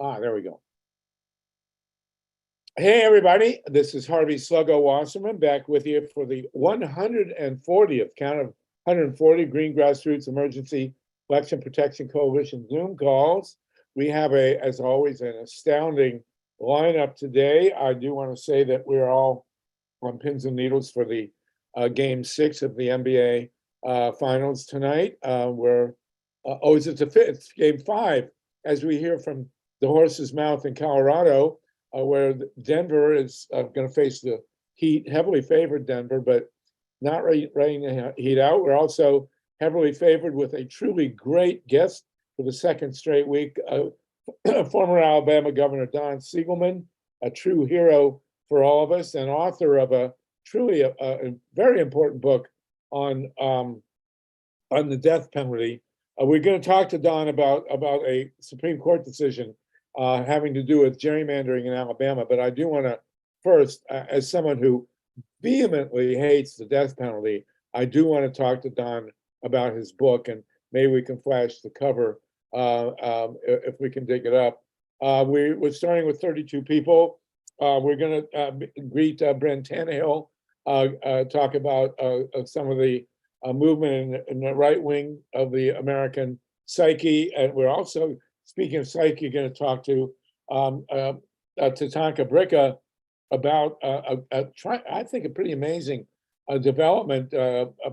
There we go. Hey, everybody. This is Harvey Sluggo Wasserman back with you for the 140th count of 140 Green Grassroots Emergency Election Protection Coalition Zoom calls. We have, as always, an astounding lineup today. I do want to say that we're all on pins and needles for the Game 6 of the NBA Finals tonight. Is it the fifth? Game 5, as we hear from the horse's mouth in Colorado, where Denver is going to face the Heat, heavily favored Denver, but not rain the Heat out. We're also heavily favored with a truly great guest for the second straight week, former Alabama Governor Don Siegelman, a true hero for all of us, and author of a truly a very important book on the death penalty. We're going to talk to Don about a Supreme Court decision having to do with gerrymandering in Alabama. But I do want to first, as someone who vehemently hates the death penalty, I do want to talk to Don about his book, and maybe we can flash the cover if we can dig it up. We're starting with 32 people. We're going to greet BRYNN TANNEHILL, talk about some of the movement in the right wing of the American psyche. And we're also, speaking of psyche, going to talk to Tatanka Bricca about, I think, a pretty amazing development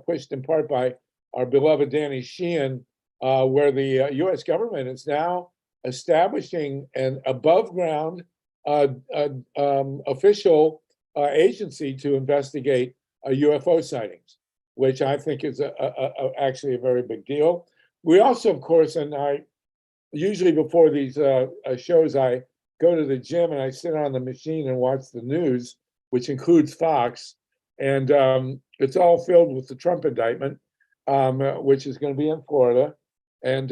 pushed in part by our beloved Danny Sheehan, where the U.S. government is now establishing an above-ground official agency to investigate UFO sightings, which I think is actually a very big deal. We also, of course, and I usually before these shows, I go to the gym and I sit on the machine and watch the news, which includes Fox, and it's all filled with the Trump indictment, which is going to be in Florida, and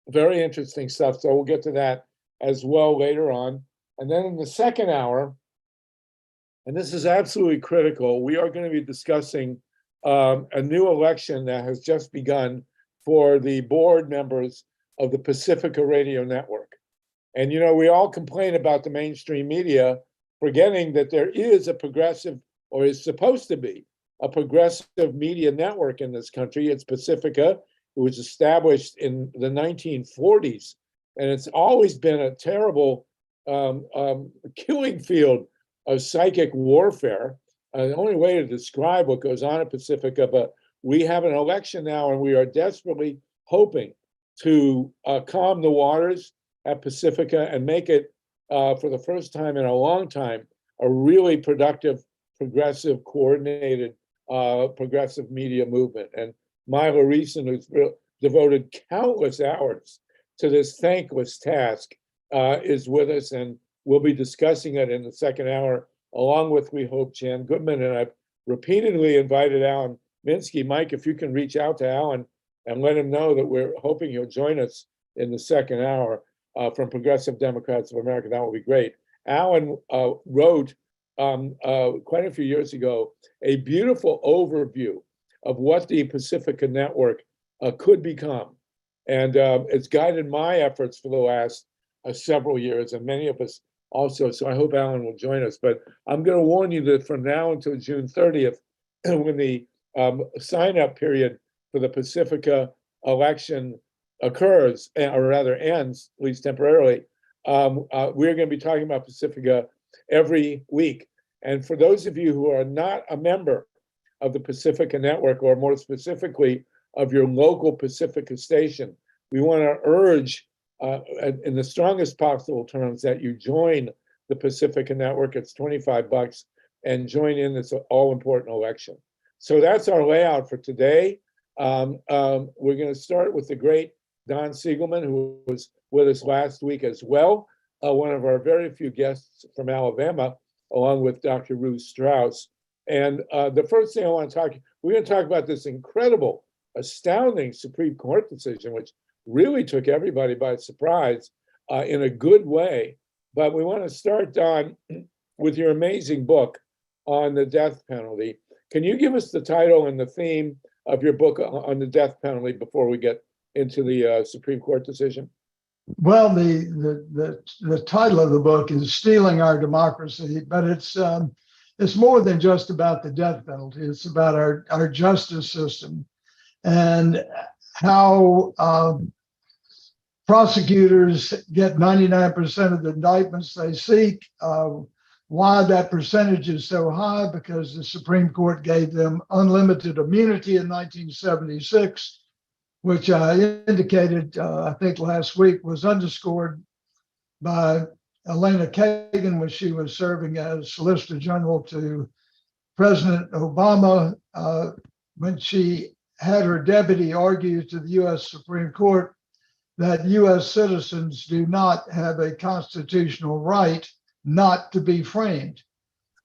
very interesting stuff. So we'll get to that as well later on. And then in the second hour, and this is absolutely critical, we are going to be discussing a new election that has just begun for the board members of the Pacifica Radio Network. And, you know, we all complain about the mainstream media, forgetting that there is a progressive, or is supposed to be, a progressive media network in this country. It's Pacifica. It was established in the 1940s, and it's always been a terrible killing field of psychic warfare. The only way to describe what goes on at Pacifica, but we have an election now, and we are desperately hoping to calm the waters at Pacifica and make it, for the first time in a long time, a really productive, progressive, coordinated, progressive media movement. And Myla Reeson, who's devoted countless hours to this thankless task, is with us, and we'll be discussing it in the second hour, along with, we hope, Jan Goodman. And I've repeatedly invited Alan Minsky. Mike, if you can reach out to Alan and let him know that we're hoping he'll join us in the second hour from Progressive Democrats of America, that would be great. Alan wrote quite a few years ago a beautiful overview of what the Pacifica Network could become. And it's guided my efforts for the last several years, and many of us also. So I hope Alan will join us. But I'm going to warn you that from now until June 30th, when the sign-up period for the Pacifica election occurs, or rather ends, at least temporarily, we're going to be talking about Pacifica every week. And for those of you who are not a member of the Pacifica Network, or more specifically of your local Pacifica station, we want to urge in the strongest possible terms that you join the Pacifica Network. It's $25 and join in this all-important election. So that's our layout for today. We're going to start with the great Don Siegelman, who was with us last week as well, one of our very few guests from Alabama, along with Dr. Ruth Strauss. And the first thing I want to we're going to talk about this incredible, astounding Supreme Court decision, which really took everybody by surprise in a good way. But we want to start, Don, with your amazing book on the death penalty. Can you give us the title and the theme of your book on the death penalty before we get into the Supreme Court decision? Well, the title of the book is "Stealing Our Democracy," but it's more than just about the death penalty. It's about our justice system and how prosecutors get 99% of the indictments they seek. Why that percentage is so high? Because the Supreme Court gave them unlimited immunity in 1976, which I indicated, I think last week, was underscored by Elena Kagan when she was serving as Solicitor General to President Obama, when she had her deputy argue to the US Supreme Court that US citizens do not have a constitutional right not to be framed.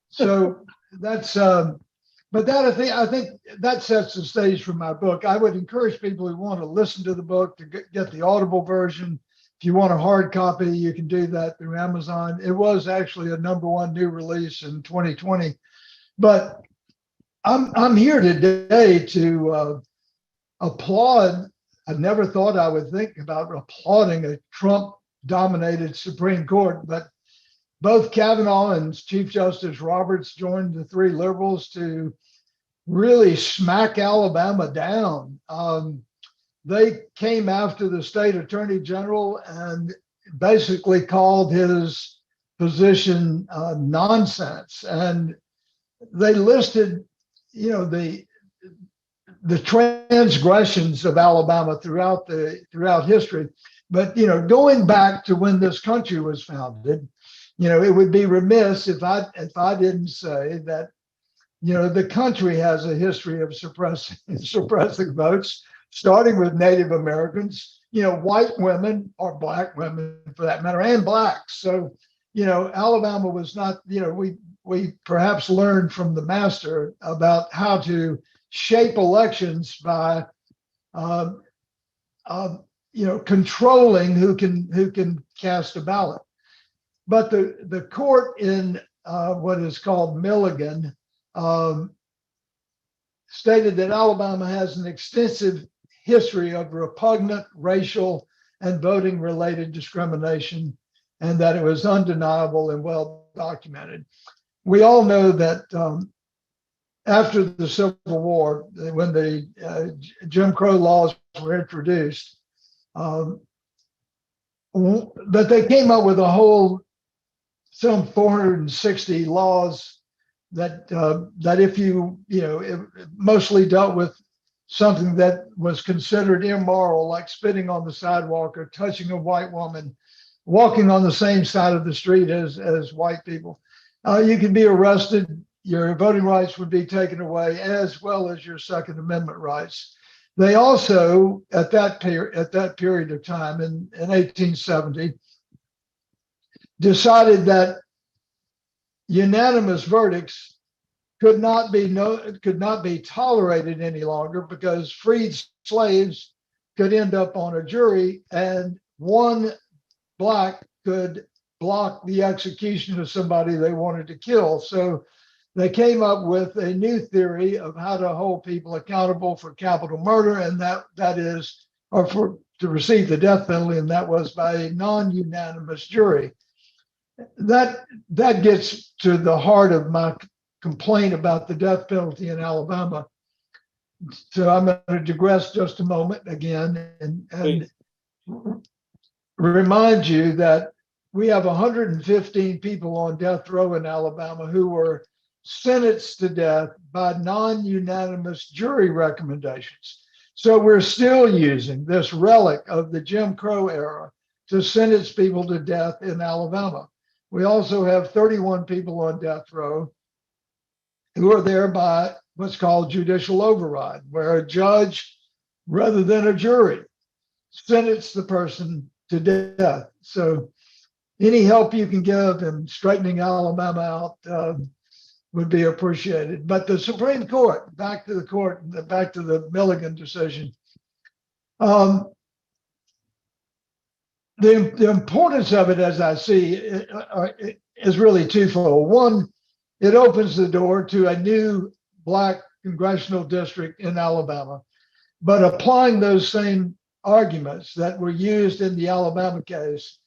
So that's, but that I think that sets the stage for my book. I would encourage people who want to listen to the book to get the Audible version. If you want a hard copy, you can do that through Amazon. It was actually a #1 new release in 2020. But I'm here today to applaud. I never thought I would think about applauding a Trump-dominated Supreme Court, but both Kavanaugh and Chief Justice Roberts joined the 3 liberals to really smack Alabama down. They came after the state attorney general and basically called his position nonsense. And they listed, the transgressions of Alabama throughout history. But going back to when this country was founded, it would be remiss if I didn't say that the country has a history of suppressing votes, starting with Native Americans, white women or black women for that matter, and blacks. So Alabama was not, we perhaps learned from the master about how to shape elections by controlling who can cast a ballot. But the court in what is called Milligan stated that Alabama has an extensive history of repugnant racial and voting related discrimination, and that it was undeniable and well documented. We all know that after the Civil War, when the Jim Crow laws were introduced, that they came up with some 460 laws that if it mostly dealt with something that was considered immoral, like spitting on the sidewalk or touching a white woman, walking on the same side of the street as white people. You could be arrested, your voting rights would be taken away, as well as your Second Amendment rights. They also, at that period of time in 1870, decided that unanimous verdicts could not be tolerated any longer, because freed slaves could end up on a jury and one black could block the execution of somebody they wanted to kill. So they came up with a new theory of how to hold people accountable for capital murder, and that is, or to receive the death penalty, and that was by a non-unanimous jury. That gets to the heart of my complaint about the death penalty in Alabama. So I'm going to digress just a moment again and remind you that we have 115 people on death row in Alabama who were sentenced to death by non-unanimous jury recommendations. So we're still using this relic of the Jim Crow era to sentence people to death in Alabama. We also have 31 people on death row who are there by what's called judicial override, where a judge, rather than a jury, sentenced the person to death. So any help you can give in straightening Alabama out would be appreciated. But the Supreme Court, back to the Milligan decision. The importance of it, as I see, is really twofold. One, it opens the door to a new black congressional district in Alabama, but applying those same arguments that were used in the Alabama case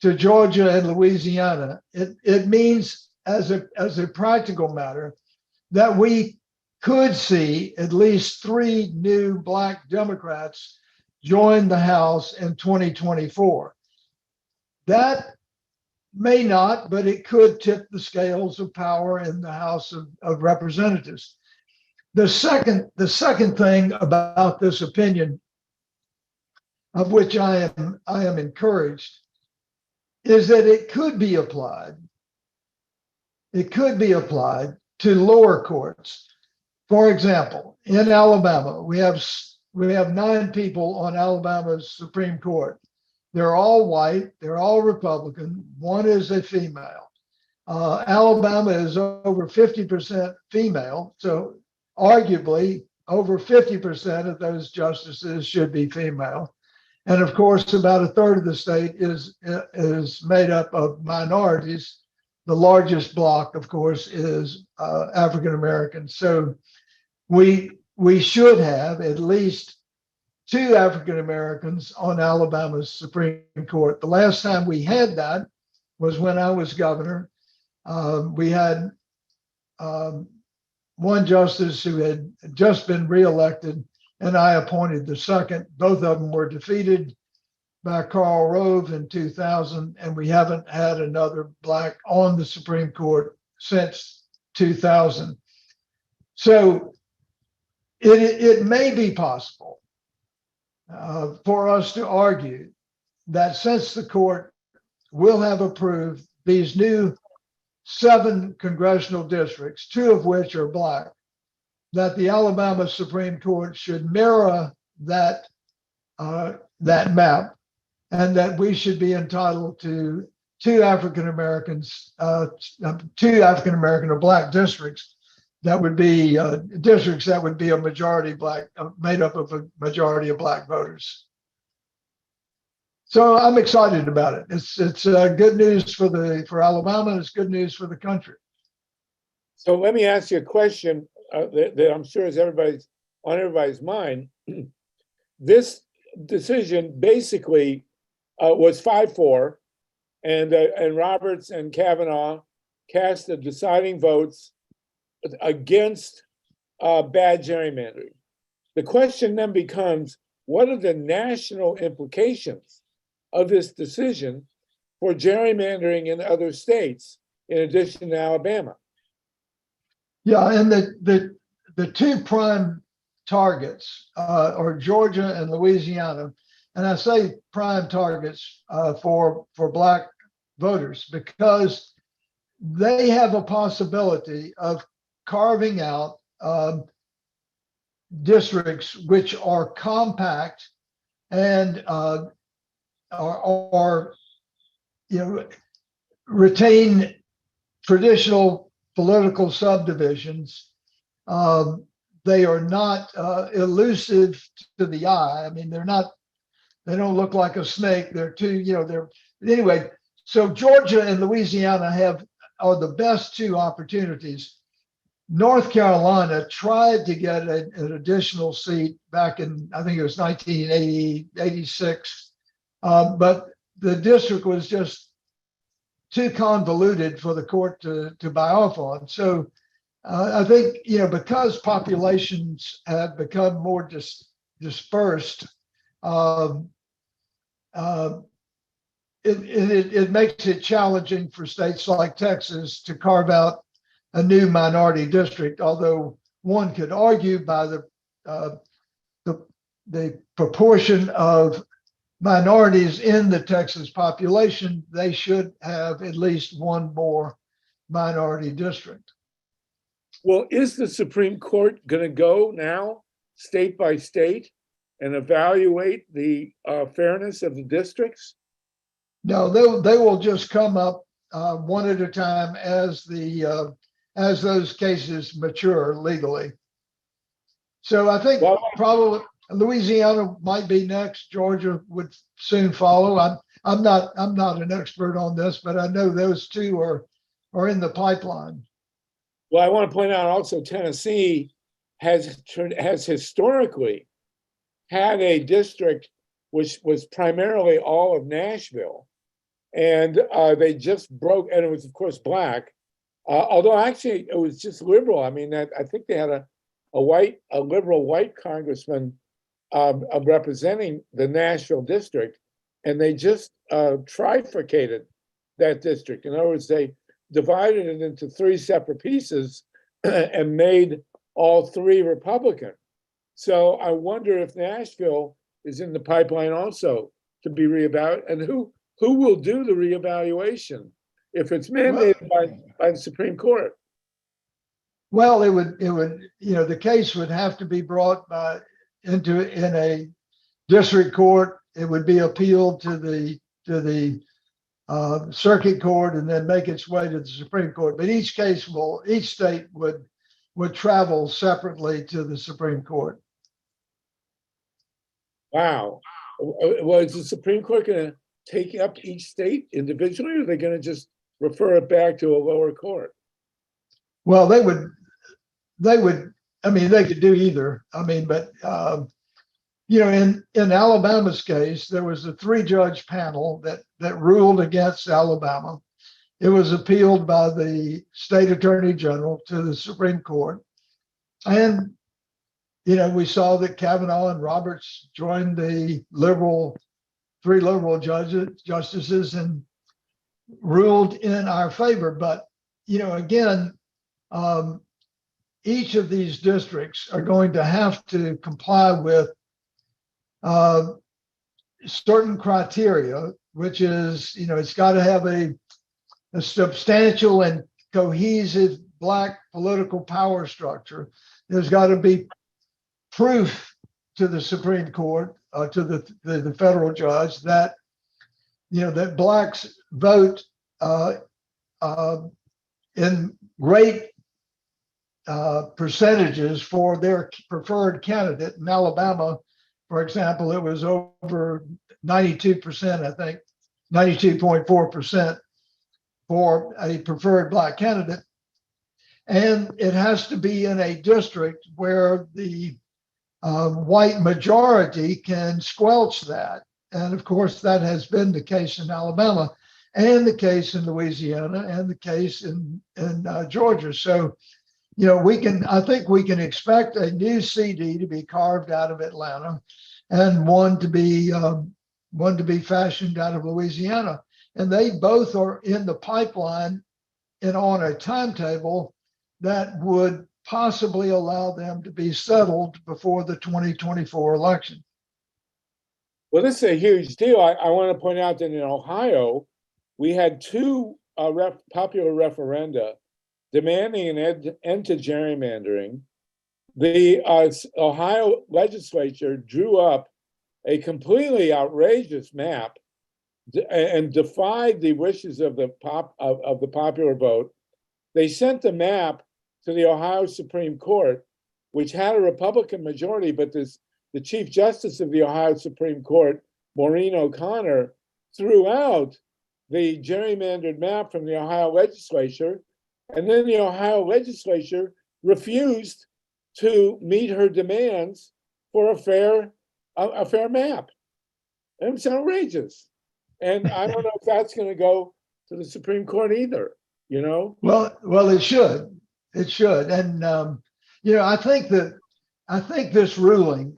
to Georgia and Louisiana, it means as a practical matter that we could see at least 3 new Black Democrats join the House in 2024. That may not, but it could tip the scales of power in the House of Representatives. The second thing about this opinion, of which I am encouraged, is that it could be applied. It could be applied to lower courts. For example, in Alabama, we have 9 people on Alabama's Supreme Court. They're all white. They're all Republican. 1 is a female. Alabama is over 50% female, so arguably over 50% of those justices should be female. And of course, about a third of the state is made up of minorities. The largest block, of course, is African Americans. So we should have at least 2 African Americans on Alabama's Supreme Court. The last time we had that was when I was governor. We had 1 justice who had just been reelected, and I appointed the second. Both of them were defeated by Karl Rove in 2000, and we haven't had another Black on the Supreme Court since 2000. So it may be possible for us to argue that since the court will have approved these new 7 congressional districts, 2 of which are Black, that the Alabama Supreme Court should mirror that map, and that we should be entitled to 2 African Americans, 2 African American or Black districts that would be districts that would be a majority Black, made up of a majority of Black voters. So I'm excited about it. It's good news for Alabama. It's good news for the country. So let me ask you a question that I'm sure is on everybody's mind. This decision basically was 5-4, and Roberts and Kavanaugh cast the deciding votes against bad gerrymandering. The question then becomes, what are the national implications of this decision for gerrymandering in other states, in addition to Alabama? Yeah, and the 2 prime targets are Georgia and Louisiana. And I say prime targets for Black voters because they have a possibility of carving out districts which are compact and are retain traditional political subdivisions. They are not elusive to the eye. I mean, they don't look like a snake. They're too, anyway. So Georgia and Louisiana are the best 2 opportunities. North Carolina tried to get an additional seat back in, I think it was 1986, but the district was just too convoluted for the court to buy off on. So I think, because populations have become more dispersed, it makes it challenging for states like Texas to carve out a new minority district, although one could argue by the proportion of minorities in the Texas population, they should have at least 1 more minority district. Well, is the Supreme Court going to go now state by state and evaluate the fairness of the districts? No, they will just come up one at a time as those cases mature legally. So I think probably Louisiana might be next. Georgia would soon follow. I'm not an expert on this, but I know those 2 are in the pipeline. Well, I want to point out also Tennessee has historically had a district which was primarily all of Nashville. And they just broke, and it was, of course, black. Although actually it was just liberal. I mean, I think they had a liberal white congressman representing the Nashville district, and they just trifurcated that district. In other words, they divided it into three separate pieces and made all three Republican. So I wonder if Nashville is in the pipeline also to be reevaluated, and who will do the reevaluation if it's mandated by the Supreme Court? Well, it would, the case would have to be brought in a district court. It would be appealed to the circuit court and then make its way to the Supreme Court. But each state would travel separately to the Supreme Court. Wow. Well, is the Supreme Court going to take up each state individually, or are they going to just refer it back to a lower court? Well, they would, I mean, they could do either. I mean, but, in Alabama's case, there was a 3-judge panel that ruled against Alabama. It was appealed by the state attorney general to the Supreme Court. And, we saw that Kavanaugh and Roberts joined the three liberal justices and ruled in our favor. But, again, each of these districts are going to have to comply with certain criteria, which is, it's got to have a substantial and cohesive Black political power structure. There's got to be proof to the Supreme Court, to the federal judge that, that Blacks vote in great percentages for their preferred candidate. In Alabama, for example, it was over 92%, I think, 92.4% for a preferred Black candidate. And it has to be in a district where the white majority can squelch that. And of course, that has been the case in Alabama, and the case in Louisiana, and the case in Georgia. So, I think we can expect a new CD to be carved out of Atlanta, and one to be fashioned out of Louisiana. And they both are in the pipeline and on a timetable that would possibly allow them to be settled before the 2024 election. Well, this is a huge deal. I want to point out that in Ohio, we had two popular referenda demanding an end to gerrymandering. The Ohio legislature drew up a completely outrageous map and defied the wishes of the popular vote. They sent the map to the Ohio Supreme Court, which had a Republican majority, but the Chief Justice of the Ohio Supreme Court, Maureen O'Connor, threw out the gerrymandered map from the Ohio legislature, and then the Ohio legislature refused to meet her demands for a fair map. And it's outrageous. And I don't know if that's going to go to the Supreme Court either, Well, it should. It should. And, I think this ruling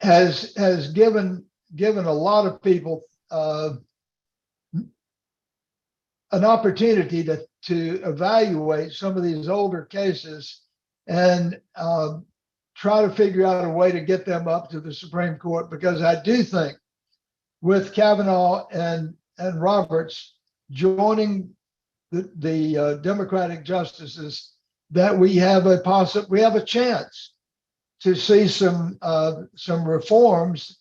has given a lot of people an opportunity to evaluate some of these older cases and try to figure out a way to get them up to the Supreme Court, because I do think with Kavanaugh and Roberts joining the Democratic justices, that we have a chance to see some reforms.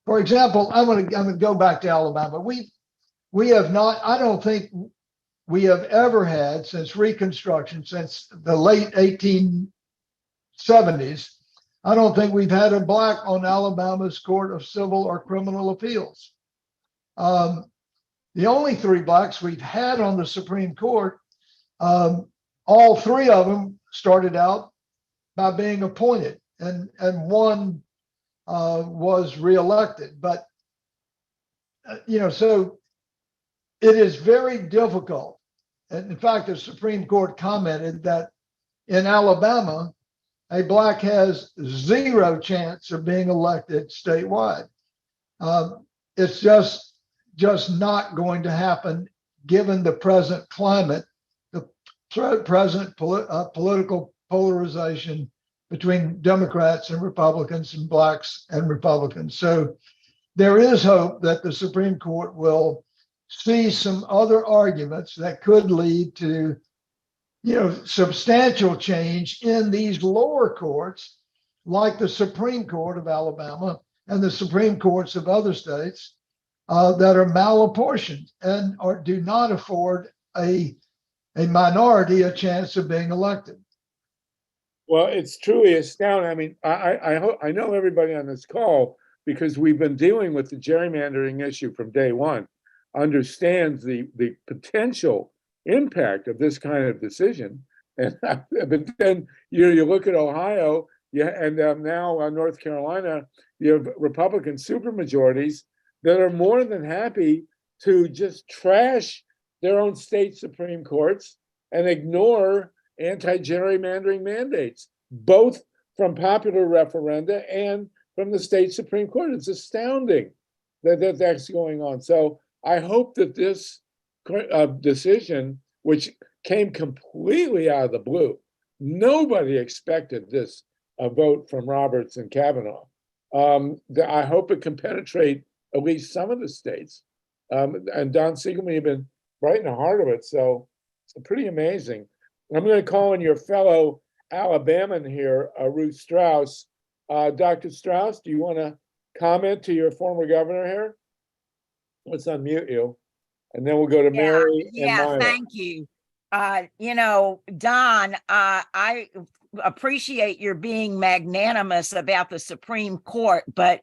For example, I'm going to go back to Alabama. We have not. I don't think we have ever had, since Reconstruction, since the late 1870s. I don't think we've had a Black on Alabama's Court of Civil or Criminal Appeals. The only 3 Blacks we've had on the Supreme Court, all 3 of them started out by being appointed, and one was reelected. But, so it is very difficult. And in fact, the Supreme Court commented that in Alabama, a black has zero chance of being elected statewide. It's just not going to happen given the present climate, the present political polarization between Democrats and Republicans and blacks and Republicans. So there is hope that the Supreme Court will see some other arguments that could lead to, substantial change in these lower courts, like the Supreme Court of Alabama and the Supreme Courts of other states that are malapportioned and do not afford a minority a chance of being elected. Well, it's truly astounding. I mean, I know everybody on this call, because we've been dealing with the gerrymandering issue from day one, understands the potential impact of this kind of decision. And but then you look at Ohio, and now North Carolina, you have Republican supermajorities that are more than happy to just trash their own state Supreme Courts and ignore anti-gerrymandering mandates, both from popular referenda and from the state Supreme Court. It's astounding that that's going on. So I hope that this decision, which came completely out of the blue, nobody expected this vote from Roberts and Kavanaugh. I hope it can penetrate at least some of the states. And Don Siegelman, you've been right in the heart of it, so it's pretty amazing. I'm going to call in your fellow Alabaman here, Ruth Strauss. Dr. Strauss, do you want to comment to your former governor here? Let's unmute you, and then we'll go to Mary and Maya. Thank you. Don, I appreciate your being magnanimous about the Supreme Court, but,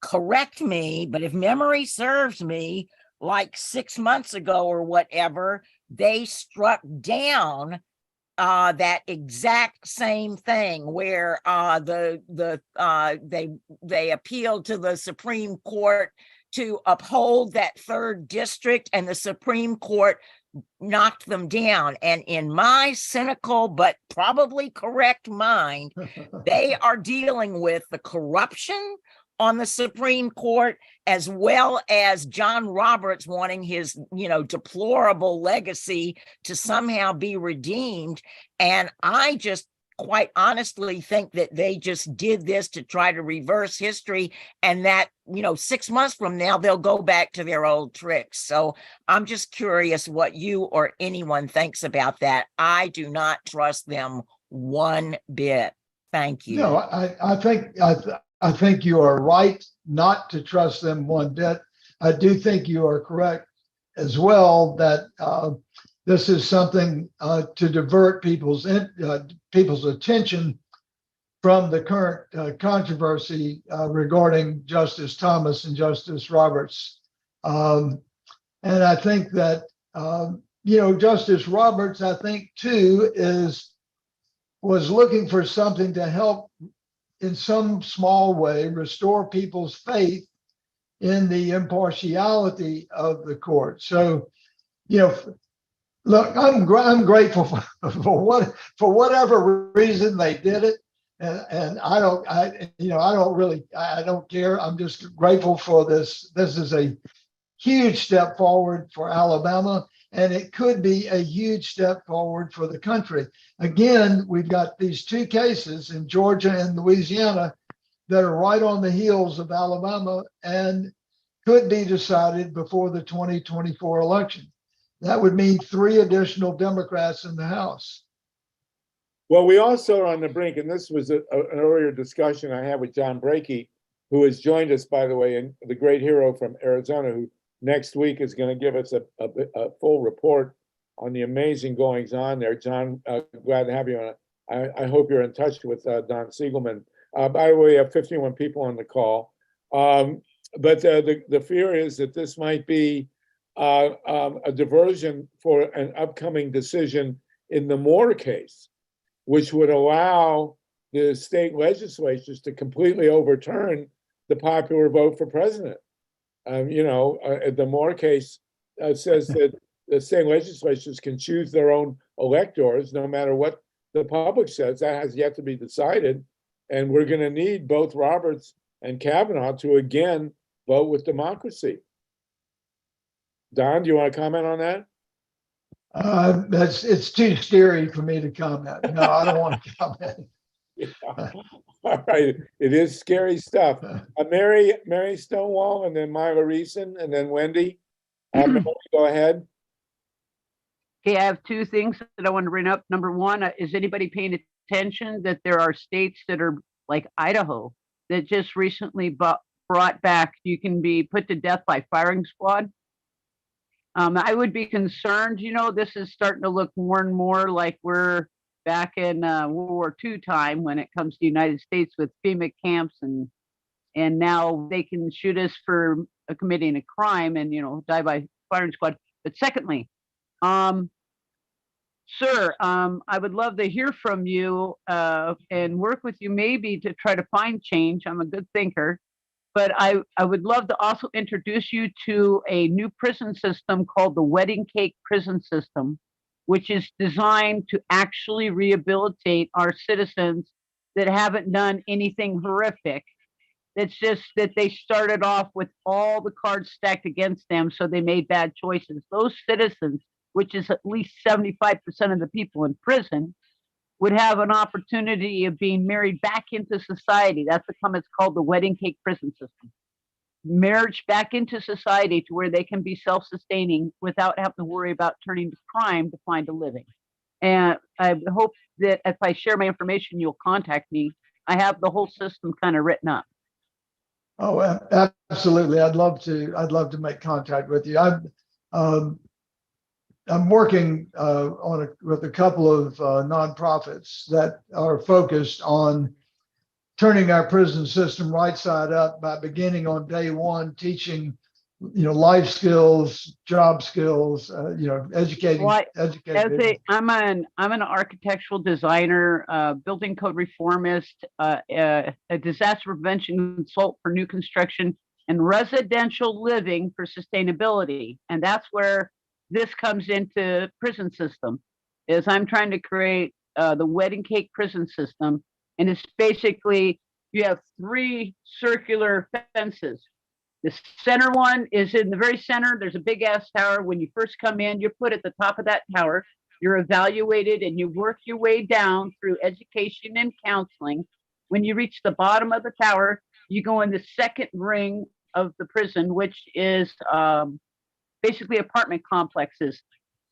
correct me, but if memory serves me, like 6 months ago or whatever, they struck down that exact same thing where they appealed to the Supreme Court to uphold that third district, and the Supreme Court knocked them down. And in my cynical but probably correct mind, they are dealing with the corruption on the Supreme Court, as well as John Roberts wanting his, deplorable legacy to somehow be redeemed. And I just quite honestly think that they just did this to try to reverse history, and that, 6 months from now, they'll go back to their old tricks. So I'm just curious what you or anyone thinks about that. I do not trust them one bit. Thank you. No, I think you are right not to trust them one bit. I do think you are correct as well that this is something to divert people's attention from the current controversy regarding Justice Thomas and Justice Roberts. And I think that, Justice Roberts, I think too, was looking for something to help in some small way restore people's faith in the impartiality of the court. So, look, I'm grateful for whatever reason they did it, and I don't care. I'm just grateful for this. This is a huge step forward for Alabama, and it could be a huge step forward for the country. Again, we've got these two cases in Georgia and Louisiana that are right on the heels of Alabama and could be decided before the 2024 election. That would mean 3 additional Democrats in the House. Well, we also are on the brink, and this was an earlier discussion I had with John Brakey, who has joined us, by the way, and the great hero from Arizona, who next week is going to give us a full report on the amazing goings on there. John, glad to have you on. I hope you're in touch with Don Siegelman. By the way, we have 51 people on the call. But the fear is that this might be a diversion for an upcoming decision in the Moore case, which would allow the state legislatures to completely overturn the popular vote for president. The Moore case says that the state legislatures can choose their own electors, no matter what the public says. That has yet to be decided. And we're going to need both Roberts and Kavanaugh to again vote with democracy. Don, do you want to comment on that? It's too scary for me to comment. No, I don't want to comment. Yeah. All right, it is scary stuff. Mary Stonewall, and then Myla Reason, and then Wendy. Mary, go ahead. Okay, I have two things that I want to bring up. Number one, is anybody paying attention that there are states that are like Idaho that just recently brought back, you can be put to death by firing squad? I would be concerned, this is starting to look more and more like we're back in World War II time when it comes to the United States with FEMA camps, and now they can shoot us for committing a crime and, die by firing squad. But secondly, sir, I would love to hear from you and work with you maybe to try to find change. I'm a good thinker, but I would love to also introduce you to a new prison system called the Wedding Cake Prison System, which is designed to actually rehabilitate our citizens that haven't done anything horrific. It's just that they started off with all the cards stacked against them, so they made bad choices. Those citizens, which is at least 75% of the people in prison, would have an opportunity of being married back into society. That's it's called the Wedding Cake Prison System. Marriage back into society to where they can be self-sustaining without having to worry about turning to crime to find a living. And I hope that if I share my information, you'll contact me. I have the whole system kind of written up. Oh, absolutely. I'd love to make contact with you. I'm working with a couple of nonprofits that are focused on turning our prison system right side up by beginning on day one, teaching, life skills, job skills, educating. Well, I'm an architectural designer, building code reformist, a disaster prevention consultant for new construction and residential living for sustainability. And that's where this comes into prison system, is I'm trying to create the Wedding Cake Prison System. And it's basically, you have 3 circular fences. The center one is in the very center. There's a big ass tower. When you first come in, you're put at the top of that tower. You're evaluated and you work your way down through education and counseling. When you reach the bottom of the tower, you go in the second ring of the prison, which is basically apartment complexes.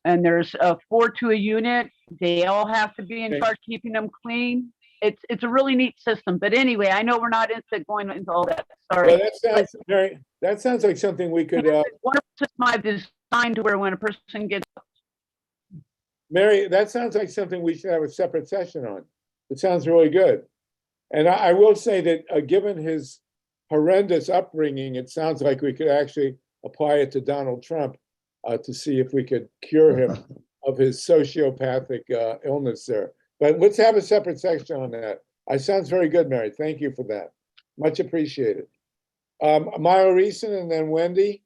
And there's 4 to a unit. They all have to be in charge of keeping them clean. It's a really neat system. But anyway, I know we're not going into all that. Sorry. Well, that sounds like something we could. One system I've designed to where when a person gets. Mary, that sounds like something we should have a separate session on. It sounds really good. And I will say that given his horrendous upbringing, it sounds like we could actually apply it to Donald Trump to see if we could cure him of his sociopathic illness there. But let's have a separate section on that. It sounds very good, Mary. Thank you for that. Much appreciated. Myla Reason and then Wendy.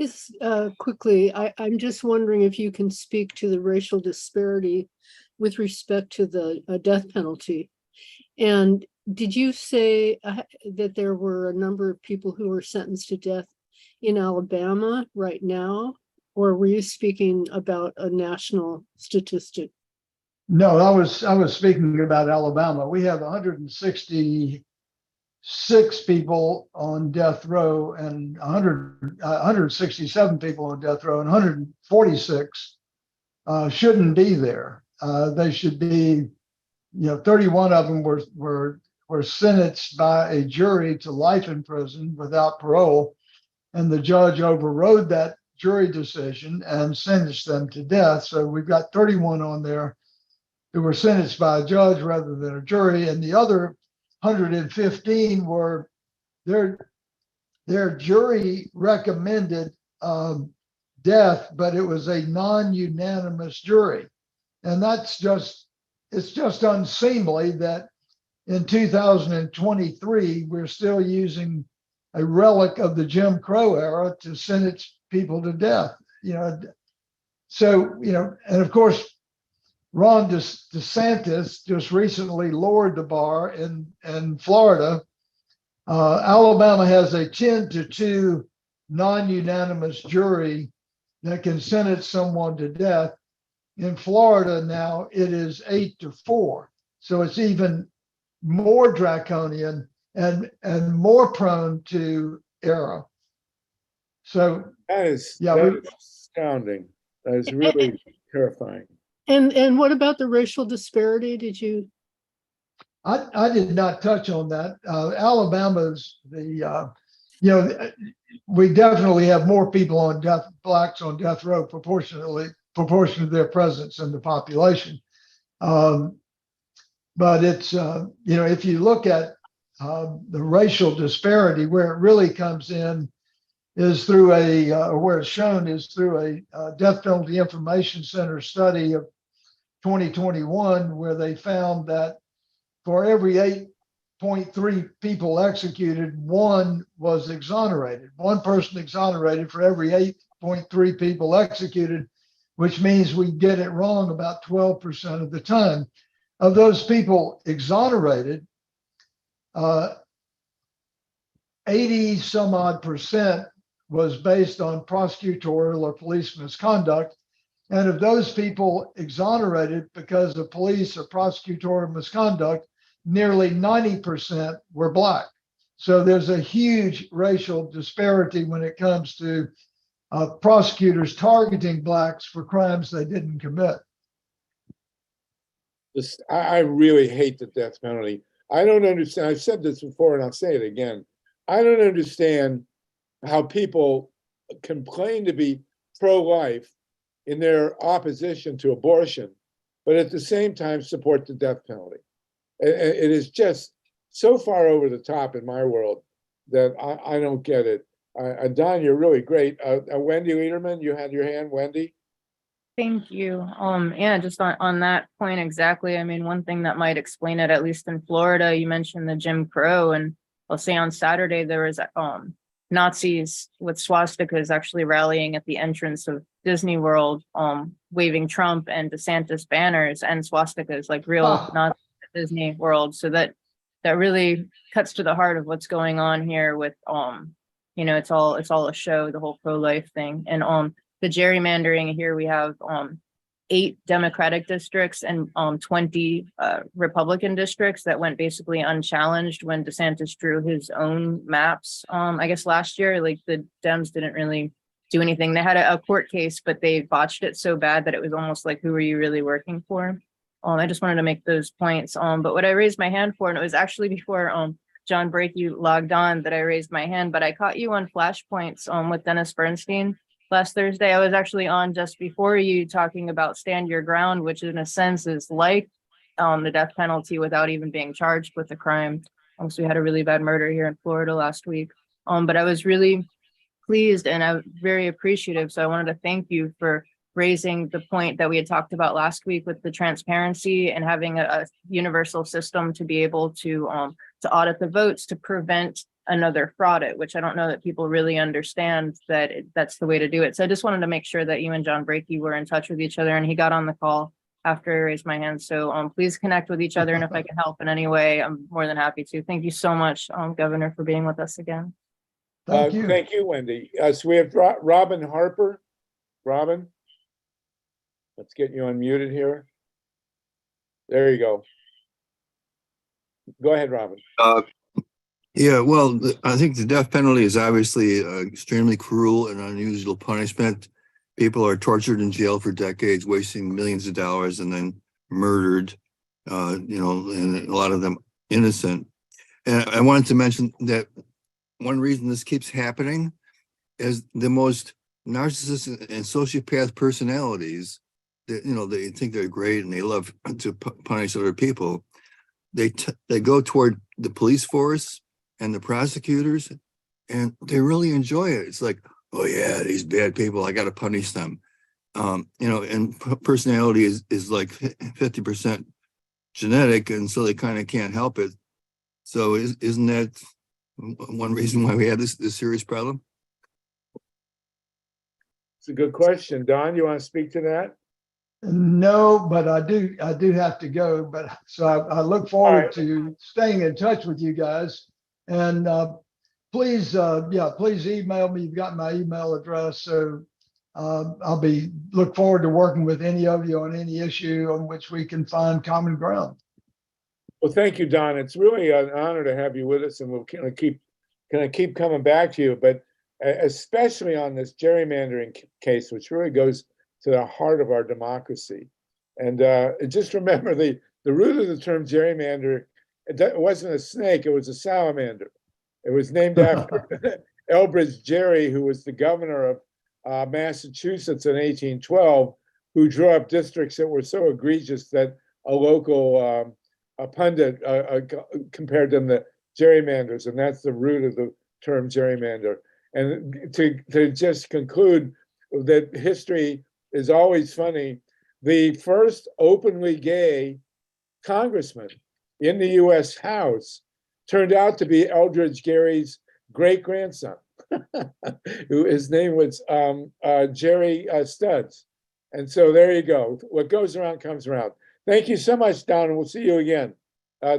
Just quickly, I'm just wondering if you can speak to the racial disparity with respect to the death penalty. And did you say that there were a number of people who were sentenced to death in Alabama right now? Or were you speaking about a national statistic? No, I was speaking about Alabama. We have 166 people on death row and 167 people on death row, and 146 shouldn't be there. They should be, 31 of them were sentenced by a jury to life in prison without parole, and the judge overrode that jury decision and sentenced them to death. So we've got 31 on there who were sentenced by a judge rather than a jury, and the other 115 were their jury recommended death, but it was a non-unanimous jury, and it's just unseemly that in 2023, we're still using a relic of the Jim Crow era to sentence people to death. So, and of course, Ron DeSantis just recently lowered the bar in Florida. Alabama has a 10-2 non-unanimous jury that can sentence someone to death. In Florida now, it is 8-4. So it's even more draconian and more prone to error. So That is astounding. That is really terrifying. And what about the racial disparity? Did you? I did not touch on that. Alabama's we definitely have more people on blacks on death row proportionate to their presence in the population. But it's, if you look at the racial disparity, where it really comes in is through where it's shown is through a Death Penalty Information Center study of 2021, where they found that for every 8.3 people executed, one was exonerated. One person exonerated for every 8.3 people executed, which means we get it wrong about 12% of the time. Of those people exonerated, 80 some odd percent was based on prosecutorial or police misconduct. And of those people exonerated because of police or prosecutorial misconduct, nearly 90% were Black. So there's a huge racial disparity when it comes to prosecutors targeting Blacks for crimes they didn't commit. I really hate the death penalty. I don't understand. I've said this before and I'll say it again. I don't understand how people can claim to be pro-life in their opposition to abortion, but at the same time support the death penalty. It is just so far over the top in my world that I don't get it. Don, you're really great. Wendy Lederman, you had your hand, Wendy? Thank you. Yeah, just on that point exactly. I mean, one thing that might explain it, at least in Florida, you mentioned the Jim Crow, and I'll say on Saturday there was Nazis with swastikas actually rallying at the entrance of Disney World, waving Trump and DeSantis banners and swastikas, like real Nazis at Disney World. So that really cuts to the heart of what's going on here with it's all a show, the whole pro-life thing. And the gerrymandering here, we have 8 Democratic districts and 20 Republican districts that went basically unchallenged when DeSantis drew his own maps. I guess last year, like the Dems didn't really do anything. They had a court case, but they botched it so bad that it was almost like, who are you really working for? I just wanted to make those points. But what I raised my hand for, and it was actually before John Brakey logged on that I raised my hand, but I caught you on Flashpoints with Dennis Bernstein last Thursday. I was actually on just before you talking about stand your ground, which in a sense is like the death penalty without even being charged with a crime. So we had a really bad murder here in Florida last week. But I was really pleased and I'm very appreciative. So I wanted to thank you for raising the point that we had talked about last week with the transparency and having a universal system to be able to audit the votes to prevent another fraud, which I don't know that people really understand that that's the way to do it. So I just wanted to make sure that you and John Brakey were in touch with each other, and he got on the call after I raised my hand. So please connect with each other, and if I can help in any way, I'm more than happy to. Thank you so much, Governor, for being with us again. Thank you. Thank you, Wendy. So we have Robin Harper. Robin, let's get you unmuted here. There you go. Go ahead, Robin. Yeah, well, I think the death penalty is obviously extremely cruel and unusual punishment. People are tortured in jail for decades, wasting millions of dollars, and then murdered, and a lot of them innocent. And I wanted to mention that one reason this keeps happening is the most narcissistic and sociopath personalities that, they think they're great and they love to punish other people. They go toward the police force and the prosecutors, and they really enjoy it. It's like, oh yeah, these bad people, I got to punish them. And personality is like 50% genetic, and so they kind of can't help it. So isn't that one reason why we have this serious problem? It's a good question. Don, you want to speak to that? No, but I do have to go. But so I look forward right. to staying in touch with you guys. And please, please email me. You've got my email address. So I'll look forward to working with any of you on any issue on which we can find common ground. Well, thank you, Don. It's really an honor to have you with us, and we'll kind of keep coming back to you, but especially on this gerrymandering case, which really goes to the heart of our democracy. And just remember the root of the term gerrymander, it wasn't a snake, it was a salamander. It was named after Elbridge Gerry, who was the governor of Massachusetts in 1812, who drew up districts that were so egregious that a local pundit compared them to gerrymanders, and that's the root of the term gerrymander. And to just conclude that history is always funny, the first openly gay congressman in the U.S. House turned out to be Elbridge Gerry's great-grandson, his name was Jerry Studs. And so there you go. What goes around comes around. Thank you so much, Don, and we'll see you again.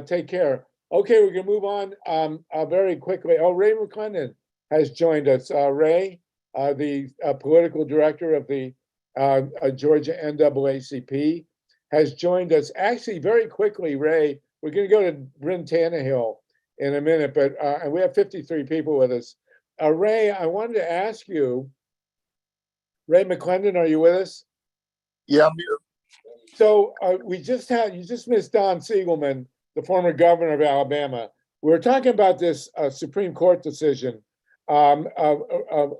Take care. Okay, we're going to move on very quickly. Oh, Ray McClendon has joined us. Ray, the political director of the Georgia NAACP, has joined us. Actually, very quickly, Ray, we're going to go to BRYNN TANNEHILL in a minute, but and we have 53 people with us. Ray, I wanted to ask you, Ray McClendon, are you with us? Yeah, I'm here. So you just missed Don Siegelman, the former governor of Alabama. We were talking about this Supreme Court decision of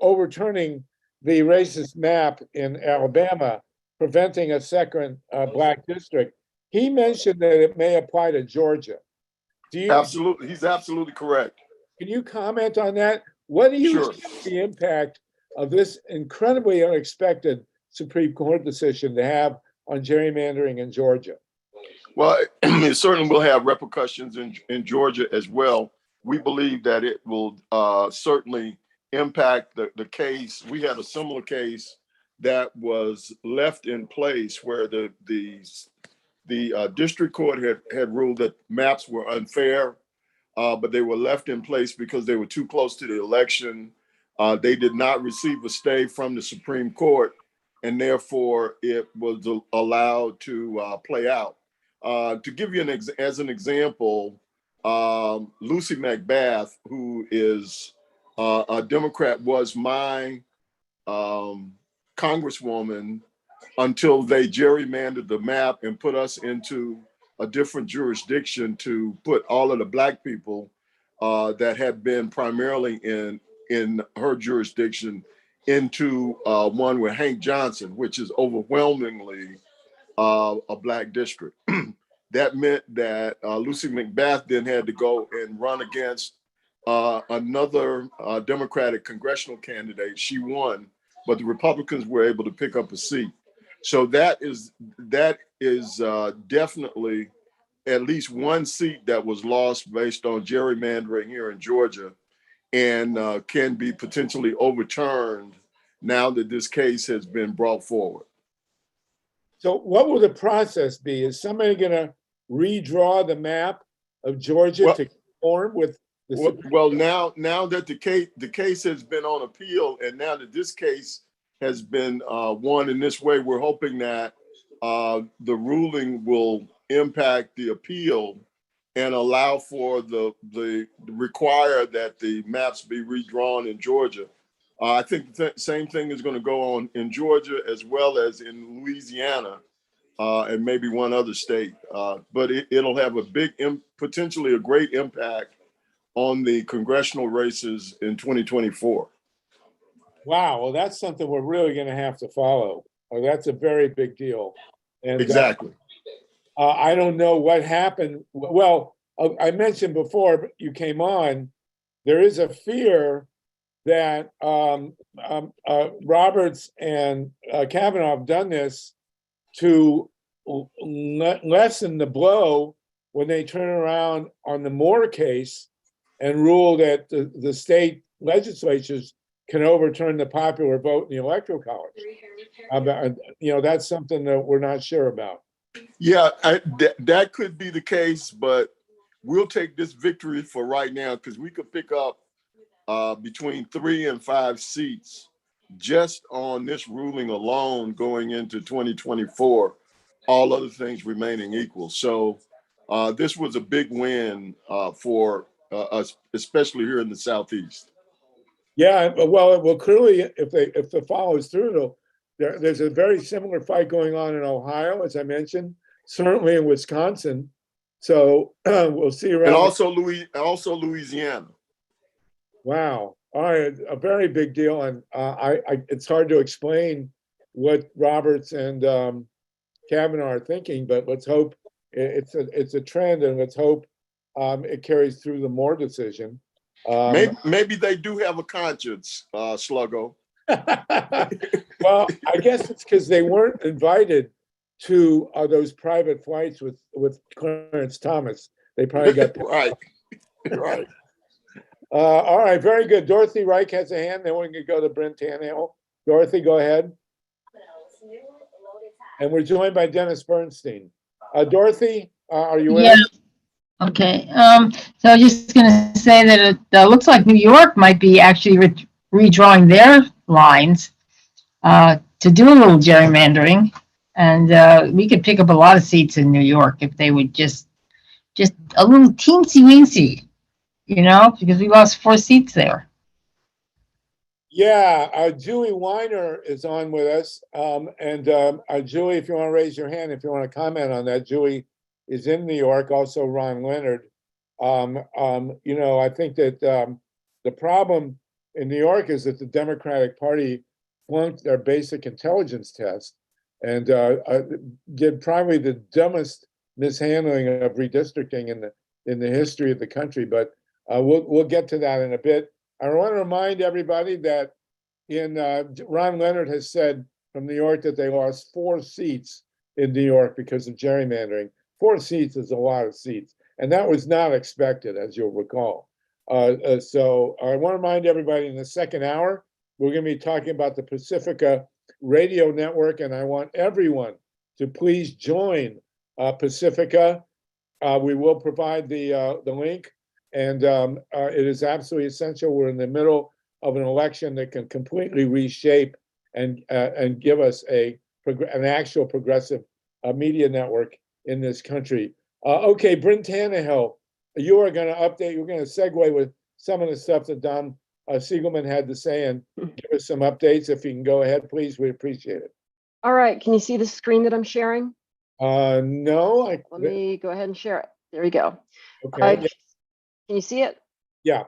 overturning the racist map in Alabama, preventing a second black district. He mentioned that it may apply to Georgia. Absolutely, he's absolutely correct. Can you comment on that? What do you see the impact of this incredibly unexpected Supreme Court decision to have on gerrymandering in Georgia? Well, it certainly will have repercussions in Georgia as well. We believe that it will certainly impact the case. We had a similar case that was left in place where the district court had ruled that maps were unfair, but they were left in place because they were too close to the election. They did not receive a stay from the Supreme Court, and therefore it was allowed to play out. To give you as an example, Lucy McBath, who is a Democrat, was my congresswoman until they gerrymandered the map and put us into a different jurisdiction to put all of the black people that had been primarily in her jurisdiction into one with Hank Johnson, which is overwhelmingly a black district. That meant that Lucy McBath then had to go and run against another Democratic congressional candidate. She won, but the Republicans were able to pick up a seat. So that is definitely at least one seat that was lost based on gerrymandering here in Georgia, and can be potentially overturned now that this case has been brought forward. So what will the process be? Is somebody going to redraw the map of Georgia to conform with the well, now that the case has been on appeal, and now that this case has been won in this way, we're hoping that the ruling will impact the appeal and allow for the require that the maps be redrawn in Georgia. I think the same thing is going to go on in Georgia as well as in Louisiana and maybe one other state. But it'll have a big, potentially a great impact on the congressional races in 2024. Wow, well, that's something we're really going to have to follow. That's a very big deal. And exactly. I don't know what happened. Well, I mentioned before, but you came on, there is a fear that Roberts and Kavanaugh have done this to lessen the blow when they turn around on the Moore case and rule that the state legislatures can overturn the popular vote in the electoral college. That's something that we're not sure about. Yeah, that could be the case, but we'll take this victory for right now because we could pick up between 3 and 5 seats just on this ruling alone going into 2024, all other things remaining equal. So this was a big win for us, especially here in the Southeast. Yeah, well, clearly, if it follows through, there's a very similar fight going on in Ohio, as I mentioned, certainly in Wisconsin. So we'll see around. And also Louisiana. Wow. All right, a very big deal, and it's hard to explain what Roberts and Kavanaugh are thinking, but let's hope it's a trend, and let's hope it carries through the Moore decision. Maybe they do have a conscience, Sluggo. Well, I guess it's because they weren't invited to those private flights with Clarence Thomas. They probably got right. Right. All right, very good. Dorothy Reich has a hand. Then we can go to BRYNN TANNEHIll. Dorothy, go ahead. And we're joined by Dennis Bernstein. Dorothy, are you in? Yeah. Okay. So I'm just going to say that it looks like New York might be actually redrawing their lines to do a little gerrymandering, and we could pick up a lot of seats in New York if they would just a little teensy weensy, because we lost 4 seats there. Yeah, Julie Weiner is on with us, and Julie, if you want to raise your hand, if you want to comment on that, Julie is in New York. Also, Ron Leonard. I think that the problem in New York is that the Democratic Party flunked their basic intelligence test and did probably the dumbest mishandling of redistricting in the history of the country. But we'll get to that in a bit. I want to remind everybody that Ron Leonard has said from New York that they lost 4 seats in New York because of gerrymandering. 4 seats is a lot of seats, and that was not expected, as you'll recall. So I want to remind everybody in the second hour, we're going to be talking about the Pacifica Radio Network, and I want everyone to please join Pacifica. We will provide the link, and it is absolutely essential. We're in the middle of an election that can completely reshape and give us an actual progressive media network in this country. Okay, BRYNN TANNEHIll, you are going to update. You're going to segue with some of the stuff that Don Siegelman had to say and give us some updates. If you can go ahead, please, we appreciate it. All right, can you see the screen that I'm sharing? No. Let me go ahead and share it. There you go. Okay. Can you see it? Yeah.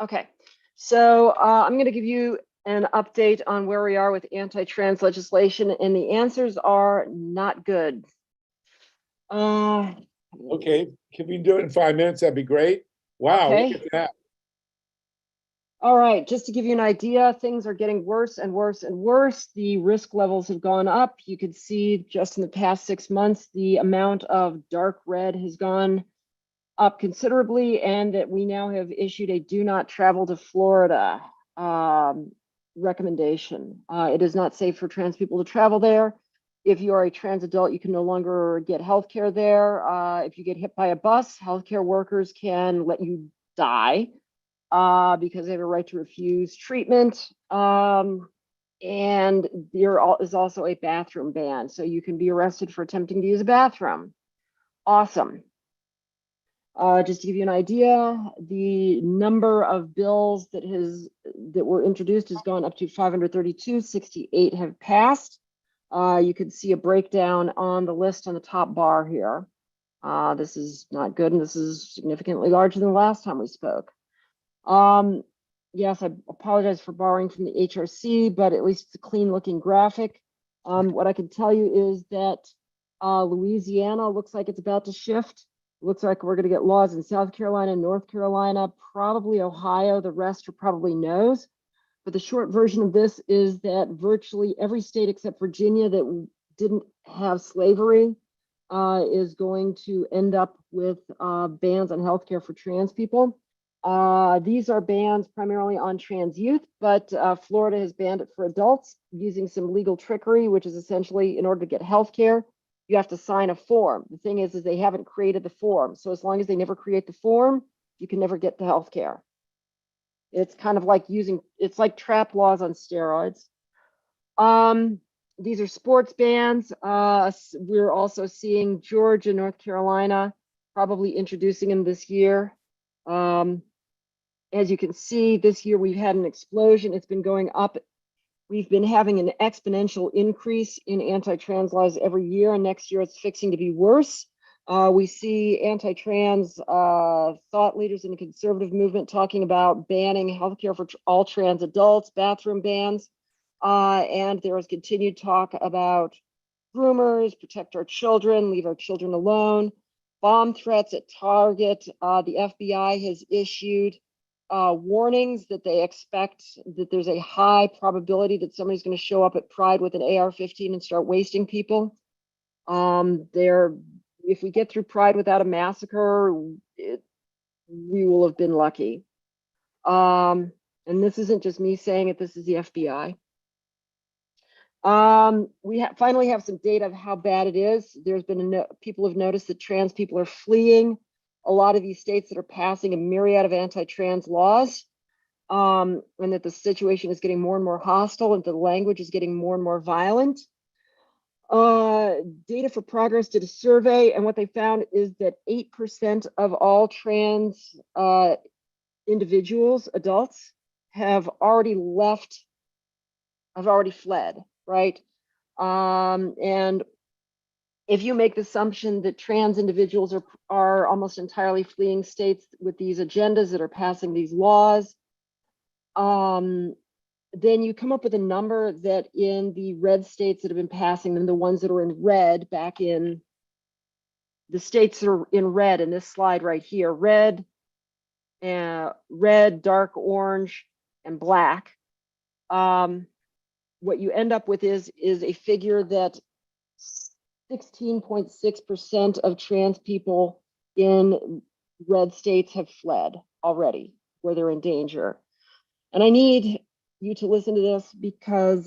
Okay, so I'm going to give you an update on where we are with anti-trans legislation, and the answers are not good. Okay, can we do it in 5 minutes? That'd be great. Wow, Okay. look at that. All right, just to give you an idea, things are getting worse and worse and worse. The risk levels have gone up. You could see just in the past 6 months, the amount of dark red has gone up considerably, and that we now have issued a do not travel to Florida recommendation. It is not safe for trans people to travel there. If you are a trans adult, you can no longer get health care there. If you get hit by a bus, healthcare workers can let you die because they have a right to refuse treatment. And there is also a bathroom ban. So you can be arrested for attempting to use a bathroom. Awesome. Just to give you an idea, the number of bills that were introduced has gone up to 532, 68 have passed. You can see a breakdown on the list on the top bar here. This is not good, and this is significantly larger than the last time we spoke. Yes, I apologize for borrowing from the HRC, but at least it's a clean looking graphic. What I can tell you is that Louisiana looks like it's about to shift. Looks like we're going to get laws in South Carolina, North Carolina, probably Ohio. The rest are probably no's. But the short version of this is that virtually every state except Virginia that didn't have slavery is going to end up with bans on healthcare for trans people. These are bans primarily on trans youth, but Florida has banned it for adults using some legal trickery, which is essentially in order to get healthcare, you have to sign a form. The thing is they haven't created the form. So as long as they never create the form, you can never get the healthcare. It's kind of like it's like trap laws on steroids. These are sports bans. We're also seeing Georgia, North Carolina, probably introducing them this year. As you can see, this year we've had an explosion. It's been going up. We've been having an exponential increase in anti-trans laws every year, and next year it's fixing to be worse. We see anti-trans thought leaders in the conservative movement talking about banning healthcare for all trans adults, bathroom bans, and there is continued talk about groomers, protect our children, leave our children alone, bomb threats at Target. The FBI has issued warnings that they expect that there's a high probability that somebody's going to show up at Pride with an AR-15 and start wasting people. If we get through Pride without a massacre, we will have been lucky. And this isn't just me saying it, this is the FBI. We finally have some data of how bad it is. There's been people have noticed that trans people are fleeing a lot of these states that are passing a myriad of anti-trans laws, and that the situation is getting more and more hostile and the language is getting more and more violent. Data for Progress did a survey, and what they found is that 8% of all trans individuals, adults, have already fled, right? And if you make the assumption that trans individuals are almost entirely fleeing states with these agendas that are passing these laws, then you come up with a number that in the red states that have been passing them, the ones that are in red back in the states that are in red in this slide right here, red, dark orange, and black. What you end up with is a figure that 16.6% of trans people in red states have fled already, where they're in danger. And I need you to listen to this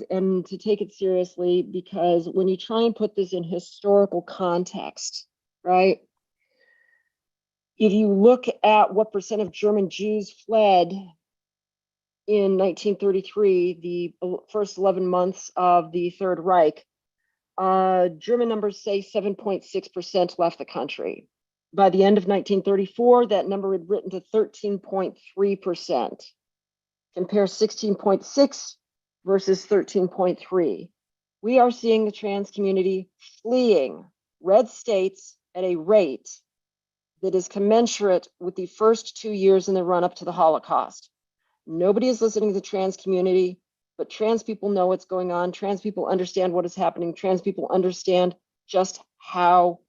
and to take it seriously, because when you try and put this in historical context, right? If you look at what percent of German Jews fled in 1933, the first 11 months of the Third Reich, German numbers say 7.6% left the country. By the end of 1934, that number had risen to 13.3%. Compare 16.6 versus 13.3. We are seeing the trans community fleeing red states at a rate that is commensurate with the first 2 years in the run-up to the Holocaust. Nobody is listening to the trans community, but trans people know what's going on. Trans people understand what is happening. Trans people understand just how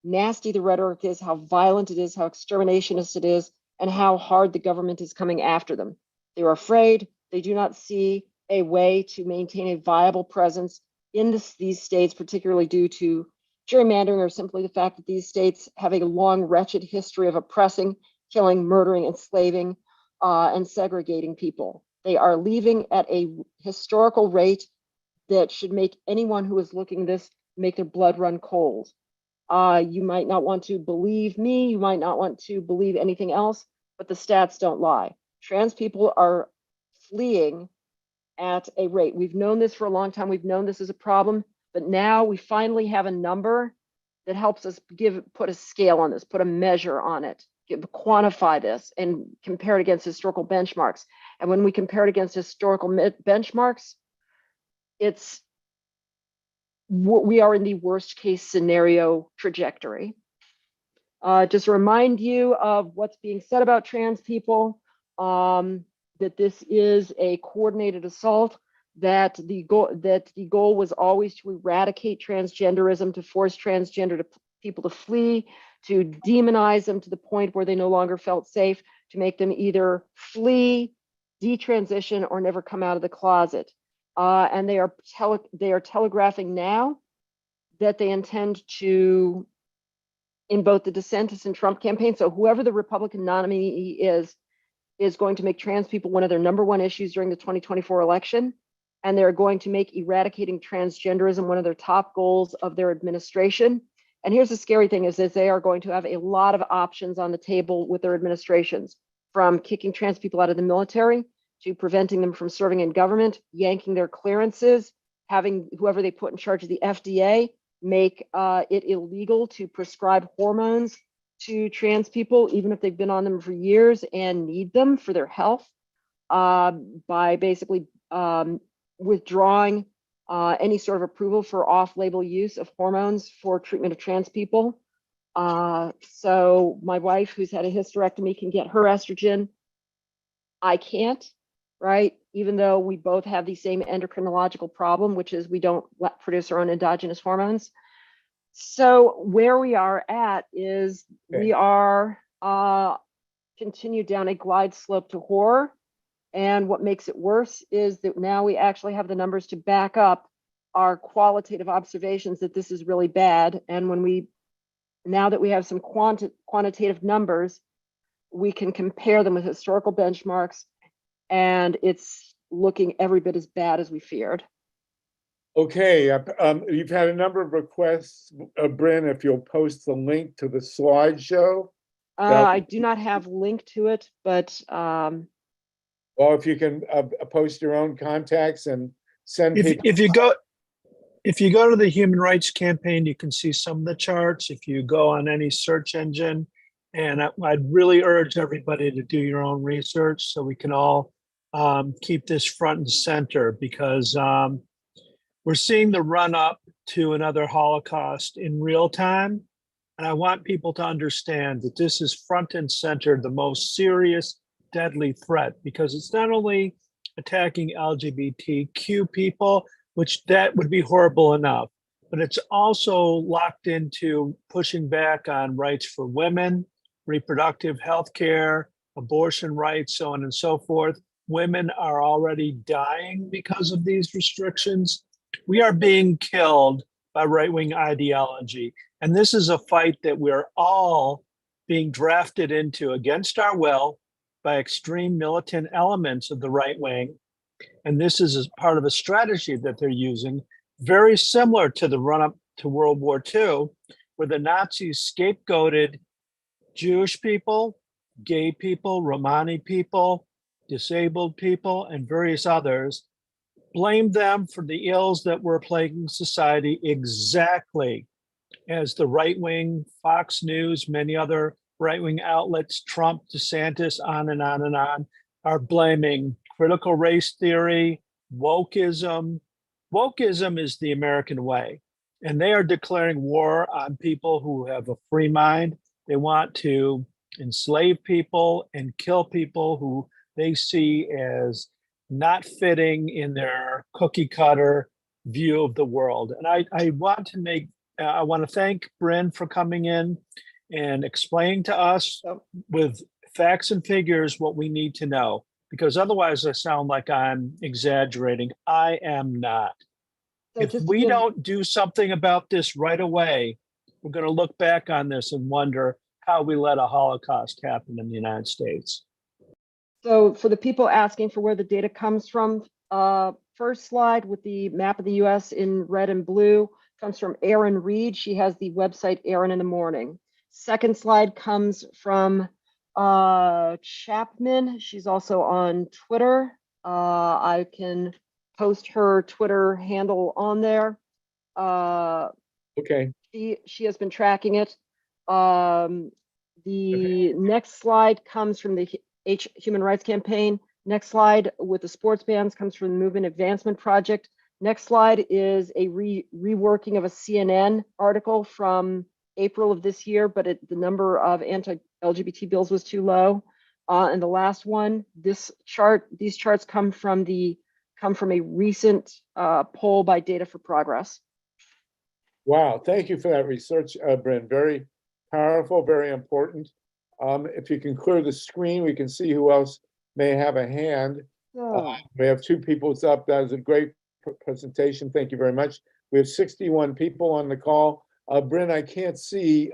nasty the rhetoric is, how violent it is, how exterminationist it is, and how hard the government is coming after them. They're afraid. They do not see a way to maintain a viable presence in these states, particularly due to gerrymandering, or simply the fact that these states have a long, wretched history of oppressing, killing, murdering, enslaving, and segregating people. They are leaving at a historical rate that should make anyone who is looking at this make their blood run cold. You might not want to believe me, you might not want to believe anything else, but the stats don't lie. Trans people are fleeing at a rate. We've known this for a long time. We've known this is a problem, but now we finally have a number that helps us put a scale on this, put a measure on it, quantify this, and compare it against historical benchmarks. And when we compare it against historical benchmarks, we are in the worst case scenario trajectory. Just to remind you of what's being said about trans people, that this is a coordinated assault, that the goal was always to eradicate transgenderism, to force transgender people to flee, to demonize them to the point where they no longer felt safe, to make them either flee, detransition, or never come out of the closet. And they are telegraphing now that they intend to, in both the DeSantis and Trump campaign, so whoever the Republican nominee is going to make trans people one of their #1 issues during the 2024 election. And they're going to make eradicating transgenderism one of their top goals of their administration. And here's the scary thing is that they are going to have a lot of options on the table with their administrations, from kicking trans people out of the military to preventing them from serving in government, yanking their clearances, having whoever they put in charge of the FDA make it illegal to prescribe hormones to trans people, even if they've been on them for years and need them for their health, by basically withdrawing any sort of approval for off-label use of hormones for treatment of trans people. So my wife, who's had a hysterectomy, can get her estrogen. I can't, right? Even though we both have the same endocrinological problem, which is we don't produce our own endogenous hormones. So where we are at is we are continued down a glide slope to horror. And what makes it worse is that now we actually have the numbers to back up our qualitative observations that this is really bad. And now that we have some quantitative numbers, we can compare them with historical benchmarks, and it's looking every bit as bad as we feared. Okay, you've had a number of requests, Bryn, if you'll post the link to the slideshow. I do not have link to it, but well, if you can post your own contacts and send people. If you go to the Human Rights Campaign, you can see some of the charts. If you go on any search engine, and I'd really urge everybody to do your own research so we can all keep this front and center, because we're seeing the run up to another Holocaust in real time. And I want people to understand that this is front and center, the most serious, deadly threat, because it's not only attacking LGBTQ people, which that would be horrible enough, but it's also locked into pushing back on rights for women, reproductive health care, abortion rights, so on and so forth. Women are already dying because of these restrictions. We are being killed by right-wing ideology. And this is a fight that we're all being drafted into against our will by extreme militant elements of the right wing. And this is part of a strategy that they're using, very similar to the run-up to World War II, where the Nazis scapegoated Jewish people, gay people, Romani people, disabled people, and various others, blamed them for the ills that were plaguing society, exactly as the right-wing, Fox News, many other right-wing outlets, Trump, DeSantis, on and on and on, are blaming critical race theory, wokeism. Wokeism is the American way, and they are declaring war on people who have a free mind. They want to enslave people and kill people who they see as not fitting in their cookie cutter view of the world. And I want to thank BRYNN for coming in and explaining to us with facts and figures what we need to know, because otherwise I sound like I'm exaggerating. I am not. So If we don't do something about this right away, we're going to look back on this and wonder how we let a Holocaust happen in the United States. So for the people asking for where the data comes from, first slide with the map of the US in red and blue comes from Erin Reed. She has the website Erin in the Morning. Second slide comes from Chapman. She's also on Twitter. I can post her Twitter handle on there. Okay. She has been tracking it. The next slide comes from the Human Rights Campaign. Next slide with the sports bans comes from the Movement Advancement Project. Next slide is a reworking of a CNN article from April of this year, but the number of anti-LGBT bills was too low. And the last one, these charts come from a recent poll by Data for Progress. Wow, thank you for that research, Bryn. Very powerful, very important. If you can clear the screen, we can see who else may have a hand. We have two people up. That is a great presentation. Thank you very much. We have 61 people on the call. Bryn, I can't see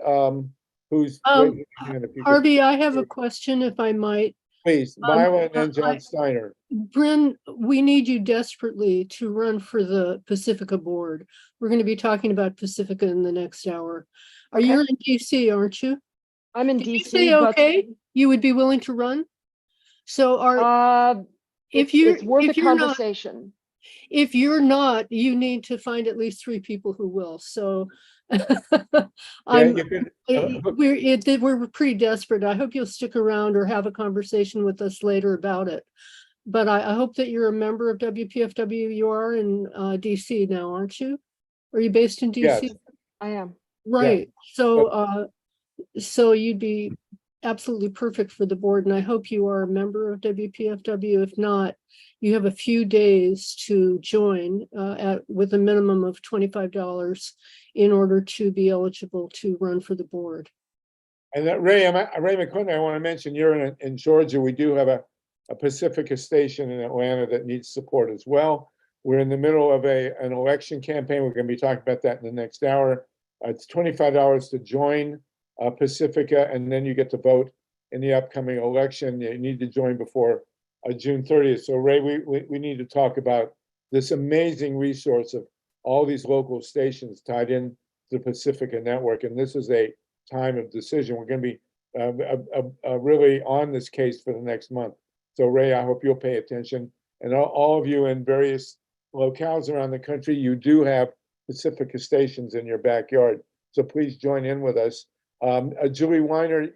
who's Um, raising their hand. If you could, Harvey, I have a question if I might. please, Myla and then John Steiner. Bryn, we need you desperately to run for the Pacifica board. We're going to be talking about Pacifica in the next hour. Are you in DC, aren't you? I'm in Did you DC, say but okay? You would be willing to run? So if it's worth a if you're not, conversation. if you're not, you need to find at least 3 people who will. So Yeah, I'm you could, we're pretty desperate. I hope you'll stick around or have a conversation with us later about it. But I hope that you're a member of WPFW. You are in DC now, aren't you? Are you based in DC? yes, I am. Right. So so you'd be absolutely perfect for the board, and I hope you are a member of WPFW. If not, you have a few days to join with a minimum of $25 in order to be eligible to run for the board. and that Ray McClinton, I want to mention, you're in Georgia. We do have a Pacifica station in Atlanta that needs support as well. We're in the middle of an election campaign. We're going to be talking about that in the next hour. It's $25 to join Pacifica, and then you get to vote in the upcoming election. You need to join before June 30th. So Ray, we need to talk about this amazing resource of all these local stations tied in to the Pacifica network. And this is a time of decision. We're going to be really on this case for the next month. So Ray, I hope you'll pay attention. And all of you in various locales around the country, you do have Pacifica stations in your backyard. So please join in with us. Julie Weiner,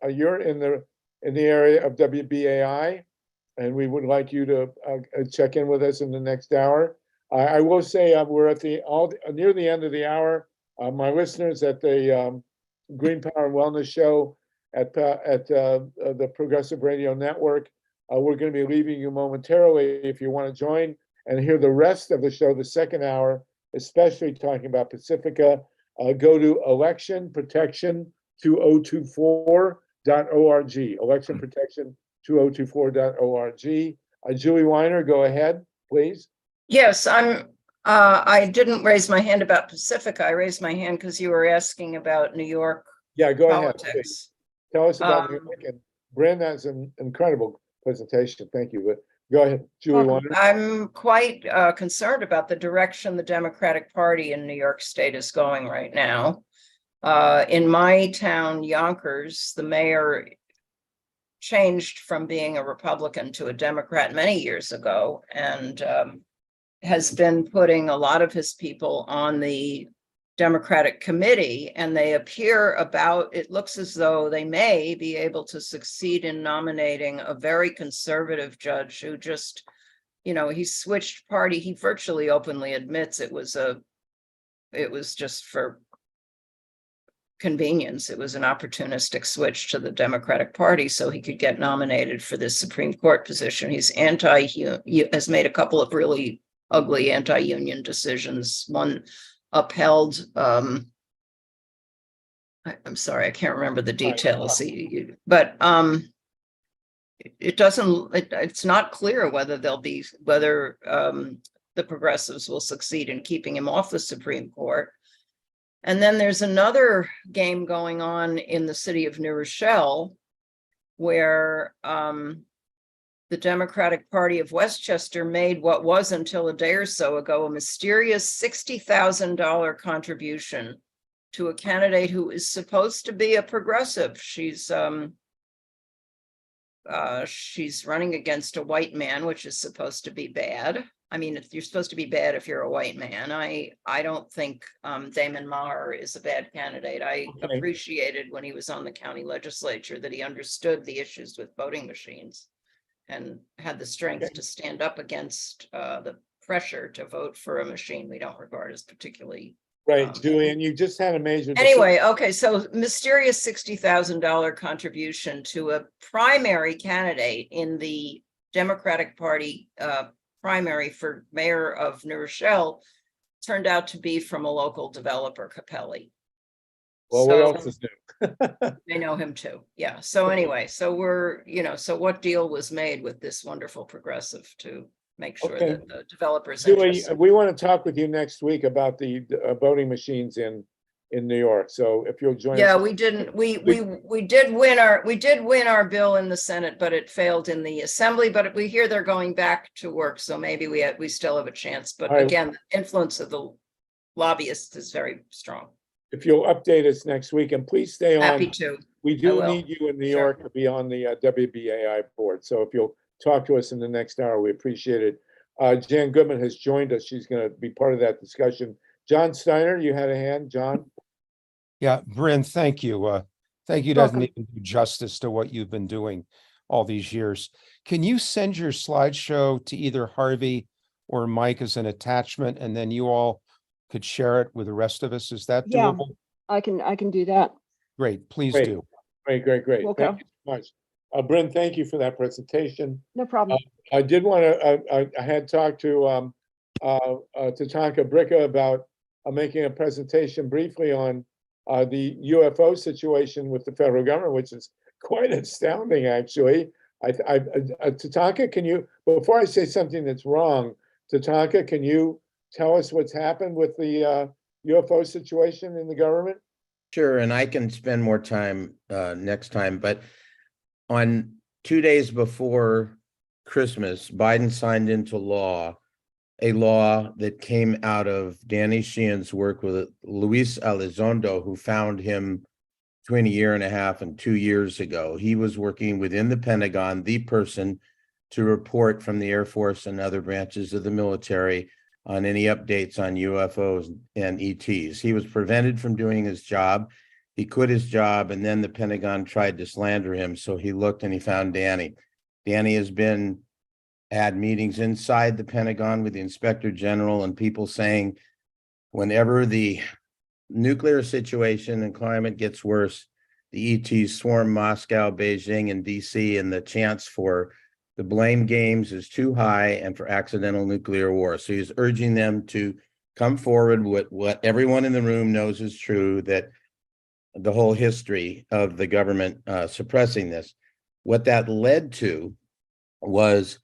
you're in the area of WBAI, and we would like you to check in with us in the next hour. I will say we're at near the end of the hour. My listeners at the Green Power and Wellness Show at the Progressive Radio Network, we're going to be leaving you momentarily. If you want to join and hear the rest of the show, the second hour, especially talking about Pacifica, go to electionprotection2024.org. Electionprotection2024.org. Julie Weiner, go ahead, please. Yes, I didn't raise my hand about Pacifica. I raised my hand because you were asking about New York Yeah, go ahead. politics. Please. Tell us about New York. And Bryn, that's an incredible presentation. Thank you. But go ahead, Julie Weiner. I'm quite concerned about the direction the Democratic Party in New York State is going right now. In my town, Yonkers, the mayor changed from being a Republican to a Democrat many years ago, and has been putting a lot of his people on the Democratic committee, and they appear it looks as though they may be able to succeed in nominating a very conservative judge who just, he switched party. He virtually openly admits it was just for convenience. It was an opportunistic switch to the Democratic Party so he could get nominated for this Supreme Court position. He's has made a couple of really ugly anti-union decisions. One upheld, I'm sorry, I can't remember the details, but it's not clear whether the progressives will succeed in keeping him off the Supreme Court. And then there's another game going on in the city of New Rochelle, where the Democratic Party of Westchester made what was until a day or so ago a mysterious $60,000 contribution to a candidate who is supposed to be a progressive. She's running against a white man, which is supposed to be bad. I mean, if you're supposed to be bad if you're a white man, I don't think Damon Maher is a bad candidate. I appreciated when he was on the county legislature that he understood the issues with voting machines and had the strength to stand up against the pressure to vote for a machine we don't regard as particularly. Right, Julian, you just had a major. Anyway, okay, so mysterious $60,000 contribution to a primary candidate in the Democratic Party primary for mayor of New Rochelle turned out to be from a local developer, Capelli. Well, what else is new? They know him too. Yeah. So anyway, so so what deal was made with this wonderful progressive to make sure Okay. that the developers Julie, interested. we want to talk with you next week about the voting machines in New York. So if you'll join Yeah, us. we didn't, we did win our bill in the Senate, but it failed in the Assembly, but we hear they're going back to work. So maybe we still have a chance, but All right. again, the influence of the lobbyists is very strong. If you'll update us next week, and please stay on. Happy to. We I do will. need you in New Sure. York to be on the WBAI board. So if you'll talk to us in the next hour, we appreciate it. Jan Goodman has joined us. She's going to be part of that discussion. John Steiner, you had a hand, John? Yeah, Bryn, thank you. Thank you doesn't even do justice to what you've been doing all these years. Can you send your slideshow to either Harvey or Mike as an attachment, and then you all could share it with the rest of us? Is that Yeah. doable? I can do that. Great, please Great. do. Great. Okay. Thank you so much. Bryn, thank you for that presentation. No problem. I did want to, I had talked to Tatanka Bricca about making a presentation briefly on the UFO situation with the federal government, which is quite astounding, actually. Tatanka, can you, before I say something that's wrong, Tatanka, can you tell us what's happened with the UFO situation in the government? Sure, and I can spend more time next time, but on 2 days before Christmas, Biden signed into law a law that came out of Danny Sheehan's work with Luis Elizondo, who found him between 1.5 years and 2 years ago. He was working within the Pentagon, the person to report from the Air Force and other branches of the military on any updates on UFOs and ETs. He was prevented from doing his job. He quit his job, and then the Pentagon tried to slander him. So he looked and he found Danny. Danny has had meetings inside the Pentagon with the Inspector General and people saying, whenever the nuclear situation and climate gets worse, the ETs swarm Moscow, Beijing, and DC, and the chance for the blame games is too high and for accidental nuclear war. So he's urging them to come forward with what everyone in the room knows is true, that the whole history of the government suppressing this. What that led to was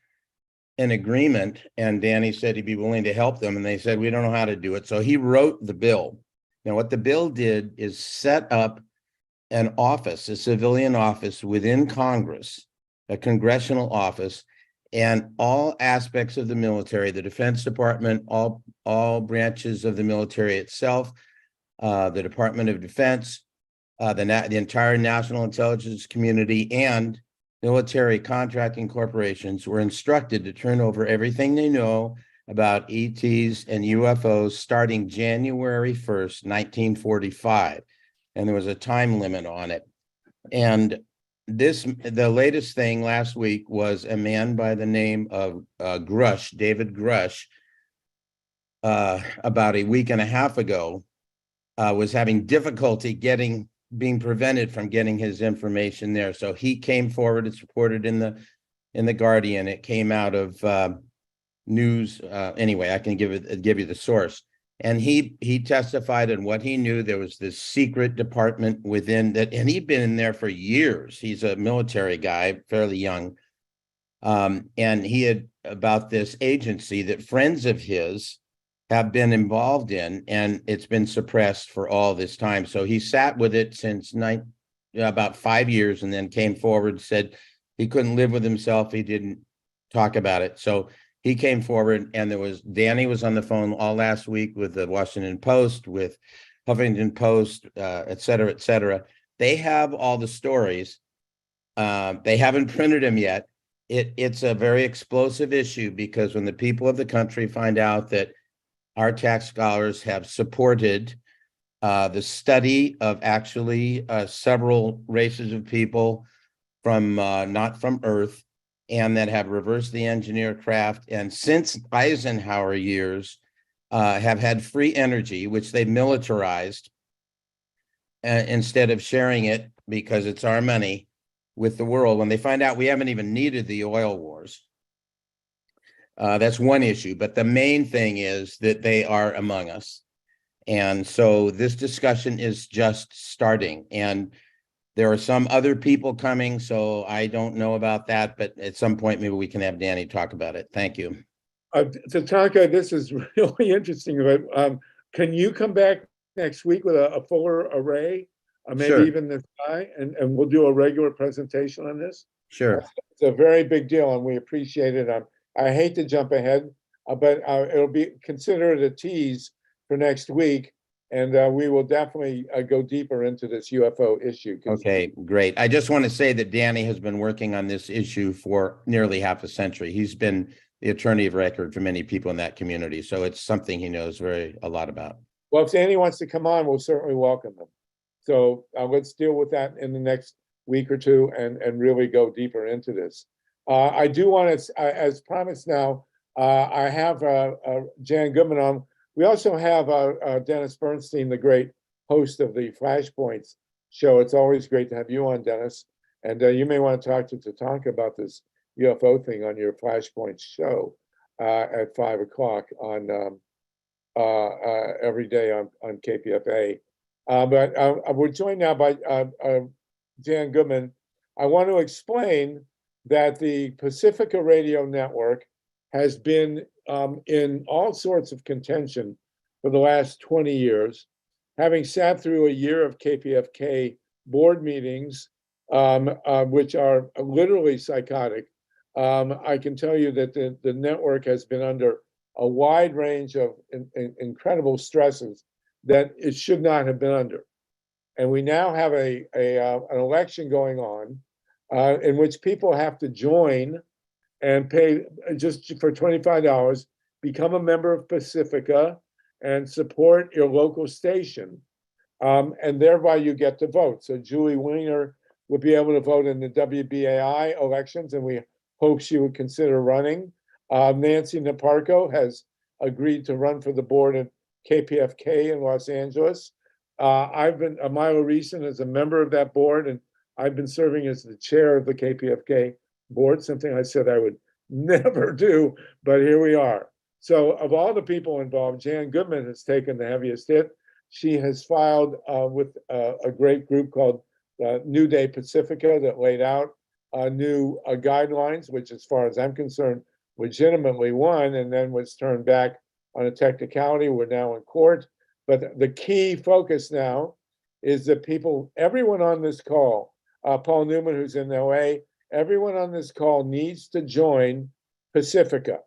an agreement, and Danny said he'd be willing to help them, and they said, we don't know how to do it. So he wrote the bill. Now, what the bill did is set up an office, a civilian office within Congress, a congressional office, and all aspects of the military, the Defense Department, all branches of the military itself, the Department of Defense, the entire national intelligence community, and military contracting corporations were instructed to turn over everything they know about ETs and UFOs starting January 1st, 1945. And there was a time limit on it. And the latest thing last week was a man by the name of Grush, David Grush, about 1.5 weeks ago, was having difficulty being prevented from getting his information there. So he came forward. It's reported in the Guardian. It came out of news. Anyway, I can give you the source. And he testified on what he knew. There was this secret department within that, and he'd been in there for years. He's a military guy, fairly young. And he had about this agency that friends of his have been involved in, and it's been suppressed for all this time. So he sat with it since about 5 years, and then came forward and said he couldn't live with himself. He didn't talk about it. So he came forward, and Danny was on the phone all last week with the Washington Post, with Huffington Post, et cetera, et cetera. They have all the stories. They haven't printed them yet. It's a very explosive issue, because when the people of the country find out that our tax dollars have supported the study of actually several races of people from not from Earth, and that have reversed the engineer craft, and since Eisenhower years have had free energy, which they militarized instead of sharing it because it's our money with the world. When they find out we haven't even needed the oil wars, that's one issue. But the main thing is that they are among us. And so this discussion is just starting, and there are some other people coming, so I don't know about that, but at some point, maybe we can have Danny talk about it. Thank you. Tatanka, this is really interesting, but can you come back next week with a fuller array? Maybe Sure. even this guy, and we'll do a regular presentation on this. Sure. It's a very big deal, and we appreciate it. I hate to jump ahead, but it'll be considered a tease for next week, and we will definitely go deeper into this UFO issue. Okay, great. I just want to say that Danny has been working on this issue for nearly half a century. He's been the attorney of record for many people in that community, so it's something he knows a lot about. Well, if Danny wants to come on, we'll certainly welcome him. So let's deal with that in the next week or two and really go deeper into this. I do want to, as promised now, I have Jan Goodman on. We also have Dennis Bernstein, the great host of the Flashpoints show. It's always great to have you on, Dennis. And you may want to talk to Tatanka about this UFO thing on your Flashpoints show at 5 o'clock on every day on KPFA. But we're joined now by Jan Goodman. I want to explain that the Pacifica Radio Network has been in all sorts of contention for the last 20 years, having sat through a year of KPFK board meetings, which are literally psychotic. I can tell you that the network has been under a wide range of incredible stresses that it should not have been under. And we now have an election going on in which people have to join and pay just for $25, become a member of Pacifica and support your local station. And thereby you get to vote. So Julie Weiner would be able to vote in the WBAI elections, and we hope she would consider running. Nancy Naparco has agreed to run for the board at KPFK in Los Angeles. Milo Reeson is a member of that board, and I've been serving as the chair of the KPFK board, something I said I would never do, but here we are. So of all the people involved, Jan Goodman has taken the heaviest hit. She has filed with a great group called New Day Pacifica that laid out new guidelines, which as far as I'm concerned, legitimately won and then was turned back on a technicality. We're now in court. But the key focus now is that everyone on this call, Paul Newman, who's in LA, everyone on this call needs to join Pacifica.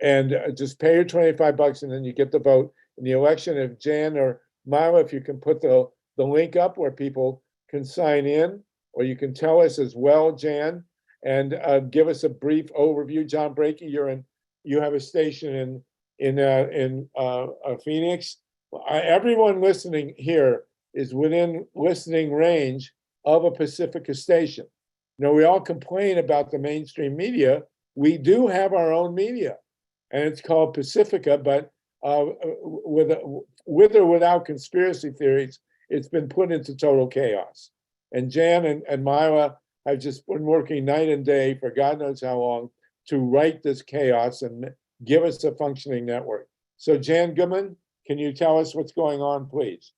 And just pay your $25 and then you get the vote in the election. If Jan or Mila, if you can put the link up where people can sign in, or you can tell us as well, Jan, and give us a brief overview. John Brakey, you have a station in Phoenix. Everyone listening here is within listening range of a Pacifica station. Now, we all complain about the mainstream media. We do have our own media, and it's called Pacifica, but with or without conspiracy theories, it's been put into total chaos. And Jan and Myra have just been working night and day for God knows how long to right this chaos and give us a functioning network. So Jan Goodman, can you tell us what's going on, please?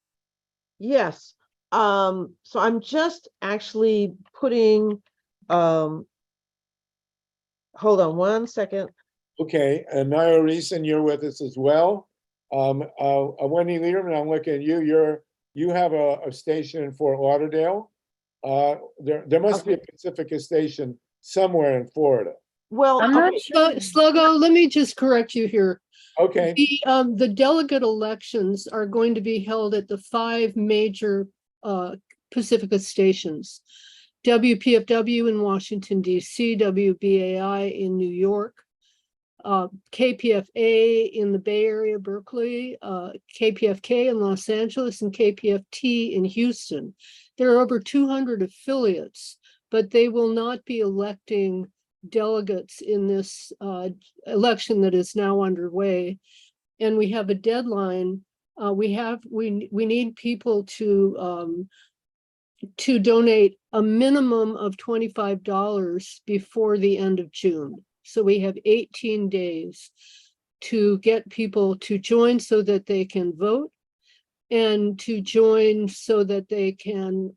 Yes. So I'm just actually putting, hold on one second. Okay, and Myra Reeson, you're with us as well. Wendy Leaderman, I'm looking at you. You have a station in Fort Lauderdale. There must be a Pacifica station somewhere in Florida. Well, I'm not sure. Sluggo, let me just correct you here. Okay. The delegate elections are going to be held at the 5 major Pacifica stations: WPFW in Washington, D.C., WBAI in New York, KPFA in the Bay Area, Berkeley, KPFK in Los Angeles, and KPFT in Houston. There are over 200 affiliates, but they will not be electing delegates in this election that is now underway. And we have a deadline. We need people to donate a minimum of $25 before the end of June. So we have 18 days to get people to join so that they can vote and to join so that they can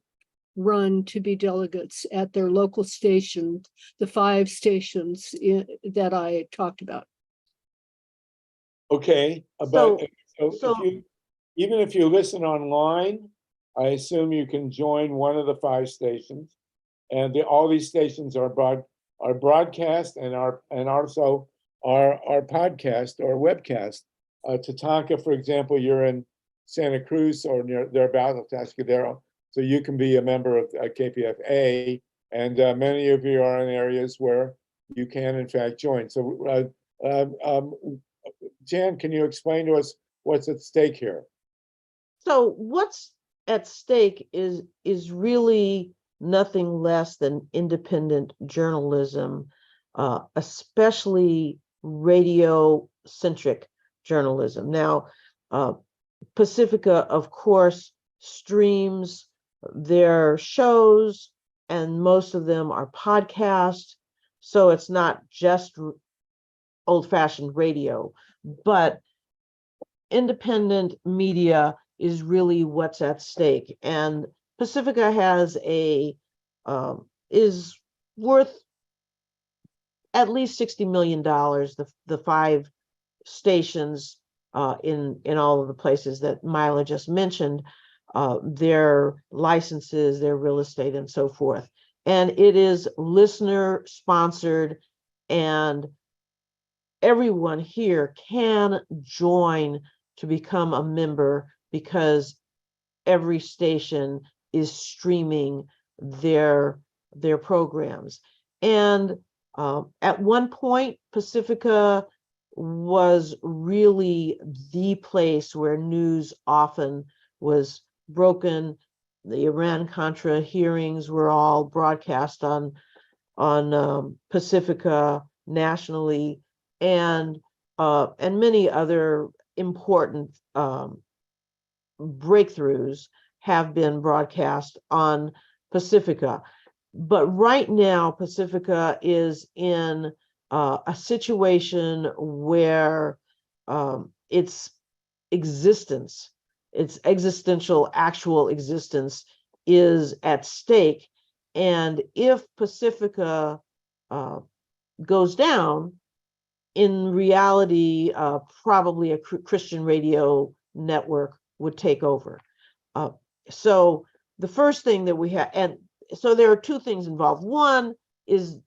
run to be delegates at their local station, the 5 stations that I talked about. Okay, but So- so so- if you, even if you listen online, I assume you can join one of the 5 stations. And all these stations are broadcast and also our podcast or webcast. Tatanka, for example, you're in Santa Cruz or near thereabouts, Atascadero, so you can be a member of KPFA, and many of you are in areas where you can in fact join. So Jan, can you explain to us what's at stake here? So what's at stake is really nothing less than independent journalism, especially radio-centric journalism. Now, Pacifica, of course, streams their shows, and most of them are podcasts. So it's not just old-fashioned radio, but independent media is really what's at stake. And Pacifica has is worth at least $60 million, the 5 stations in all of the places that Mila just mentioned, their licenses, their real estate, and so forth. And it is listener sponsored, and everyone here can join to become a member because every station is streaming their programs. And at one point, Pacifica was really the place where news often was broken. The Iran-Contra hearings were all broadcast on Pacifica nationally, and many other important breakthroughs have been broadcast on Pacifica. But right now, Pacifica is in a situation where its existence, its existential, actual existence is at stake. And if Pacifica goes down, in reality, probably a Christian radio network would take over. So the first thing that we have, and so there are 2 things involved. One is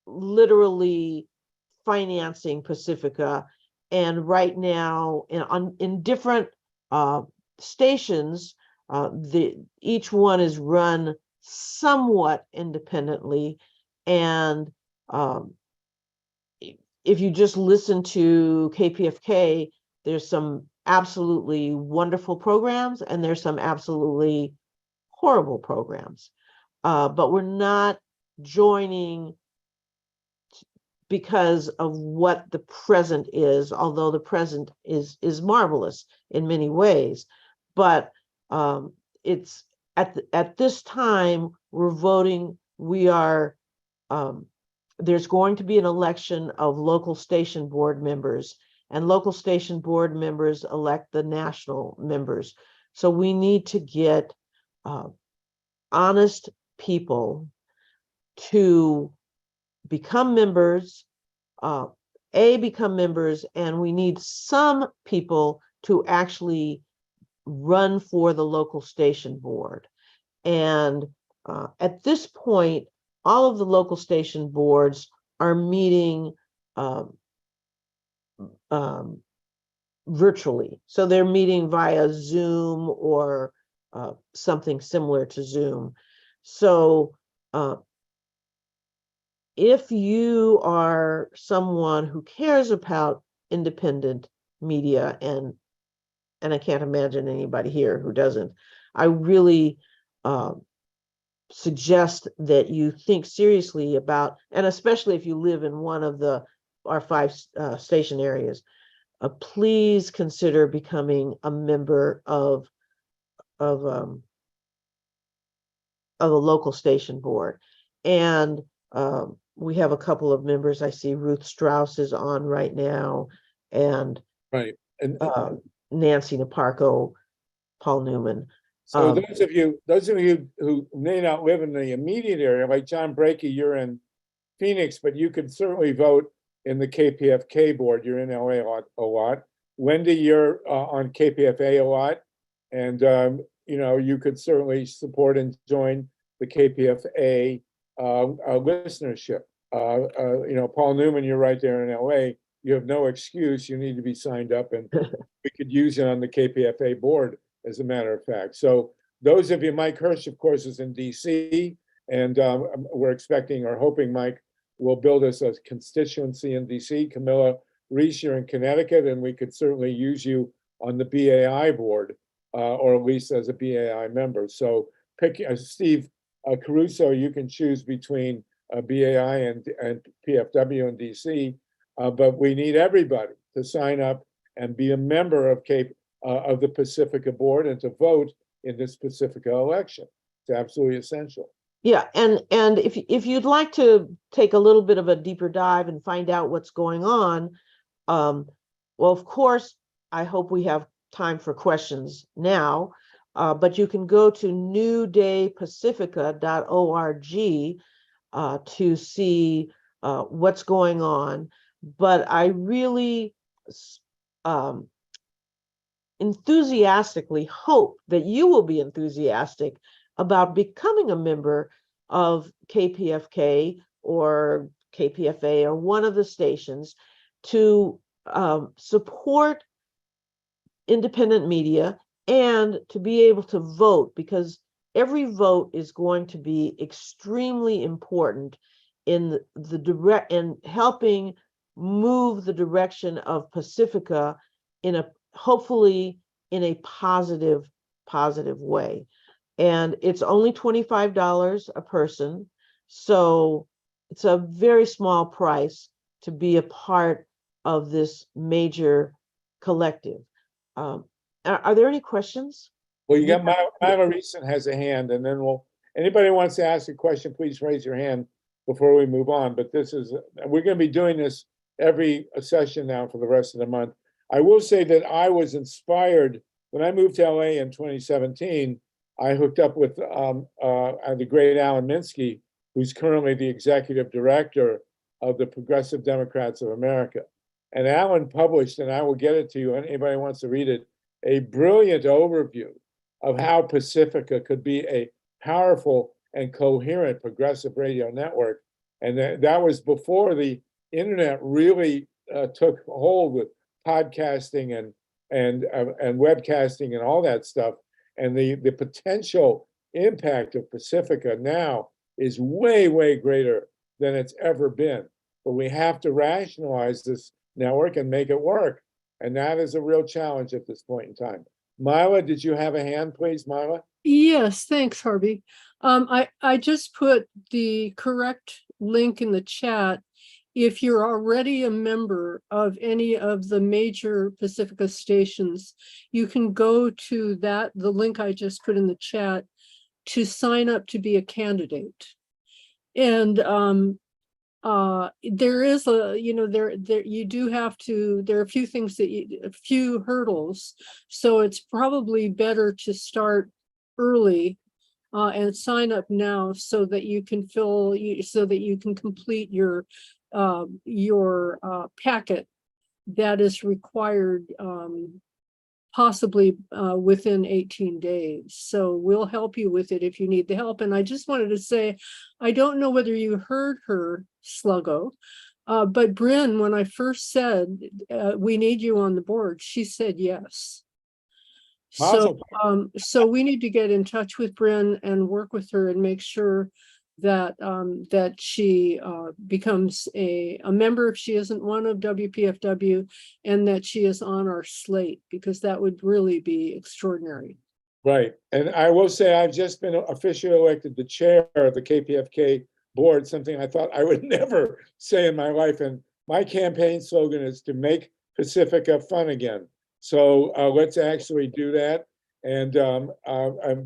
literally financing Pacifica, and right now in different stations, each one is run somewhat independently, and if you just listen to KPFK, there's some absolutely wonderful programs and there's some absolutely horrible programs. But we're not joining because of what the present is, although the present is marvelous in many ways. But it's at this time we're voting. We are there's going to be an election of local station board members, and local station board members elect the national members. So we need to get honest people to become members, become members, and we need some people to actually run for the local station board. And at this point, all of the local station boards are meeting virtually. So they're meeting via Zoom or something similar to Zoom. So if you are someone who cares about independent media, and I can't imagine anybody here who doesn't, I really suggest that you think seriously about, and especially if you live in one of our 5 station areas, please consider becoming a member of a local station board. And we have a couple of members. I see Ruth Strauss is on right now, and Right. And Nancy Naparco, Paul Newman. so those of you who may not live in the immediate area, like John Brakey, you're in Phoenix, but you could certainly vote in the KPFK board. You're in LA a lot. Wendy, you're on KPFA a lot. And, you know, you could certainly support and join the KPFA listenership. You know, Paul Newman, you're right there in LA. You have no excuse. You need to be signed up, and we could use it on the KPFA board, as a matter of fact. So those of you, Mike Hirsch, of course, is in DC, and we're expecting or hoping Mike will build us a constituency in DC. Camilla Reese, you're in Connecticut, and we could certainly use you on the BAI board, or at least as a BAI member. So pick Steve Caruso, you can choose between BAI and PFW in DC, but we need everybody to sign up and be a member of the Pacifica board and to vote in this Pacifica election. It's absolutely essential. Yeah, and if you'd like to take a little bit of a deeper dive and find out what's going on, well, of course, I hope we have time for questions now, but you can go to newdaypacifica.org to see what's going on. But I really enthusiastically hope that you will be enthusiastic about becoming a member of KPFK or KPFA or one of the stations to support independent media and to be able to vote, because every vote is going to be extremely important in in helping move the direction of Pacifica in a hopefully in a positive way. And it's only $25 a person, so it's a very small price to be a part of this major collective. Are there any questions? Well, you got Myla Reeson has a hand, and then anybody wants to ask a question, please raise your hand before we move on. But we're going to be doing this every session now for the rest of the month. I will say that I was inspired when I moved to LA in 2017. I hooked up with the great Alan Minsky, who's currently the executive director of the Progressive Democrats of America. And Alan published, and I will get it to you, anybody wants to read it, a brilliant overview of how Pacifica could be a powerful and coherent progressive radio network. And that was before the internet really took hold with podcasting and webcasting and all that stuff. And the potential impact of Pacifica now is way, way greater than it's ever been. But we have to rationalize this network and make it work. And that is a real challenge at this point in time. Myla, did you have a hand, please, Myla? Yes, thanks, Harvey. I just put the correct link in the chat. If you're already a member of any of the major Pacifica stations, you can go to the link I just put in the chat to sign up to be a candidate. And there is there you do have to, there are a few things a few hurdles. So it's probably better to start early and sign up now so that you can complete your packet that is required possibly within 18 days. So we'll help you with it if you need the help. And I just wanted to say, I don't know whether you heard her, Sluggo, but BRYNN, when I first said, we need you on the board, she said yes. Awesome. So we need to get in touch with BRYNN and work with her and make sure that that she becomes a member if she isn't one of WPFW, and that she is on our slate, because that would really be extraordinary. Right. And I will say I've just been officially elected the chair of the KPFK board, something I thought I would never say in my life. And my campaign slogan is to make Pacifica fun again. So let's actually do that. And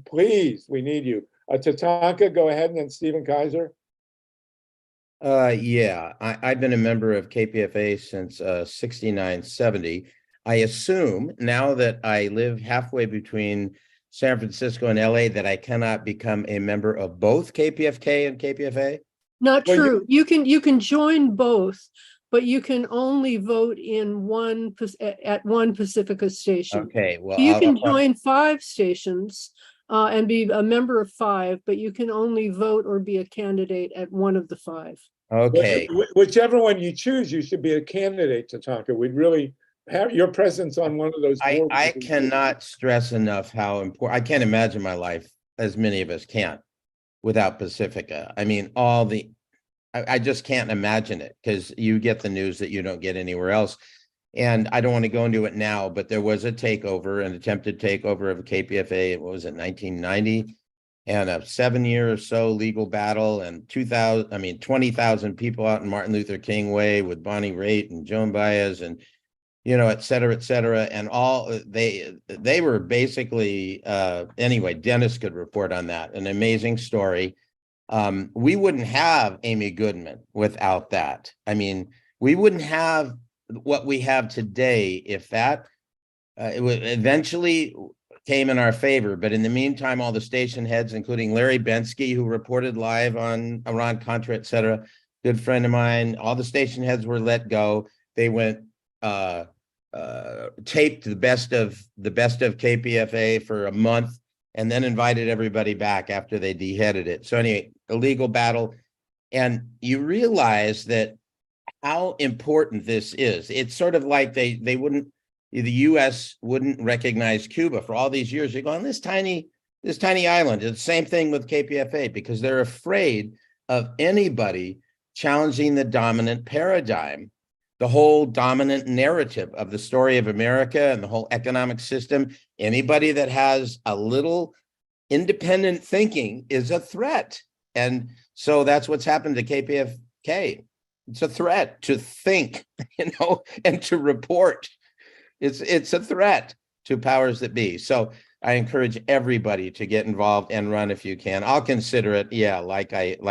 please, we need you. Tatanka, go ahead, and then Stephen Kaiser. Yeah, I've been a member of KPFA since 69-70. I assume now that I live halfway between San Francisco and LA that I cannot become a member of both KPFK and KPFA? Not true. You can join both, but you can only vote in at one Pacifica station. Okay, well, You can I'll- join 5 stations and be a member of 5, but you can only vote or be a candidate at one of the 5. okay. Whichever one you choose, you should be a candidate, Tatanka. We'd really have your presence on one of those boards. I cannot stress enough how important, I can't imagine my life, as many of us can't, without Pacifica. I mean, I just can't imagine it, because you get the news that you don't get anywhere else. And I don't want to go into it now, but there was an attempted takeover of KPFA, what was it, 1990? And a 7-year or so legal battle, and 20,000 people out in Martin Luther King Way with Bonnie Raitt and Joan Baez and, et cetera, et cetera. And all they were basically, anyway, Dennis could report on that. An amazing story. We wouldn't have Amy Goodman without that. I mean, we wouldn't have what we have today if that it would eventually came in our favor. But in the meantime, all the station heads, including Larry Bensky, who reported live on Iran-Contra, et cetera, good friend of mine, all the station heads were let go. They went taped the best of KPFA for a month, and then invited everybody back after they deheaded it. So anyway, a legal battle. And you realize that how important this is. It's sort of like the US wouldn't recognize Cuba for all these years. You're going, this tiny island. It's the same thing with KPFA, because they're afraid of anybody challenging the dominant paradigm, the whole dominant narrative of the story of America and the whole economic system. Anybody that has a little independent thinking is a threat. And so that's what's happened to KPFK. It's a threat to think, and to report. It's a threat to powers that be. So I encourage everybody to get involved and run if you can. I'll consider it. Yeah, Carol,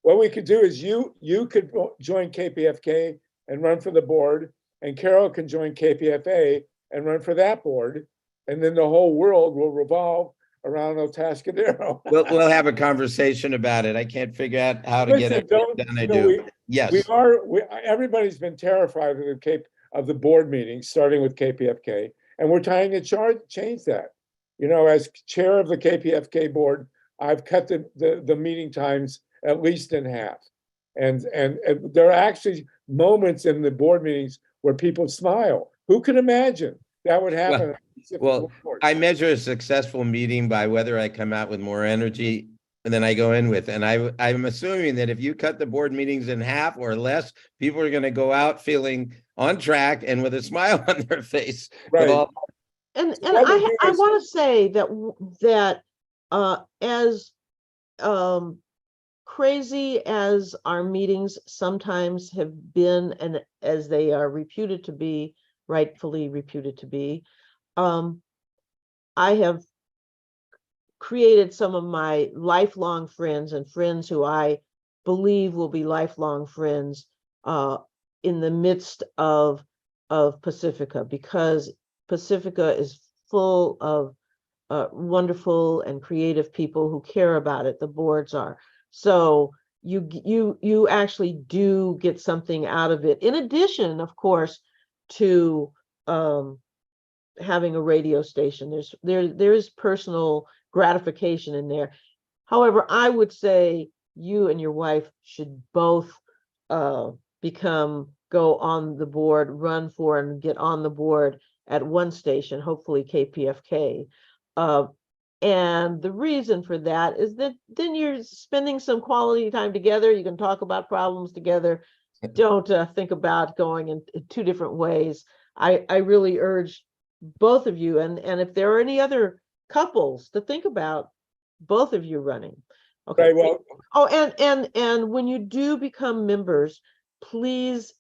what we could do is you could join KPFK and run for the board, and Carol can join KPFA and run for that board, and then the whole world will revolve around Atascadero. We'll have a conversation about it. I can't figure out how to get it done. I do. Yes. Everybody's been terrified of the board meetings, starting with KPFK, and we're trying to change that. As chair of the KPFK board, I've cut the meeting times at least in half. And there are actually moments in the board meetings where people smile. Who could imagine that would happen? Well, I measure a successful meeting by whether I come out with more energy than I go in with. And I'm assuming that if you cut the board meetings in half or less, people are going to go out feeling on track and with a smile on their face. Right. And I want to say that as crazy as our meetings sometimes have been, and as they are reputed to be, rightfully reputed to be, I have created some of my lifelong friends and friends who I believe will be lifelong friends in the midst of Pacifica, because Pacifica is full of wonderful and creative people who care about it. The boards are. So you actually do get something out of it. In addition, of course, to having a radio station, there is personal gratification in there. However, I would say you and your wife should both go on the board, run for and get on the board at one station, hopefully KPFK. And the reason for that is that then you're spending some quality time together. You can talk about problems together. Don't think about going in two different ways. I really urge both of you, and if there are any other couples, to think about both of you running. Okay. Right, well, and when you do become members, please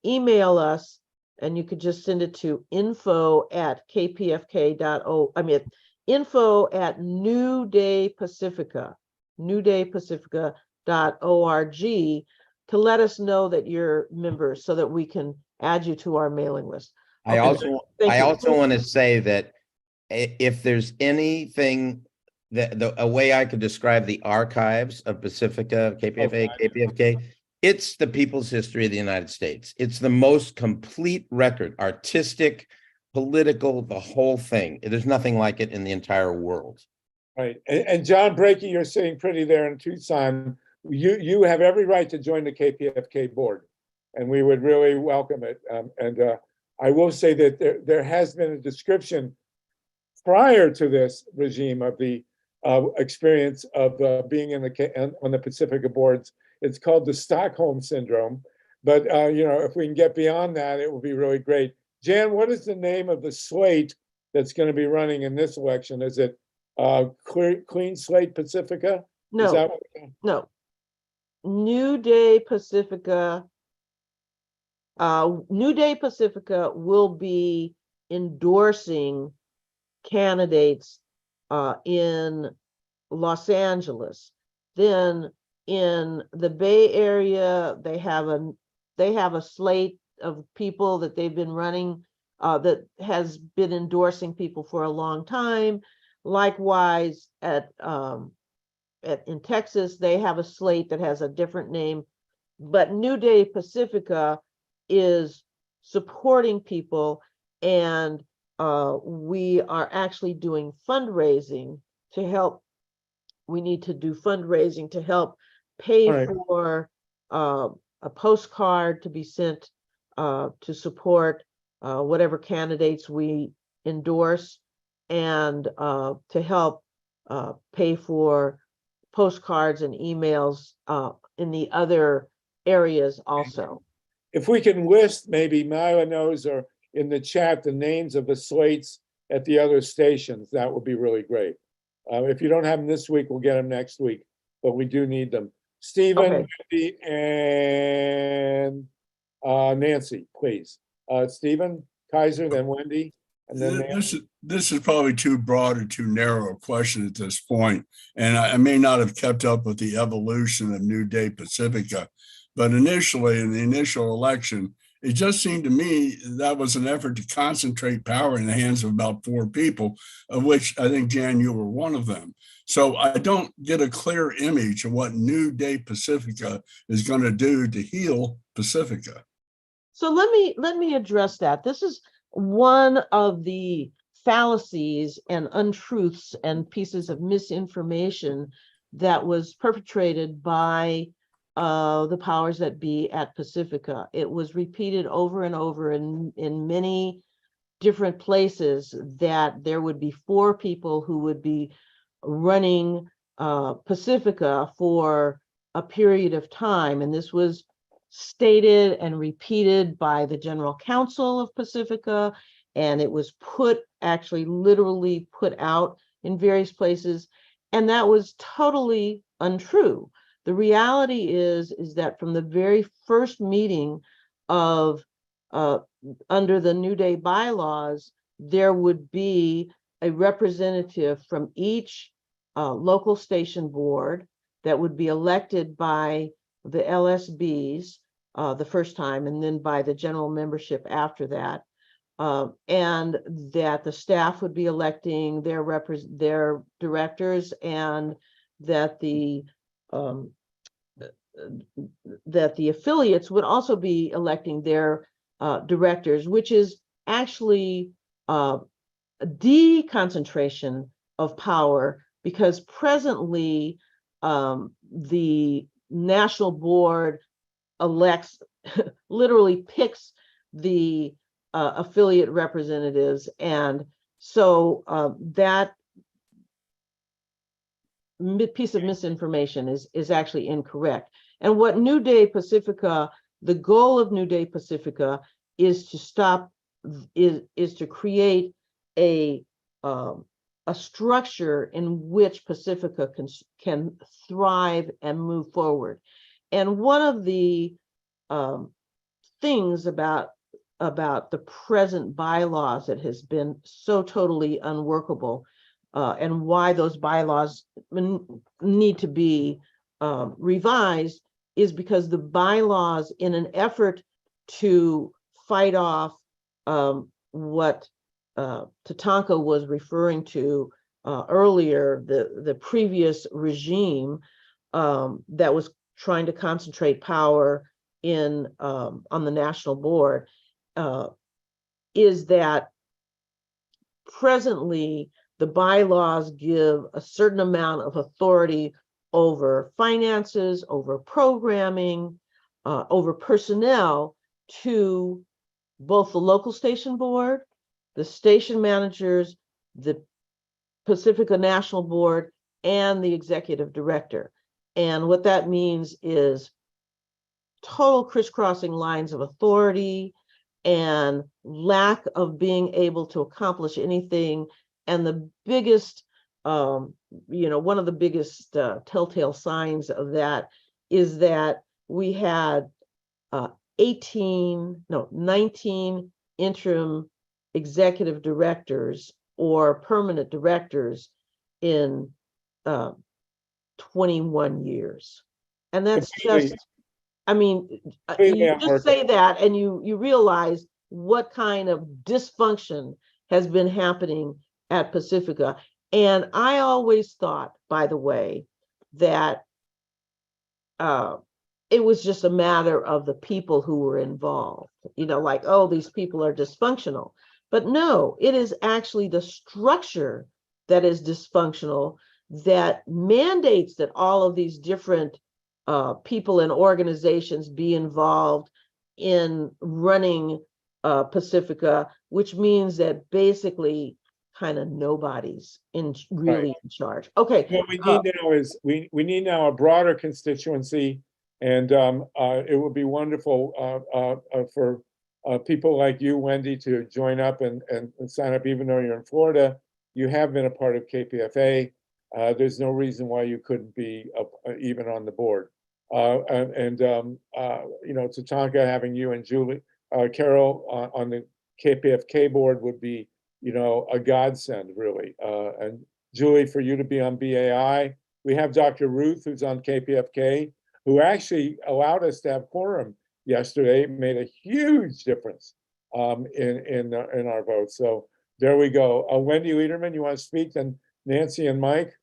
email us, and you could just send it to newdaypacifica.org to let us know that you're members, so that we can add you to our mailing list. I also want to say that if there's anything a way I could describe the archives of Pacifica, KPFA, KPFK, It's the people's history of the United States. It's the most complete record, artistic, political, the whole thing. There's nothing like it in the entire world. Right. And John Brakey, you're sitting pretty there in Tucson. You have every right to join the KPFK board, and we would really welcome it. I will say that there has been a description prior to this regime of the experience of being on the Pacifica boards. It's called the Stockholm Syndrome. But if we can get beyond that, it will be really great. Jan, what is the name of the slate that's going to be running in this election? Is it Clean Slate Pacifica? Is that No. New Day Pacifica. New Day Pacifica will be endorsing candidates in Los Angeles. Then in the Bay Area, they have a slate of people that they've been running that has been endorsing people for a long time. Likewise, in Texas, they have a slate that has a different name, but New Day Pacifica is supporting people, and we are actually doing fundraising to help. We need to do fundraising to help pay for a postcard to be sent to support whatever candidates we endorse, and to help pay for postcards and emails in the other areas also. If we can list, maybe Myla knows, or in the chat, the names of the slates at the other stations, that would be really great. If you don't have them this week, we'll get them next week, but we do need them. Stephen, Wendy, and Nancy, please. Stephen Kaiser, then Wendy, and then Nancy. This is probably too broad or too narrow a question at this point, and I may not have kept up with the evolution of New Day Pacifica, but initially in the initial election, it just seemed to me that was an effort to concentrate power in the hands of about 4 people, of which I think, Jan, you were one of them. So I don't get a clear image of what New Day Pacifica is going to do to heal Pacifica. So let me address that. This is one of the fallacies and untruths and pieces of misinformation that was perpetrated by the powers that be at Pacifica. It was repeated over and over in many different places that there would be 4 people who would be running Pacifica for a period of time. And this was stated and repeated by the General Counsel of Pacifica, and it was actually literally put out in various places, and that was totally untrue. The reality is that from the very first meeting of under the New Day bylaws, there would be a representative from each local station board that would be elected by the LSBs the first time, and then by the general membership after that, and that the staff would be electing their directors, and that the affiliates would also be electing their directors, which is actually a deconcentration of power, because presently the national board elects, literally picks the affiliate representatives, and so that piece of misinformation is actually incorrect. And what New Day Pacifica, the goal of New Day Pacifica is to stop, is to create a structure in which Pacifica can thrive and move forward. And one of the things about the present bylaws that has been so totally unworkable, and why those bylaws need to be revised, is because the bylaws, in an effort to fight off what Tatanka was referring to earlier, the previous regime that was trying to concentrate power in on the national board, is that presently the bylaws give a certain amount of authority over finances, over programming, over personnel to both the local station board, the station managers, the Pacifica National Board, and the executive director. And what that means is total crisscrossing lines of authority and lack of being able to accomplish anything. And the biggest, one of the biggest telltale signs of that is that we had 19 interim executive directors or permanent directors in 21 years. And that's just, I mean, you just say that and you realize what kind of dysfunction has been happening at Pacifica. And I always thought, by the way, that it was just a matter of the people who were involved, like, oh, these people are dysfunctional. But no, it is actually the structure that is dysfunctional that mandates that all of these different people and organizations be involved in running Pacifica, which means that basically kind of nobody's really in charge. Okay. What we need now is we need now a broader constituency, and it would be wonderful for people like you, Wendy, to join up and sign up, even though you're in Florida. You have been a part of KPFA. There's no reason why you couldn't be even on the board. Tatanka, having you and Carol on the KPFK board would be, a godsend, really. And Julie, for you to be on BAI. We have Dr. Ruth, who's on KPFK, who actually allowed us to have quorum yesterday. It made a huge difference in our vote. So there we go. Wendy Lederman, you want to speak? Then Nancy and Mike.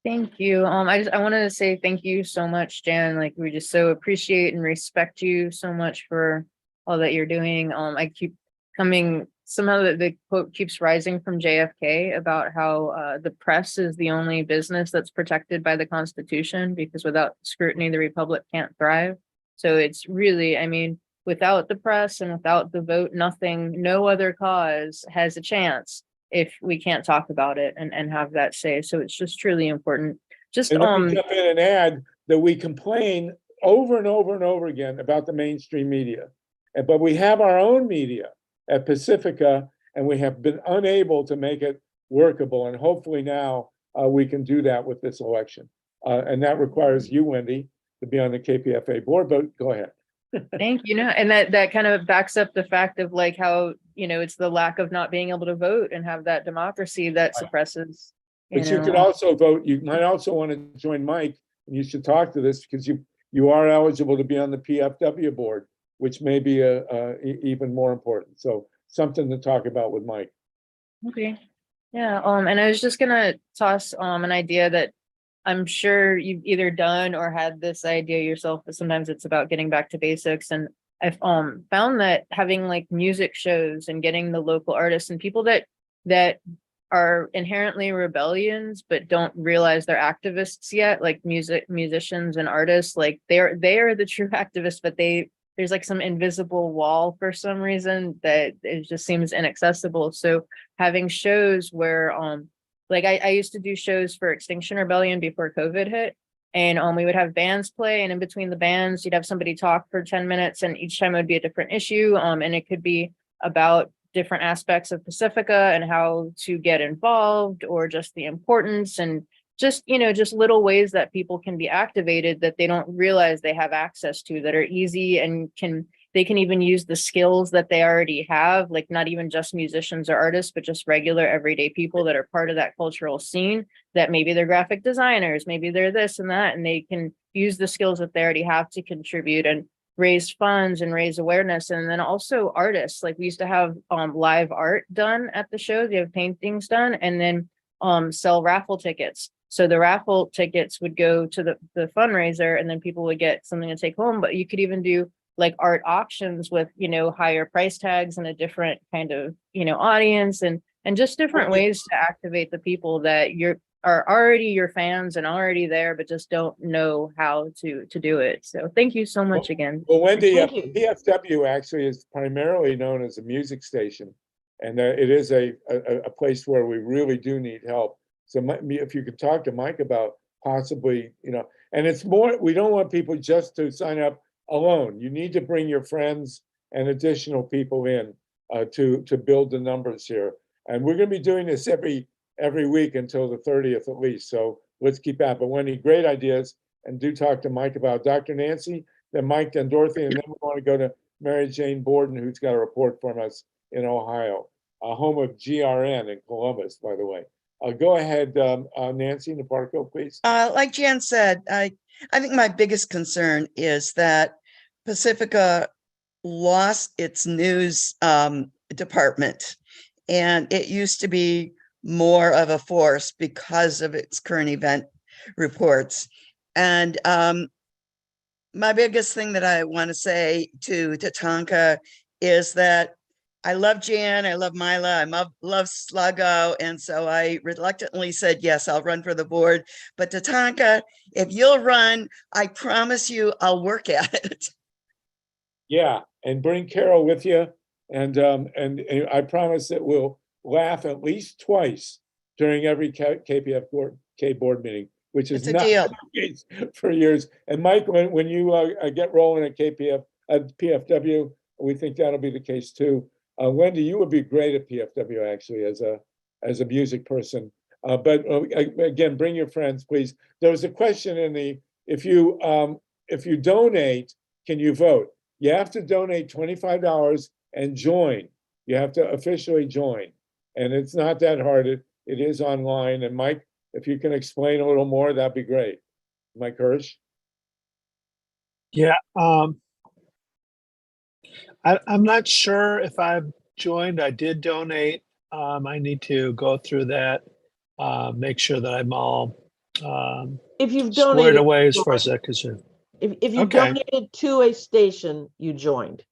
Thank you. I wanted to say thank you so much, Jan. Like, we just so appreciate and respect you so much for all that you're doing. I keep coming, somehow the quote keeps rising from JFK about how the press is the only business that's protected by the Constitution, because without scrutiny, the Republic can't thrive. So it's really, I mean, without the press and without the vote, no other cause has a chance if we can't talk about it and have that say. So it's just truly important. Just and let me jump in and add that we complain over and over and over again about the mainstream media, but we have our own media at Pacifica, and we have been unable to make it workable. And hopefully now we can do that with this election. And that requires you, Wendy, to be on the KPFA board. But go ahead. Thank you. And that kind of backs up the fact of like how, it's the lack of not being able to vote and have that democracy that suppresses. But you could also vote. You might also want to join Mike, and you should talk to this, because you are eligible to be on the PFW board, which may be even more important. So something to talk about with Mike. Okay. Yeah. And I was just gonna toss an idea that I'm sure you've either done or had this idea yourself, but sometimes it's about getting back to basics. And I've found that having like music shows and getting the local artists and people that are inherently rebellions but don't realize they're activists yet, like musicians and artists, like they are the true activists, but there's like some invisible wall for some reason that it just seems inaccessible. So having shows where like I used to do shows for Extinction Rebellion before COVID hit, and we would have bands play, and in between the bands, you'd have somebody talk for 10 minutes, and each time it would be a different issue. And it could be about different aspects of Pacifica and how to get involved, or just the importance, and just little ways that people can be activated that they don't realize they have access to, that are easy, and they can even use the skills that they already have, like not even just musicians or artists, but just regular everyday people that are part of that cultural scene, that maybe they're graphic designers, maybe they're this and that, and they can use the skills that they already have to contribute and raise funds and raise awareness. And then also artists, like we used to have live art done at the shows, you have paintings done, and then sell raffle tickets. So the raffle tickets would go to the fundraiser, and then people would get something to take home. But you could even do like art auctions with, you know, higher price tags and a different kind of, you know, audience, and just different ways to activate the people that are already your fans and already there, but just don't know how to do it. So thank you so much again. Well, Wendy, Thank you. PFW actually is primarily known as a music station, and it is a place where we really do need help. So if you could talk to Mike about possibly, you know, and it's more, we don't want people just to sign up alone. You need to bring your friends and additional people in to build the numbers here. And we're going to be doing this every week until the 30th at least. So let's keep at it. But Wendy, great ideas. And do talk to Mike about Dr. Nancy, then Mike, then Dorothy, and then we want to go to Mary Jane Borden, who's got a report from us in Ohio, home of GRN in Columbus, by the way. Go ahead, Nancy Naparco, please. Like Jan said, I think my biggest concern is that Pacifica lost its news department, and it used to be more of a force because of its current event reports. And my biggest thing that I want to say to Tatanka is that I love Jan, I love Mila, I love Sluggo, and so I reluctantly said, yes, I'll run for the board. But Tatanka, if you'll run, I promise you I'll work at it. Yeah, and bring Carol with you, and I promise that we'll laugh at least twice during every KPF board meeting, which is not the case for years. And Mike, when you get rolling at PFW, we think that'll be the case too. Wendy, you would be great at PFW actually as a music person. But again, bring your friends, please. There was a question in the if you donate, can you vote? You have to donate $25 and join. You have to officially join, and it's not that hard. It is online. And Mike, if you can explain a little more, that'd be great. Mike Hirsch. Yeah, I'm not sure if I've joined. I did donate. I need to go through that, make sure that I'm all If you've squared donated, away as far as that concerned. if you Okay. donated to a station, you joined.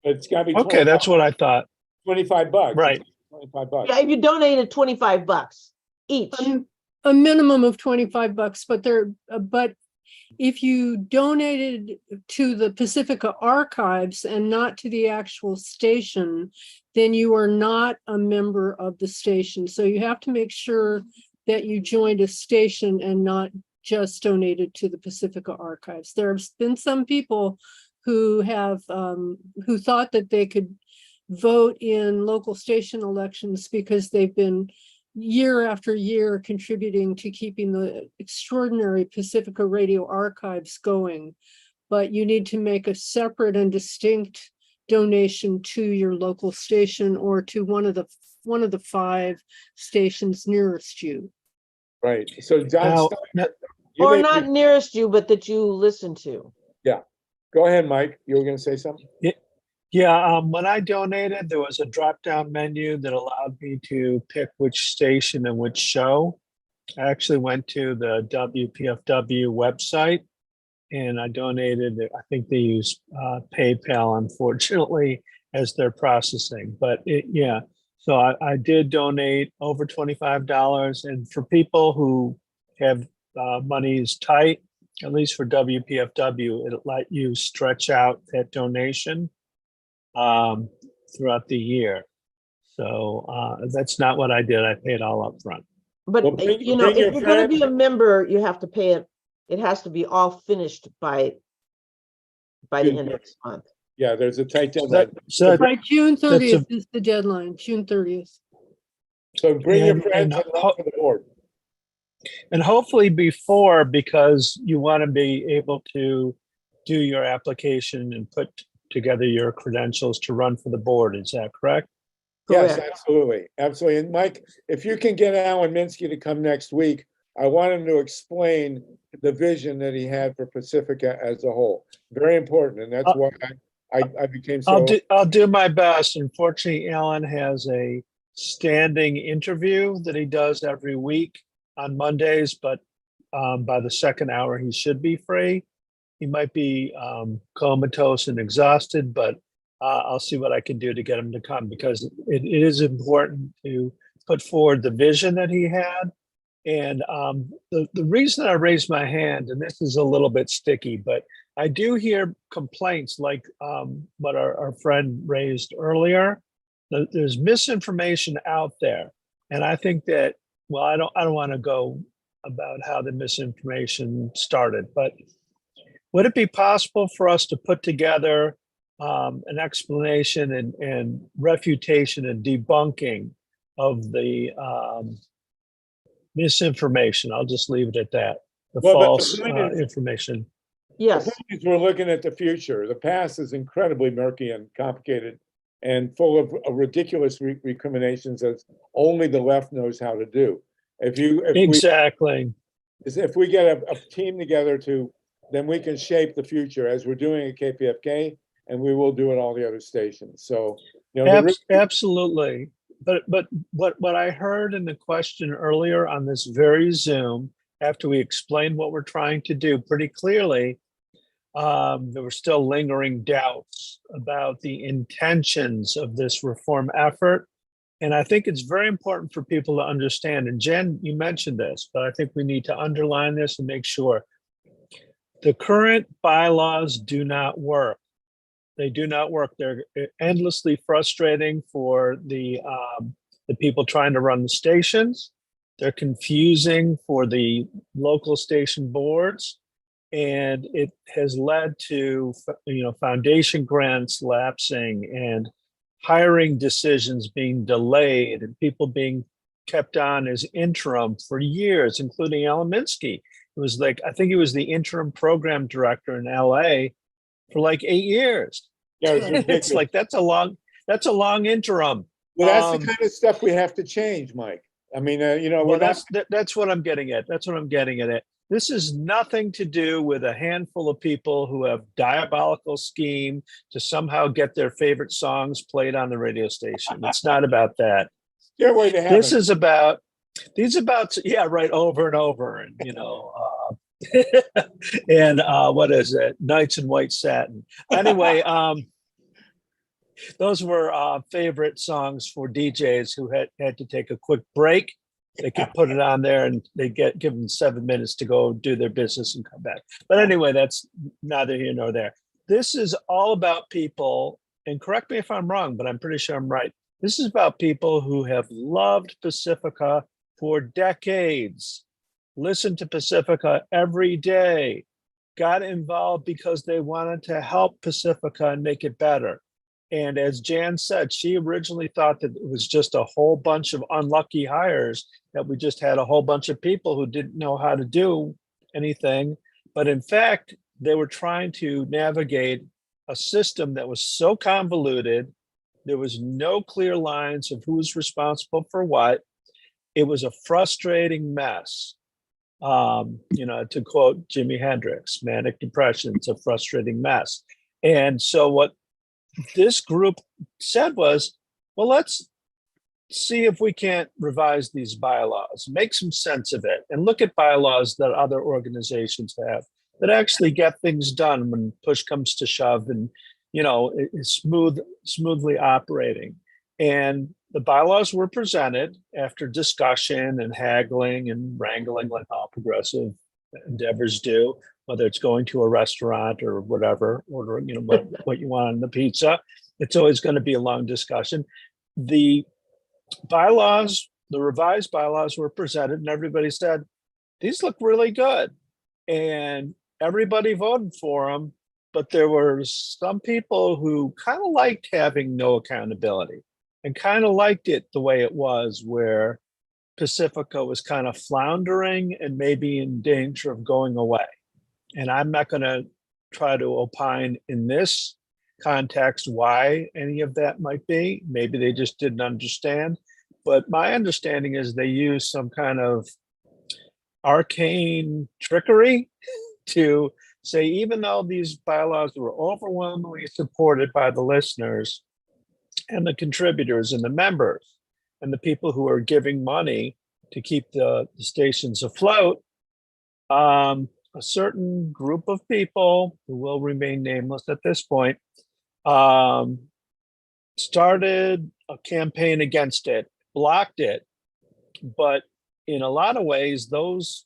It's got to be Okay, that's what I thought. $25. Right. $25. Yeah, if you donated $25 each. A minimum of $25, but if you donated to the Pacifica Archives and not to the actual station, then you are not a member of the station. So you have to make sure that you joined a station and not just donated to the Pacifica Archives. There have been some people who have who thought that they could vote in local station elections because they've been year after year contributing to keeping the extraordinary Pacifica Radio Archives going. But you need to make a separate and distinct donation to your local station or to one of the 5 stations nearest you. Right. So John, Or not nearest you, but that you listen to. Yeah. Go ahead, Mike. You were going to say something? Yeah, when I donated, there was a drop-down menu that allowed me to pick which station and which show. I actually went to the WPFW website and I donated. I think they use PayPal, unfortunately, as their processing. But yeah, so I did donate over $25. And for people who have money is tight, at least for WPFW, it'll let you stretch out that donation throughout the year. So that's not what I did. I paid all up front. But Well, if you're going to be a member, you have to pay it. It has to be all finished by the end of this month. Yeah, there's a tight deadline. Right, June 30th is the deadline, June 30th. So bring your friends and run for the board. And hopefully before, because you want to be able to do your application and put together your credentials to run for the board. Is that correct? Yes, absolutely. Absolutely. And Mike, if you can get Alan Minsky to come next week, I want him to explain the vision that he had for Pacifica as a whole. Very important. And that's why I became so. I'll do my best. Unfortunately, Alan has a standing interview that he does every week on Mondays, but by the second hour, he should be free. He might be comatose and exhausted, but I'll see what I can do to get him to come, because it is important to put forward the vision that he had. And the reason I raised my hand, and this is a little bit sticky, but I do hear complaints like what our friend raised earlier. There's misinformation out there. And I think that, well, I don't want to go about how the misinformation started, but would it be possible for us to put together an explanation and refutation and debunking of the misinformation? I'll just leave it at that. The Well, but the false point is- information. Yes. The point is we're looking at the future. The past is incredibly murky and complicated and full of ridiculous recriminations that only the left knows how to do. If we get a team together then we can shape the future, as we're doing at KPFK, and we will do at all the other stations. So, Absolutely. But what I heard in the question earlier on this very Zoom, after we explained what we're trying to do pretty clearly, there were still lingering doubts about the intentions of this reform effort. And I think it's very important for people to understand, and Jen, you mentioned this, but I think we need to underline this and make sure. The current bylaws do not work. They do not work. They're endlessly frustrating for the people trying to run the stations. They're confusing for the local station boards, and it has led to foundation grants lapsing and hiring decisions being delayed and people being kept on as interim for years, including Alan Minsky. It was like, I think he was the interim program director in LA for like 8 years. Yeah, it's like, that's a long interim. Well, that's the kind of stuff we have to change, Mike. I mean, well, that's what I'm getting at. That's what I'm getting at. This is nothing to do with a handful of people who have diabolical scheme to somehow get their favorite songs played on the radio station. It's not about that. Stairway to Heaven. This is about, yeah, right, over and over, and and what is it? Nights in White Satin. Anyway, those were favorite songs for DJs who had to take a quick break. They could put it on there and they get given 7 minutes to go do their business and come back. But anyway, that's neither here nor there. This is all about people, and correct me if I'm wrong, but I'm pretty sure I'm right. This is about people who have loved Pacifica for decades, listened to Pacifica every day, got involved because they wanted to help Pacifica and make it better. And as Jan said, she originally thought that it was just a whole bunch of unlucky hires, that we just had a whole bunch of people who didn't know how to do anything. But in fact, they were trying to navigate a system that was so convoluted. There was no clear lines of who's responsible for what. It was a frustrating mess. To quote Jimi Hendrix, manic depression, it's a frustrating mess. And so what this group said was, well, let's see if we can't revise these bylaws, make some sense of it, and look at bylaws that other organizations have that actually get things done when push comes to shove, and it's smoothly operating. And the bylaws were presented after discussion and haggling and wrangling, like all progressive endeavors do, whether it's going to a restaurant or whatever, ordering, what you want on the pizza. It's always going to be a long discussion. The bylaws, the revised bylaws were presented, and everybody said, these look really good. And everybody voted for them, but there were some people who kind of liked having no accountability and kind of liked it the way it was, where Pacifica was kind of floundering and maybe in danger of going away. And I'm not going to try to opine in this context why any of that might be. Maybe they just didn't understand. But my understanding is they used some kind of arcane trickery to say, even though these bylaws were overwhelmingly supported by the listeners and the contributors and the members, and the people who are giving money to keep the stations afloat, a certain group of people who will remain nameless at this point, started a campaign against it, blocked it. But in a lot of ways, those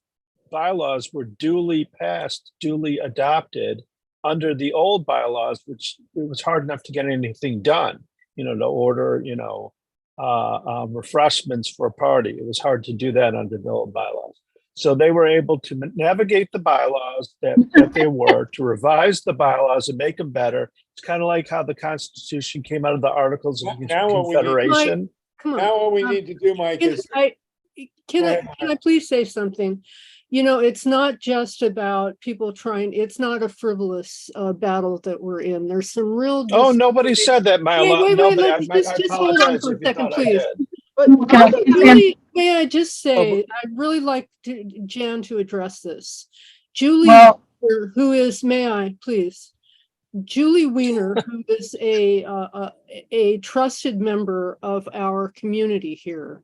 bylaws were duly passed, duly adopted under the old bylaws, which it was hard enough to get anything done, to order, refreshments for a party. It was hard to do that under the old bylaws. So they were able to navigate the bylaws that they were, to revise the bylaws and make them better. It's kind of like how the Constitution came out of the Articles of Confederation. Come on. Now what we need to do, Mike, is Can I please say something? It's not just about people trying, it's not a frivolous battle that we're in. There's some real. Oh, nobody said that, Milo. Wait, just hold on for a second, please. May I just say, I'd really like Jan to address this. Julie, who is, may I please? Julie Weiner, who is a trusted member of our community here,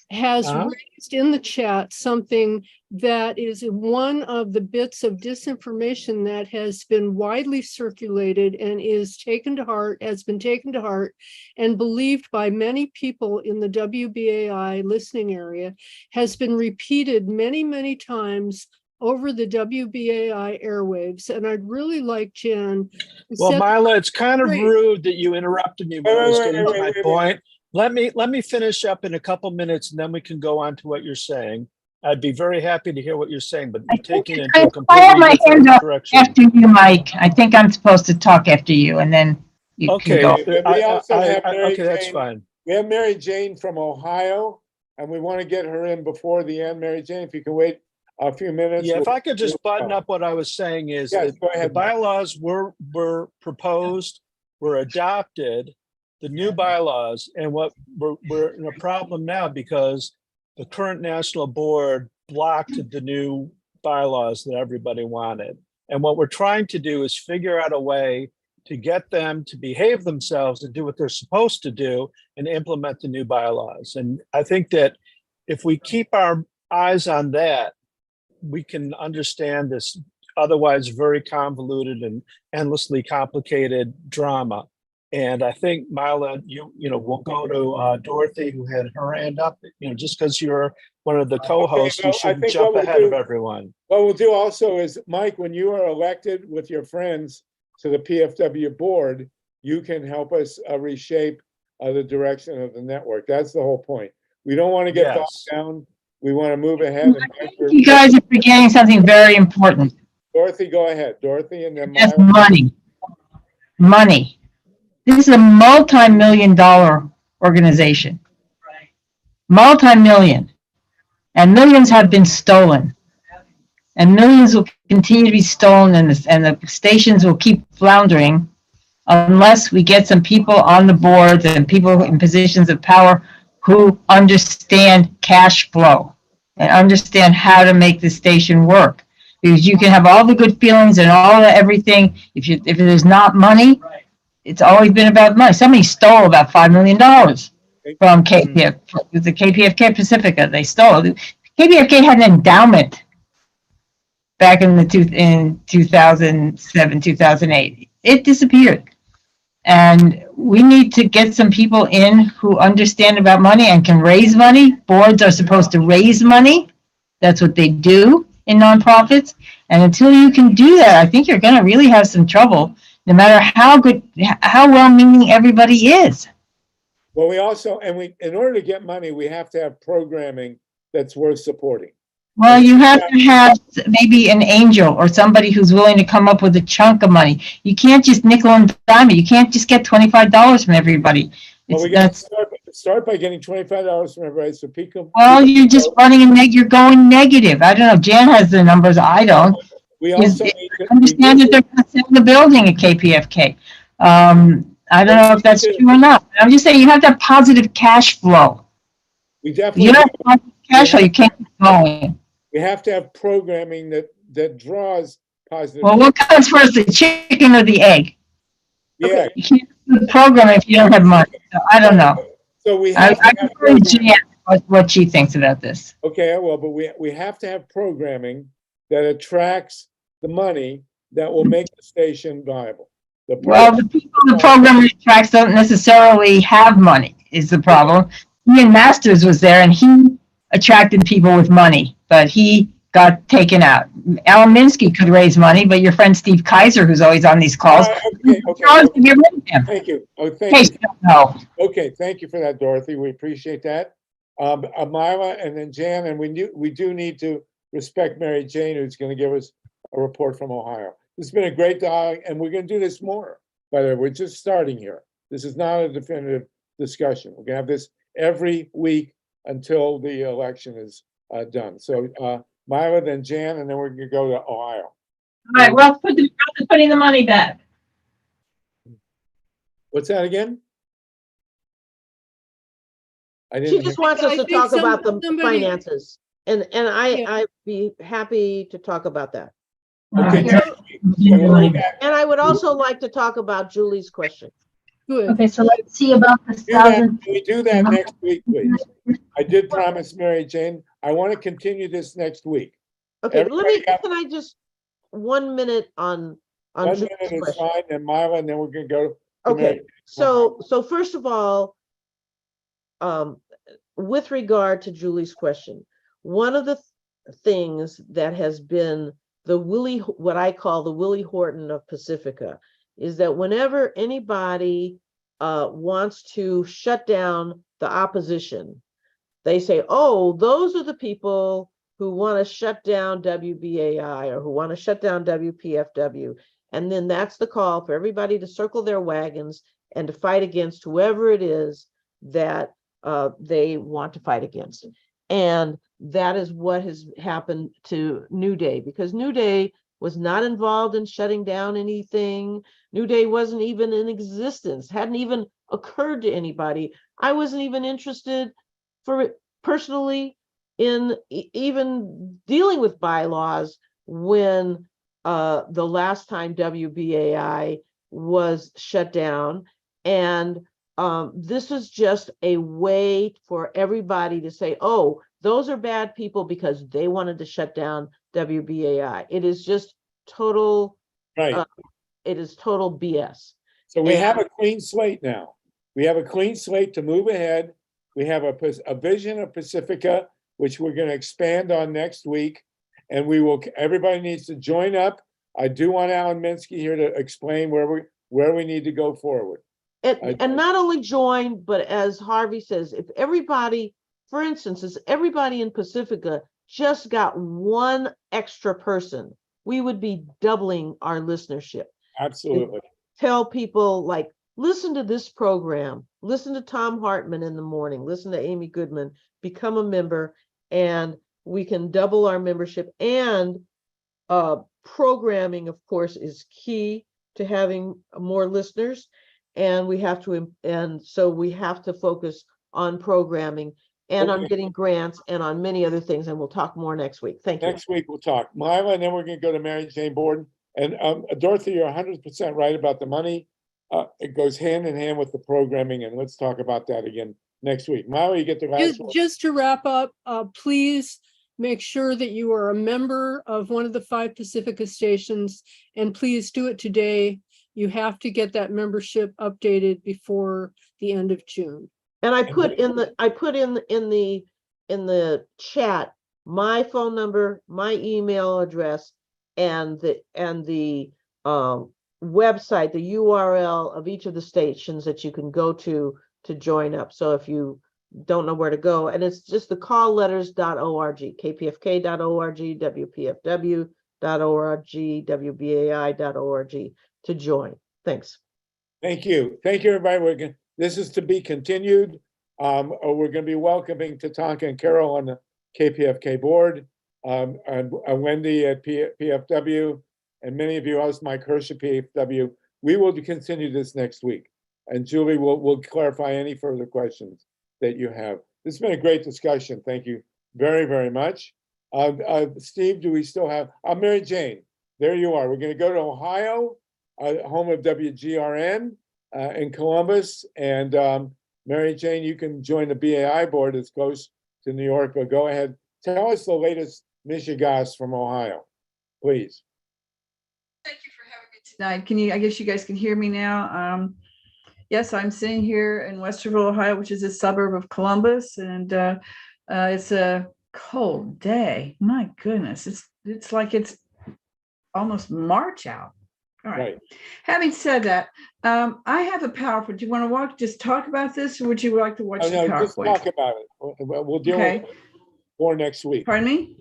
has raised in the chat something that is one of the bits of disinformation that has been widely circulated and has been taken to heart and believed by many people in the WBAI listening area, has been repeated many, many times over the WBAI airwaves. And I'd really like Jan. Well, Mila, it's kind of rude that you interrupted me when I was getting to my point. Let me finish up in a couple minutes, and then we can go on to what you're saying. I'd be very happy to hear what you're saying, but you're taking it into a completely different direction. After you, Mike. I think I'm supposed to talk after you, and then you can go. We also have Mary okay, that's Jane. fine. We have Mary Jane from Ohio, and we want to get her in before the end. Mary Jane, if you can wait a few minutes. Yeah, if I could just button up what I was saying is that go ahead, the bylaws were proposed, were adopted, the new bylaws, and what we're in a problem now because the current national board blocked the new bylaws that everybody wanted. And what we're trying to do is figure out a way to get them to behave themselves and do what they're supposed to do and implement the new bylaws. And I think that if we keep our eyes on that, we can understand this otherwise very convoluted and endlessly complicated drama. And I think, Mila, we'll go to Dorothy, who had her hand up. Just because you're one of the co-hosts, you shouldn't jump ahead of everyone. What we'll do also is, Mike, when you are elected with your friends to the PFW board, you can help us reshape the direction of the network. That's the whole point. We don't want to get bogged down. We want to move ahead. You guys are forgetting something very important. Dorothy, go ahead. Dorothy, and then that's money. Money. This is a multi-million-dollar organization. Multi-million. And millions have been stolen. And millions will continue to be stolen, and the stations will keep floundering unless we get some people on the boards and people in positions of power who understand cash flow and understand how to make the station work. Because you can have all the good feelings and all the everything. If there's not money, it's always been about money. Somebody stole about $5 million from KPF, the KPFK Pacifica. They stole it. KPFK had an endowment back in 2007, 2008. It disappeared. And we need to get some people in who understand about money and can raise money. Boards are supposed to raise money. That's what they do in nonprofits. And until you can do that, I think you're going to really have some trouble, no matter how well-meaning everybody is. Well, we also, in order to get money, we have to have programming that's worth supporting. Well, you have to have maybe an angel or somebody who's willing to come up with a chunk of money. You can't just nickel and dime it. You can't just get $25 from everybody. Well, we got to start by getting $25 from everybody. So people. Well, you're just running you're going negative. I don't know. Jan has the numbers. I don't. We also understand that they're going to sell the building at KPFK. I don't know if that's true or not. I'm just saying you have to have positive cash flow. We definitely. You don't have positive cash flow. You can't keep going. We have to have programming that draws positive. Well, what comes first, the chicken or the egg? Yeah. You can't do the program if you don't have money. So I don't know. So we I have to have prefer Jan programming. what she thinks about this. Okay, well, but we have to have programming that attracts the money that will make the station viable. Well, the people the program attracts don't necessarily have money is the problem. Ian Masters was there and he attracted people with money, but he got taken out. Alan Minsky could raise money, but your friend Steve Kaiser, who's always on these calls, Okay. to get rid of him. Thank you. Oh, In thank case you. you don't know. Okay, thank you for that, Dorothy. We appreciate that. Amira and then Jan, and we do need to respect Mary Jane, who's going to give us a report from Ohio. This has been a great dialogue, and we're going to do this more. By the way, we're just starting here. This is not a definitive discussion. We're going to have this every week until the election is done. So Myra, then Jan, and then we're going to go to Ohio. All right, well, putting the money back. What's that again? I She didn't just hear. wants us I to think talk about the somebody- finances. And I'd be happy to talk about that. Okay, Okay. And I would also like to talk about Julie's question. Good. Okay, so let's see about this Do that, thousand. can we do that next week, please? I did promise Mary Jane, I want to continue this next week. Okay, Everybody got- can I just 1 minute on 1 Julie's minute is question? fine, and Myra, and then we're going to go. to Mary Okay, Jane. so first of all, with regard to Julie's question, one of the things that has been what I call the Willie Horton of Pacifica is that whenever anybody wants to shut down the opposition, they say, oh, those are the people who want to shut down WBAI or who want to shut down WPFW. And then that's the call for everybody to circle their wagons and to fight against whoever it is that they want to fight against. And that is what has happened to New Day, because New Day was not involved in shutting down anything. New Day wasn't even in existence, hadn't even occurred to anybody. I wasn't even interested personally in even dealing with bylaws when the last time WBAI was shut down. And this is just a way for everybody to say, oh, those are bad people because they wanted to shut down WBAI. It is just total, Right. It is total BS. So we have a clean slate now. We have a clean slate to move ahead. We have a vision of Pacifica, which we're going to expand on next week. And everybody needs to join up. I do want Alan Minsky here to explain where we need to go forward. And not only join, but as Harvey says, if everybody, for instance, if everybody in Pacifica just got one extra person, we would be doubling our listenership. Absolutely. Tell people, like, listen to this program, listen to Tom Hartman in the morning, listen to Amy Goodman, become a member, and we can double our membership. And programming, of course, is key to having more listeners. And so we have to focus on programming and on getting grants and on many other things. And we'll talk more next week. Thank you. Next week we'll talk. Myla, and then we're going to go to Mary Jane Borden. And Dorothy, you're 100% right about the money. It goes hand in hand with the programming, and let's talk about that again next week. Myla, you get the last one. Just to wrap up, please make sure that you are a member of one of the 5 Pacifica stations, and please do it today. You have to get that membership updated before the end of June. And I put in the chat my phone number, my email address, and the website, the URL of each of the stations that you can go to join up. So if you don't know where to go, and it's just the callletters.org, kpfk.org, wpfw.org, wbai.org to join. Thanks. Thank you. Thank you, everybody. This is to be continued. We're going to be welcoming Tatanka and Carol on the KPFK board, and Wendy at PFW, and many of you else, Mike Hirsch at PFW. We will continue this next week, and Julie will clarify any further questions that you have. This has been a great discussion. Thank you very, very much. Steve, do we still have, Mary Jane, there you are. We're going to go to Ohio, home of WGRN in Columbus, and Mary Jane, you can join the BAI board that's close to New York, but go ahead. Tell us the latest Michigas from Ohio, please. Thank you for having me tonight. Can you, I guess you guys can hear me now. Yes, I'm sitting here in Westerville, Ohio, which is a suburb of Columbus, and it's a cold day. My goodness, it's like it's almost March out. All right. Having said that, I have a PowerPoint. Do you want to just talk about this, or would you like to watch the PowerPoint? Just talk about it. We'll deal with it more next week. Pardon me?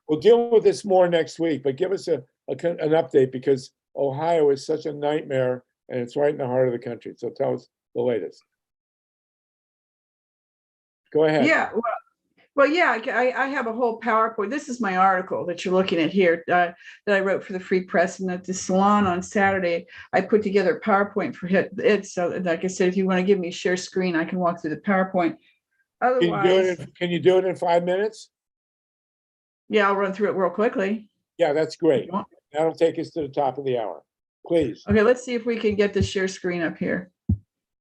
We'll deal with this more next week, but give us an update, because Ohio is such a nightmare and it's right in the heart of the country. So tell us the latest. Go ahead. Yeah. Well, yeah, I have a whole PowerPoint. This is my article that you're looking at here that I wrote for the Free Press, and at the salon on Saturday, I put together a PowerPoint for it. So like I said, if you want to give me a share screen, I can walk through the PowerPoint. Otherwise, can you do it in 5 minutes? Yeah, I'll run through it real quickly. Yeah, that's great. That'll take us to the top of the hour. Please. Okay, let's see if we can get the share screen up here.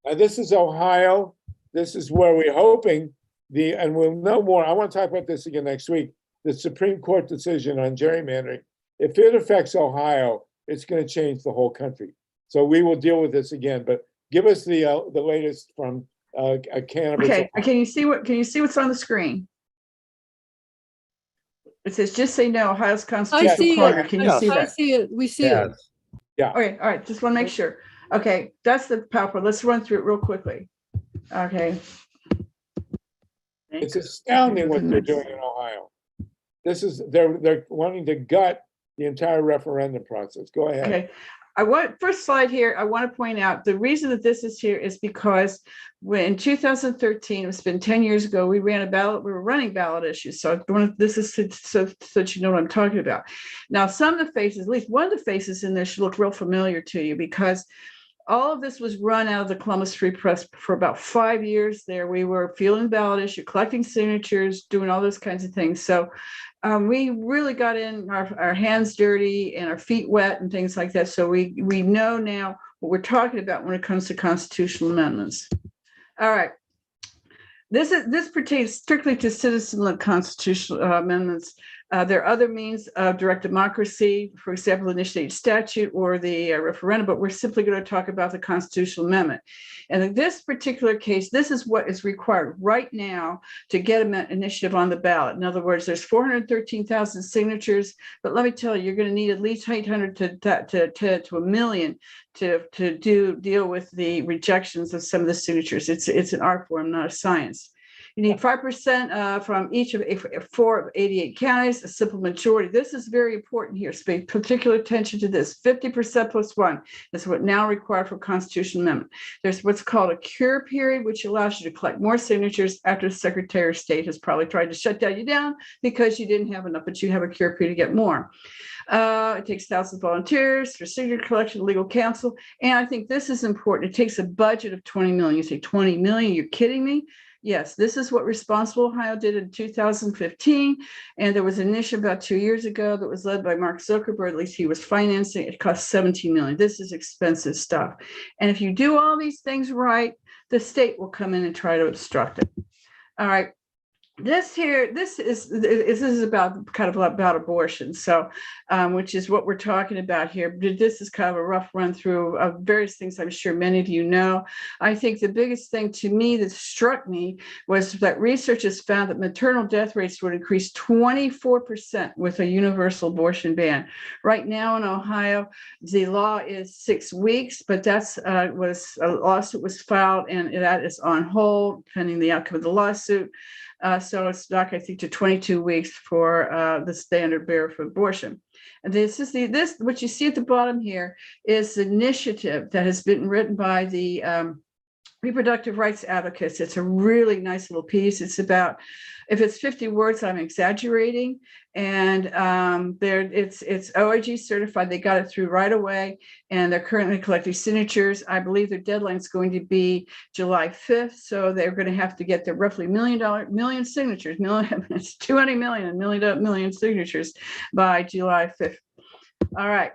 Now, this is Ohio. This is where we're hoping and we'll know more. I want to talk about this again next week. The Supreme Court decision on gerrymandering. If it affects Ohio, it's going to change the whole country. So we will deal with this again. But give us the latest from cannabis. Okay, can you see what's on the screen? It says, "Just say no." Ohio's constitutional corner. Can you see that? I see it. We see it. Yeah. Okay. All right. Just want to make sure. Okay, that's the PowerPoint. Let's run through it real quickly. Okay. It's astounding what they're doing in Ohio. This is they're wanting to gut the entire referendum process. Go ahead. Okay. First slide here, I want to point out the reason that this is here is because when in 2013, it's been 10 years ago, we ran a ballot, we were running ballot issues. So this is so that you know what I'm talking about. Now, some of the faces, at least one of the faces in there should look real familiar to you, because all of this was run out of the Columbus Free Press for about 5 years there. We were fielding the ballot issue, collecting signatures, doing all those kinds of things. So we really got in our hands dirty and our feet wet and things like that. So we know now what we're talking about when it comes to constitutional amendments. All right. This pertains strictly to citizen-led constitutional amendments. There are other means of direct democracy, for example, initiated statute or the referendum, but we're simply going to talk about the constitutional amendment. And in this particular case, this is what is required right now to get an initiative on the ballot. In other words, there's 413,000 signatures, but let me tell you, you're going to need at least 800 to 1 million to deal with the rejections of some of the signatures. It's an art form, not a science. You need 5% from each of 4 of 88 counties, a simple majority. This is very important here. So pay particular attention to this. 50% plus 1 is what now required for constitutional amendment. There's what's called a cure period, which allows you to collect more signatures after the Secretary of State has probably tried to shut you down because you didn't have enough, but you have a cure period to get more. It takes thousands of volunteers for signature collection, legal counsel. And I think this is important. It takes a budget of 20 million. You say 20 million, you're kidding me? Yes, this is what Responsible Ohio did in 2015. And there was an initiative about 2 years ago that was led by Mark Zuckerberg. At least he was financing. It cost 17 million. This is expensive stuff. And if you do all these things right, the state will come in and try to obstruct it. All right. This is about kind of about abortion, so which is what we're talking about here. This is kind of a rough run through of various things I'm sure many of you know. I think the biggest thing to me that struck me was that research has found that maternal death rates would increase 24% with a universal abortion ban. Right now in Ohio, the law is 6 weeks, but that's was a lawsuit was filed and that is on hold pending the outcome of the lawsuit. So it's back, I think, to 22 weeks for the standard bearer for abortion. And this is what you see at the bottom here is the initiative that has been written by the reproductive rights advocates. It's a really nice little piece. It's about, if it's 50 words, I'm exaggerating. And it's OIG certified. They got it through right away. And they're currently collecting signatures. I believe their deadline is going to be July 5th. So they're going to have to get their roughly million signatures. It's 200 million signatures by July 5th. All right.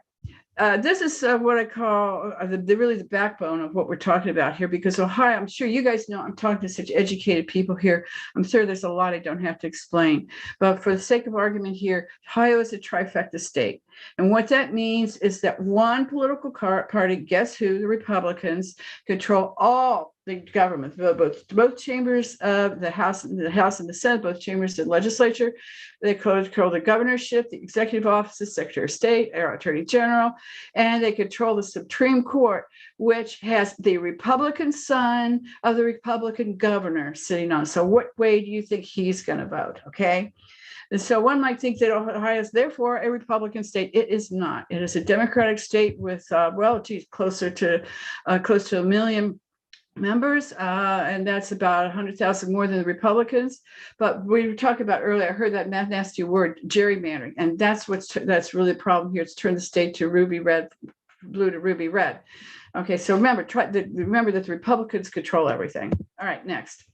This is what I call really the backbone of what we're talking about here, because Ohio, I'm sure you guys know, I'm talking to such educated people here. I'm sure there's a lot I don't have to explain, but for the sake of argument here, Ohio is a trifecta state. And what that means is that one political party, guess who, the Republicans, control all the government, both chambers of the House and the Senate, both chambers of the legislature. They control the governorship, the executive offices, Secretary of State, or Attorney General, and they control the Supreme Court, which has the Republican son of the Republican governor sitting on. So what way do you think he's going to vote? Okay. And so one might think that Ohio is therefore a Republican state. It is not. It is a Democratic state with, close to 1 million members, and that's about 100,000 more than the Republicans. But we were talking about earlier, I heard that nasty word, gerrymandering, and that's really the problem here. It's turned the state to ruby red, blue to ruby red. Okay, so remember that the Republicans control everything. All right, next.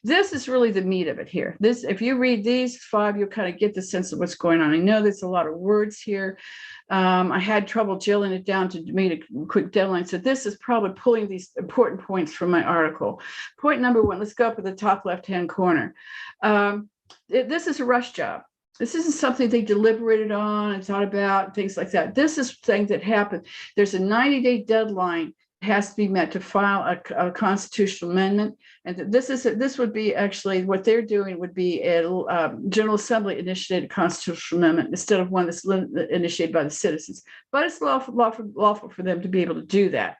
This is really the meat of it here. This, if you read these 5, you'll kind of get the sense of what's going on. I know there's a lot of words here. I had trouble jilling it down to meet a quick deadline. So this is probably pulling these important points from my article. Point number 1, let's go up at the top left-hand corner. This is a rush job. This isn't something they deliberated on and thought about, things like that. This is thing that happened. There's a 90-day deadline has to be met to file a constitutional amendment. And this would be actually what they're doing would be a General Assembly initiated constitutional amendment instead of one that's initiated by the citizens. But it's lawful for them to be able to do that.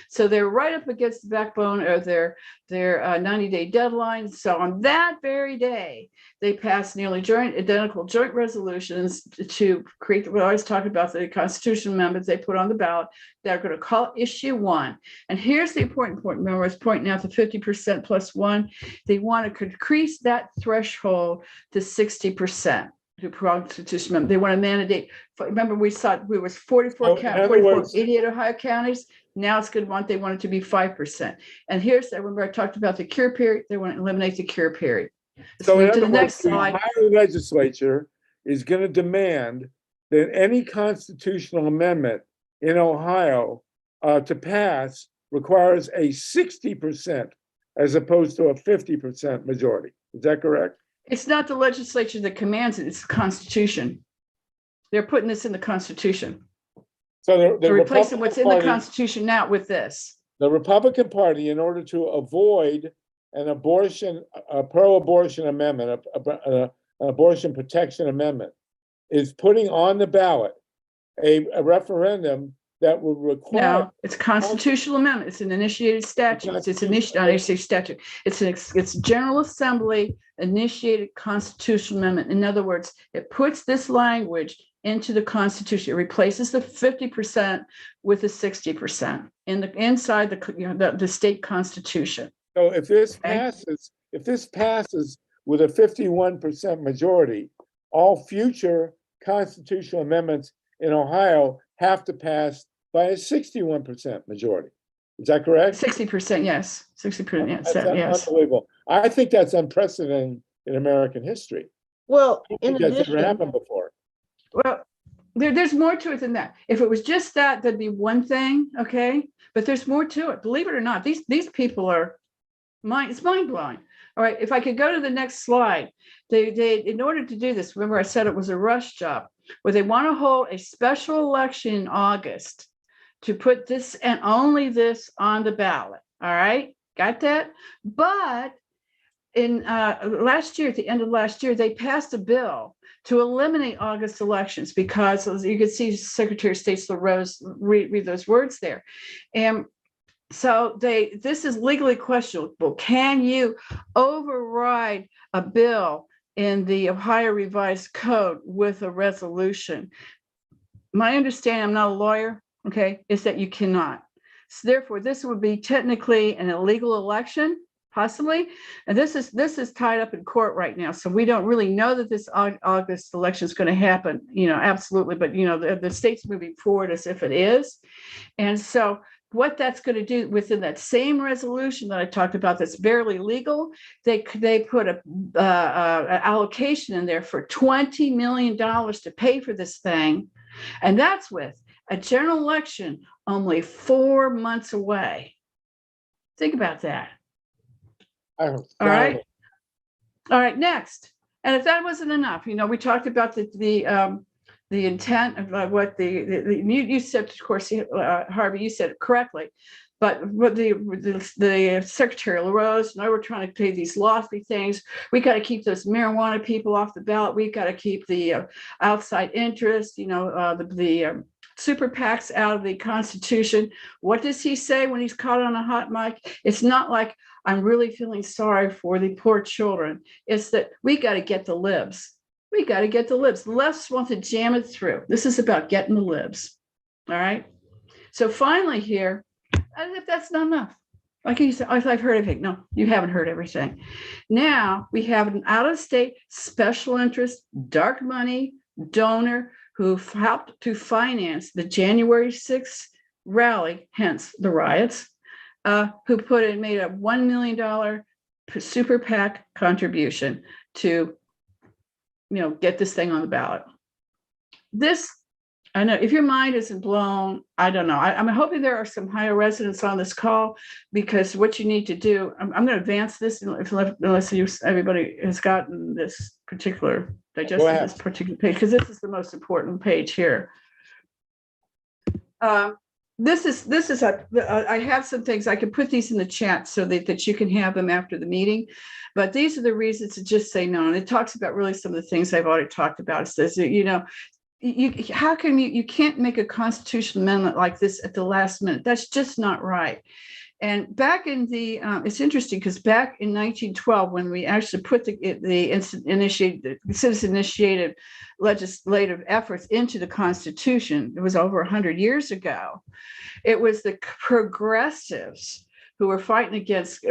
So they're right up against the backbone of their 90-day deadline. So on that very day, they passed nearly identical joint resolutions to create, we always talk about the constitutional amendments they put on the ballot. They're going to call issue 1. And here's the important point. Remember, I was pointing out the 50% plus 1. They want to increase that threshold to 60%. To constitutional amendment. They want to mandate. Remember, we saw we was 44 88 Ohio counties. Now it's going to they want it to be 5%. And here's, I remember I talked about the cure period. They want to eliminate the cure period. So in to other the words, next the slide. Ohio legislature is going to demand that any constitutional amendment in Ohio to pass requires a 60% as opposed to a 50% majority. Is that correct? It's not the legislature that commands it, it's the Constitution. They're putting this in the Constitution. So they're replacing what's in the Constitution now with this. The Republican Party, in order to avoid an abortion, a pro-abortion amendment, an abortion protection amendment, is putting on the ballot a referendum that would require. No, it's a constitutional amendment. It's an initiated statute. It's initiated statute. It's General Assembly initiated constitutional amendment. In other words, it puts this language into the Constitution. It replaces the 50% with the 60% inside the state constitution. So if this passes with a 51% majority, all future constitutional amendments in Ohio have to pass by a 61% majority. Is that correct? 60%, yes. 60%, yes. That's unbelievable. I think that's unprecedented in American history. Well, in addition, that's never happened before. Well, there's more to it than that. If it was just that, that'd be one thing, okay? But there's more to it. Believe it or not, these people are it's mind-blowing. All right, if I could go to the next slide. They in order to do this, remember I said it was a rush job, where they want to hold a special election in August to put this and only this on the ballot. All right, got that? But in last year, at the end of last year, they passed a bill to eliminate August elections because, as you can see, Secretary of State LaRose read those words there. And so this is legally questionable. Can you override a bill in the Ohio Revised Code with a resolution? My understanding, I'm not a lawyer, okay, is that you cannot. So therefore, this would be technically an illegal election, possibly. And this is tied up in court right now. So we don't really know that this August election is going to happen, absolutely. But, the state's moving forward as if it is. And so what that's going to do within that same resolution that I talked about that's barely legal, they put an allocation in there for $20 million to pay for this thing. And that's with a general election only 4 months away. Think about that. All right. All right, next. And if that wasn't enough, you know, we talked about the intent of what you said, of course, Harvey, you said it correctly, but what the Secretary LaRose, and I were trying to say these lofty things. We got to keep those marijuana people off the ballot. We got to keep the outside interest, you know, the super PACs out of the Constitution. What does he say when he's caught on a hot mic? It's not like, I'm really feeling sorry for the poor children. It's that we got to get the libs. We got to get the libs. The lefts want to jam it through. This is about getting the libs. All right. So finally here, as if that's not enough. Like you said, I've heard everything. No, you haven't heard everything. Now we have an out-of-state special interest, dark money donor who helped to finance the January 6th rally, hence the riots, who made a $1 million super PAC contribution to, you know, get this thing on the ballot. This, I know if your mind isn't blown, I don't know. I'm hoping there are some higher residents on this call, because what you need to do, I'm going to advance this unless everybody has gotten this particular, digested this particular page, because this is the most important page here. This is I have some things, I can put these in the chat so that you can have them after the meeting, but these are the reasons to just say no. And it talks about really some of the things I've already talked about. It says, you know, how can you can't make a constitutional amendment like this at the last minute. That's just not right. And back in the, it's interesting because back in 1912, when we actually put the citizen-initiated legislative efforts into the Constitution, it was over 100 years ago. It was the progressives who were fighting against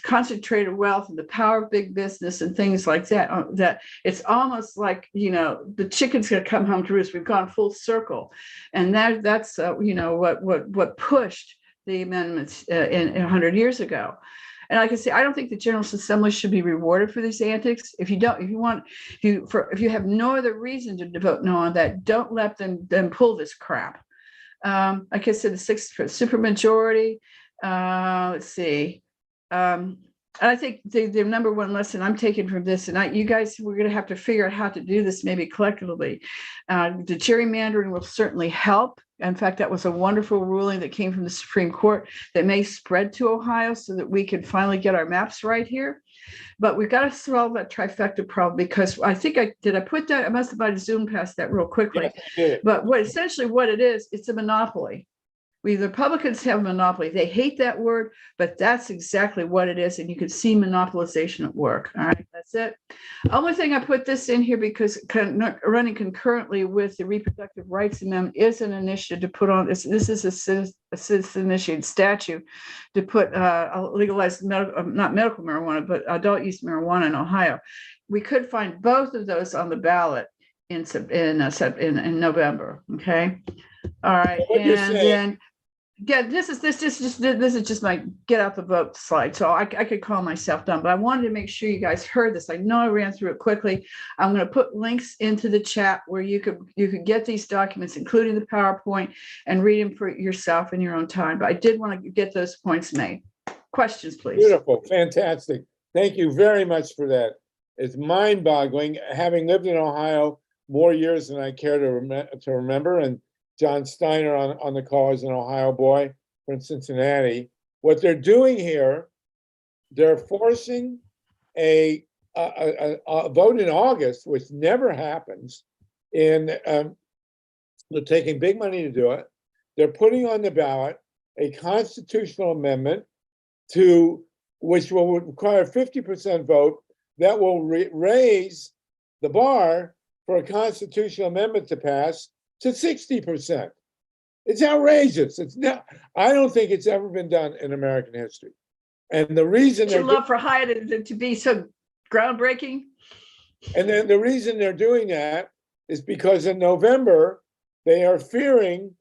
concentrated wealth and the power of big business and things like that. That it's almost like, you know, the chicken's going to come home to roost. We've gone full circle, and that's you know, what pushed the amendments in 100 years ago. And like I say, I don't think the General Assembly should be rewarded for these antics. If you have no other reason to vote no on that, don't let them pull this crap. Like I said, the 6th supermajority. Let's see. And I think the number one lesson I'm taking from this, and you guys, we're going to have to figure out how to do this maybe collectively. The gerrymandering will certainly help. In fact, that was a wonderful ruling that came from the Supreme Court that may spread to Ohio so that we can finally get our maps right here. But we've got to solve that trifecta problem, because I think I put that, I must have might have zoomed past that real quickly. Yes, but essentially what it is, it's a monopoly. The Republicans have a monopoly. They hate that word, but that's exactly what it is. And you can see monopolization at work. All right, that's it. Only thing I put this in here because running concurrently with the Reproductive Rights Amendment is an initiative to put on this. This is a citizen-initiated statute to put legalized not medical marijuana, but adult use marijuana in Ohio. We could find both of those on the ballot in November. Okay. All right, and then. Yeah, this is just my get out the vote slide. So I could call myself done, but I wanted to make sure you guys heard this. I know I ran through it quickly. I'm going to put links into the chat where you could get these documents, including the PowerPoint, and read them for yourself in your own time. But I did want to get those points made. Questions, please. Beautiful, fantastic. Thank you very much for that. It's mind-boggling, having lived in Ohio more years than I care to remember, and John Steiner on the call is an Ohio boy from Cincinnati. What they're doing here, they're forcing a vote in August, which never happens. They're taking big money to do it. They're putting on the ballot a constitutional amendment which will require 50% vote that will raise the bar for a constitutional amendment to pass to 60%. It's outrageous. It's not. I don't think it's ever been done in American history. And the reason you'd love for Hyatt to be so groundbreaking. And then the reason they're doing that is because in November they are fearing,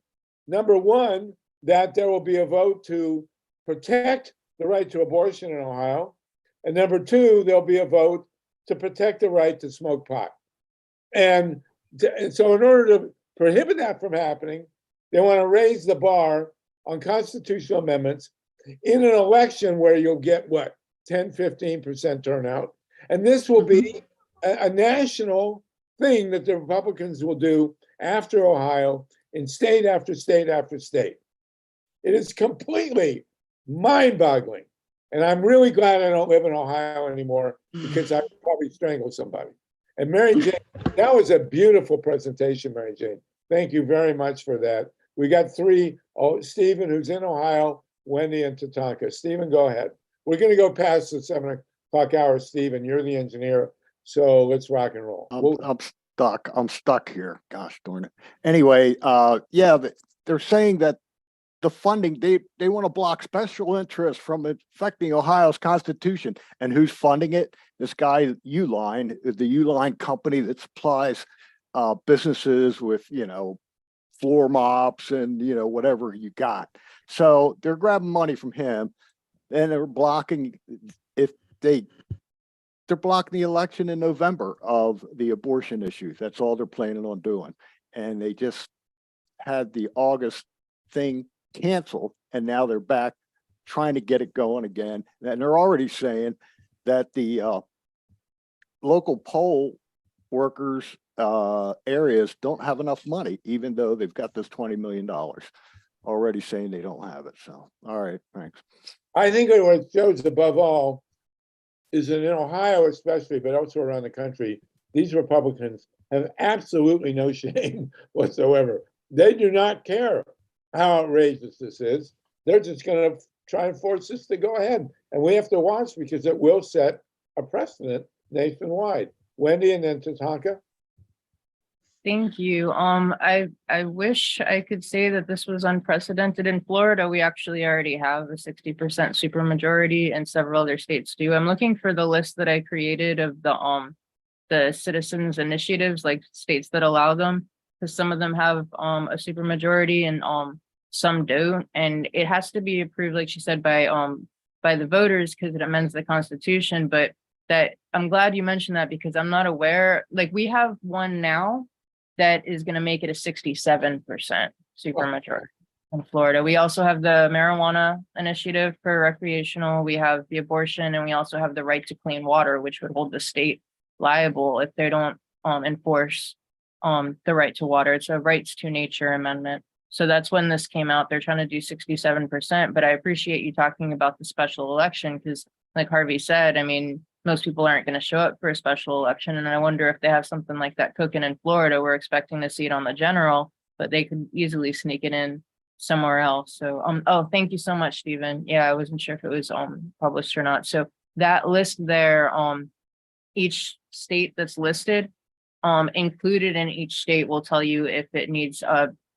number one, that there will be a vote to protect the right to abortion in Ohio, and number two, there'll be a vote to protect the right to smoke pot. And so in order to prohibit that from happening, They want to raise the bar on constitutional amendments in an election where you'll get what, 10, 15% turnout. And this will be a national thing that the Republicans will do after Ohio in state after state after state. It is completely mind-boggling. And I'm really glad I don't live in Ohio anymore because I would probably strangle somebody. And Mary Jane, that was a beautiful presentation, Mary Jane. Thank you very much for that. We got three. Oh, Stephen, who's in Ohio, Wendy, and Tatanka. Stephen, go ahead. We're going to go past the 7 o'clock hour, Stephen. You're the engineer. So let's rock and roll. I'm stuck. I'm stuck here. Gosh darn it. Anyway, yeah, they're saying that the funding, they want to block special interests from affecting Ohio's constitution. And who's funding it? This guy, Uline, the Uline company that supplies businesses with, floor mops and, whatever you got. So they're grabbing money from him and they're blocking, they're blocking the election in November of the abortion issues. That's all they're planning on doing. And they just had the August thing canceled, and now they're back trying to get it going again. And they're already saying that the local poll workers areas don't have enough money, even though they've got this $20 million already saying they don't have it. So, all right, thanks. I think what it shows above all is that in Ohio especially, but also around the country, these Republicans have absolutely no shame whatsoever. They do not care how outrageous this is. They're just going to try and force this to go ahead. And we have to watch because it will set a precedent nationwide. Wendy and then Tatanka. Thank you. I wish I could say that this was unprecedented in Florida. We actually already have a 60% supermajority, and several other states do. I'm looking for the list that I created of the citizens initiatives, like states that allow them, because some of them have a supermajority and some don't, and it has to be approved, like she said, by the voters because it amends the Constitution. But that I'm glad you mentioned that because I'm not aware. Like we have one now that is going to make it a 67% supermajority in Florida. We also have the marijuana initiative for recreational. We have the abortion, and we also have the right to clean water, which would hold the state liable if they don't enforce the right to water. It's a rights to nature amendment. So that's when this came out. They're trying to do 67%, but I appreciate you talking about the special election because like Harvey said, I mean, most people aren't going to show up for a special election. And I wonder if they have something like that cooking in Florida. We're expecting to see it on the general, but they could easily sneak it in somewhere else. So, oh, thank you so much, Stephen. Yeah, I wasn't sure if it was published or not. So that list there, each state that's listed, included in each state will tell you if it needs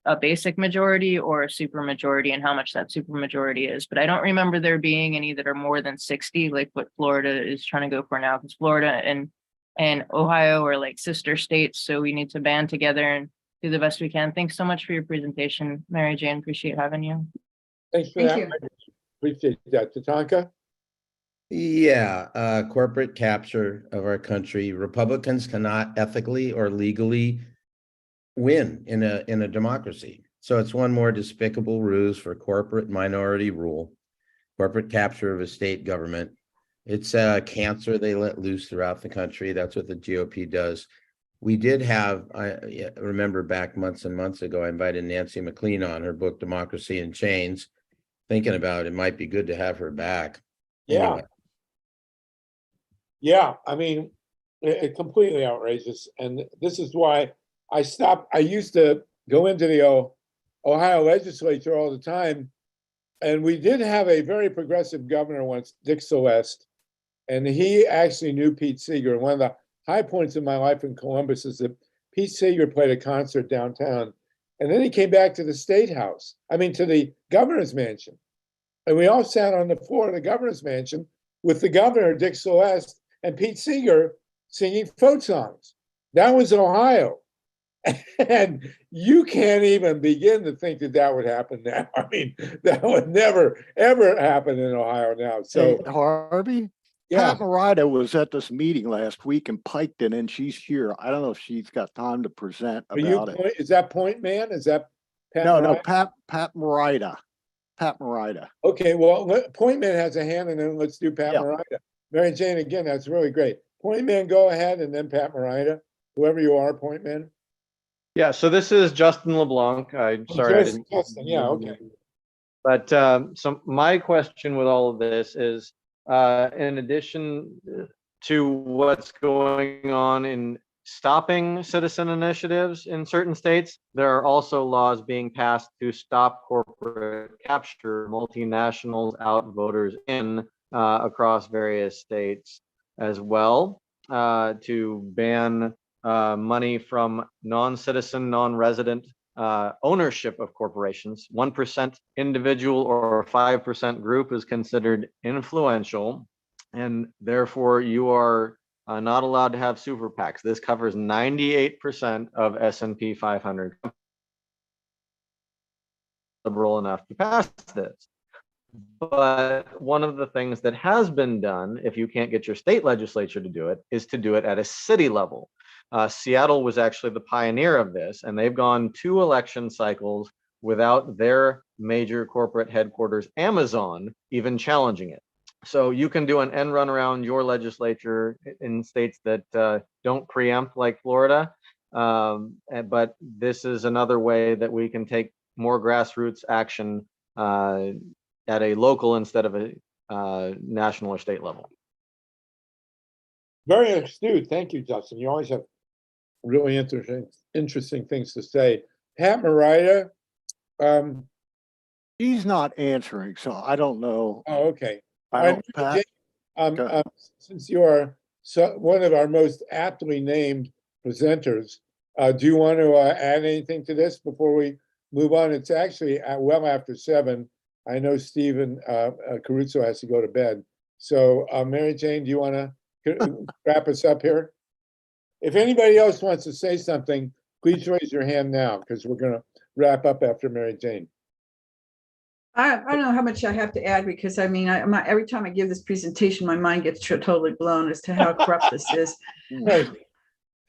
a basic majority or a supermajority and how much that supermajority is. But I don't remember there being any that are more than 60, like what Florida is trying to go for now, because Florida and Ohio are like sister states. So we need to band together and do the best we can. Thanks so much for your presentation, Mary Jane. Appreciate having you. Thanks for that. Appreciate that. Tatanka? Yeah, corporate capture of our country. Republicans cannot ethically or legally win in a democracy. So it's one more despicable ruse for corporate minority rule, corporate capture of a state government. It's a cancer they let loose throughout the country. That's what the GOP does. We did have, I remember back months and months ago, I invited Nancy McLean on her book, Democracy in Chains, thinking about it might be good to have her back. Yeah. Anyway. Yeah, I mean, it's completely outrageous. And this is why I stopped. I used to go into the Ohio legislature all the time. And we did have a very progressive governor once, Dick Celeste. And he actually knew Pete Seeger. And one of the high points in my life in Columbus is that Pete Seeger played a concert downtown. And then he came back to the state house, to the governor's mansion. And we all sat on the floor of the governor's mansion with the governor, Dick Celeste, and Pete Seeger singing folk songs. That was Ohio. And you can't even begin to think that that would happen now. I mean, that would never, ever happen in Ohio now. So, hey, Harvey, yeah. Pat Morita was at this meeting last week in Piketon, and she's here. I don't know if she's got time to present about it. Is that Point Man? Is that No, no, Morita? Pat Morita. Pat Morita. Okay, well, Point Man has a hand, and then let's do Pat Yeah. Morita. Mary Jane, again, that's really great. Point Man, go ahead, and then Pat Morita, whoever you are, Point Man. Yeah, so this is Justin LeBlanc. I'm sorry, I didn't. Justin, yeah, okay. But so my question with all of this is, in addition to what's going on in stopping citizen initiatives in certain states, there are also laws being passed to stop corporate capture, multinationals out, voters in, across various states as well, to ban money from non-citizen, non-resident ownership of corporations. 1% individual or 5% group is considered influential, and therefore you are not allowed to have super PACs. This covers 98% of S&P 500 liberal enough to pass this. But one of the things that has been done, if you can't get your state legislature to do it, is to do it at a city level. Seattle was actually the pioneer of this, and they've gone 2 election cycles without their major corporate headquarters, Amazon, even challenging it. So you can do an end run around your legislature in states that don't preempt, like Florida. But this is another way that we can take more grassroots action at a local instead of a national or state level. Very astute. Thank you, Justin. You always have really interesting things to say. Pat Morita, He's not answering, so I don't know. oh, okay. I don't, Pat. Since you are one of our most aptly named presenters, do you want to add anything to this before we move on? It's actually well after 7. I know Stephen Caruso has to go to bed. So Mary Jane, do you want to wrap us up here? If anybody else wants to say something, please raise your hand now, because we're going to wrap up after Mary Jane. I don't know how much I have to add, because I mean, every time I give this presentation, my mind gets totally blown as to how corrupt this is. Right.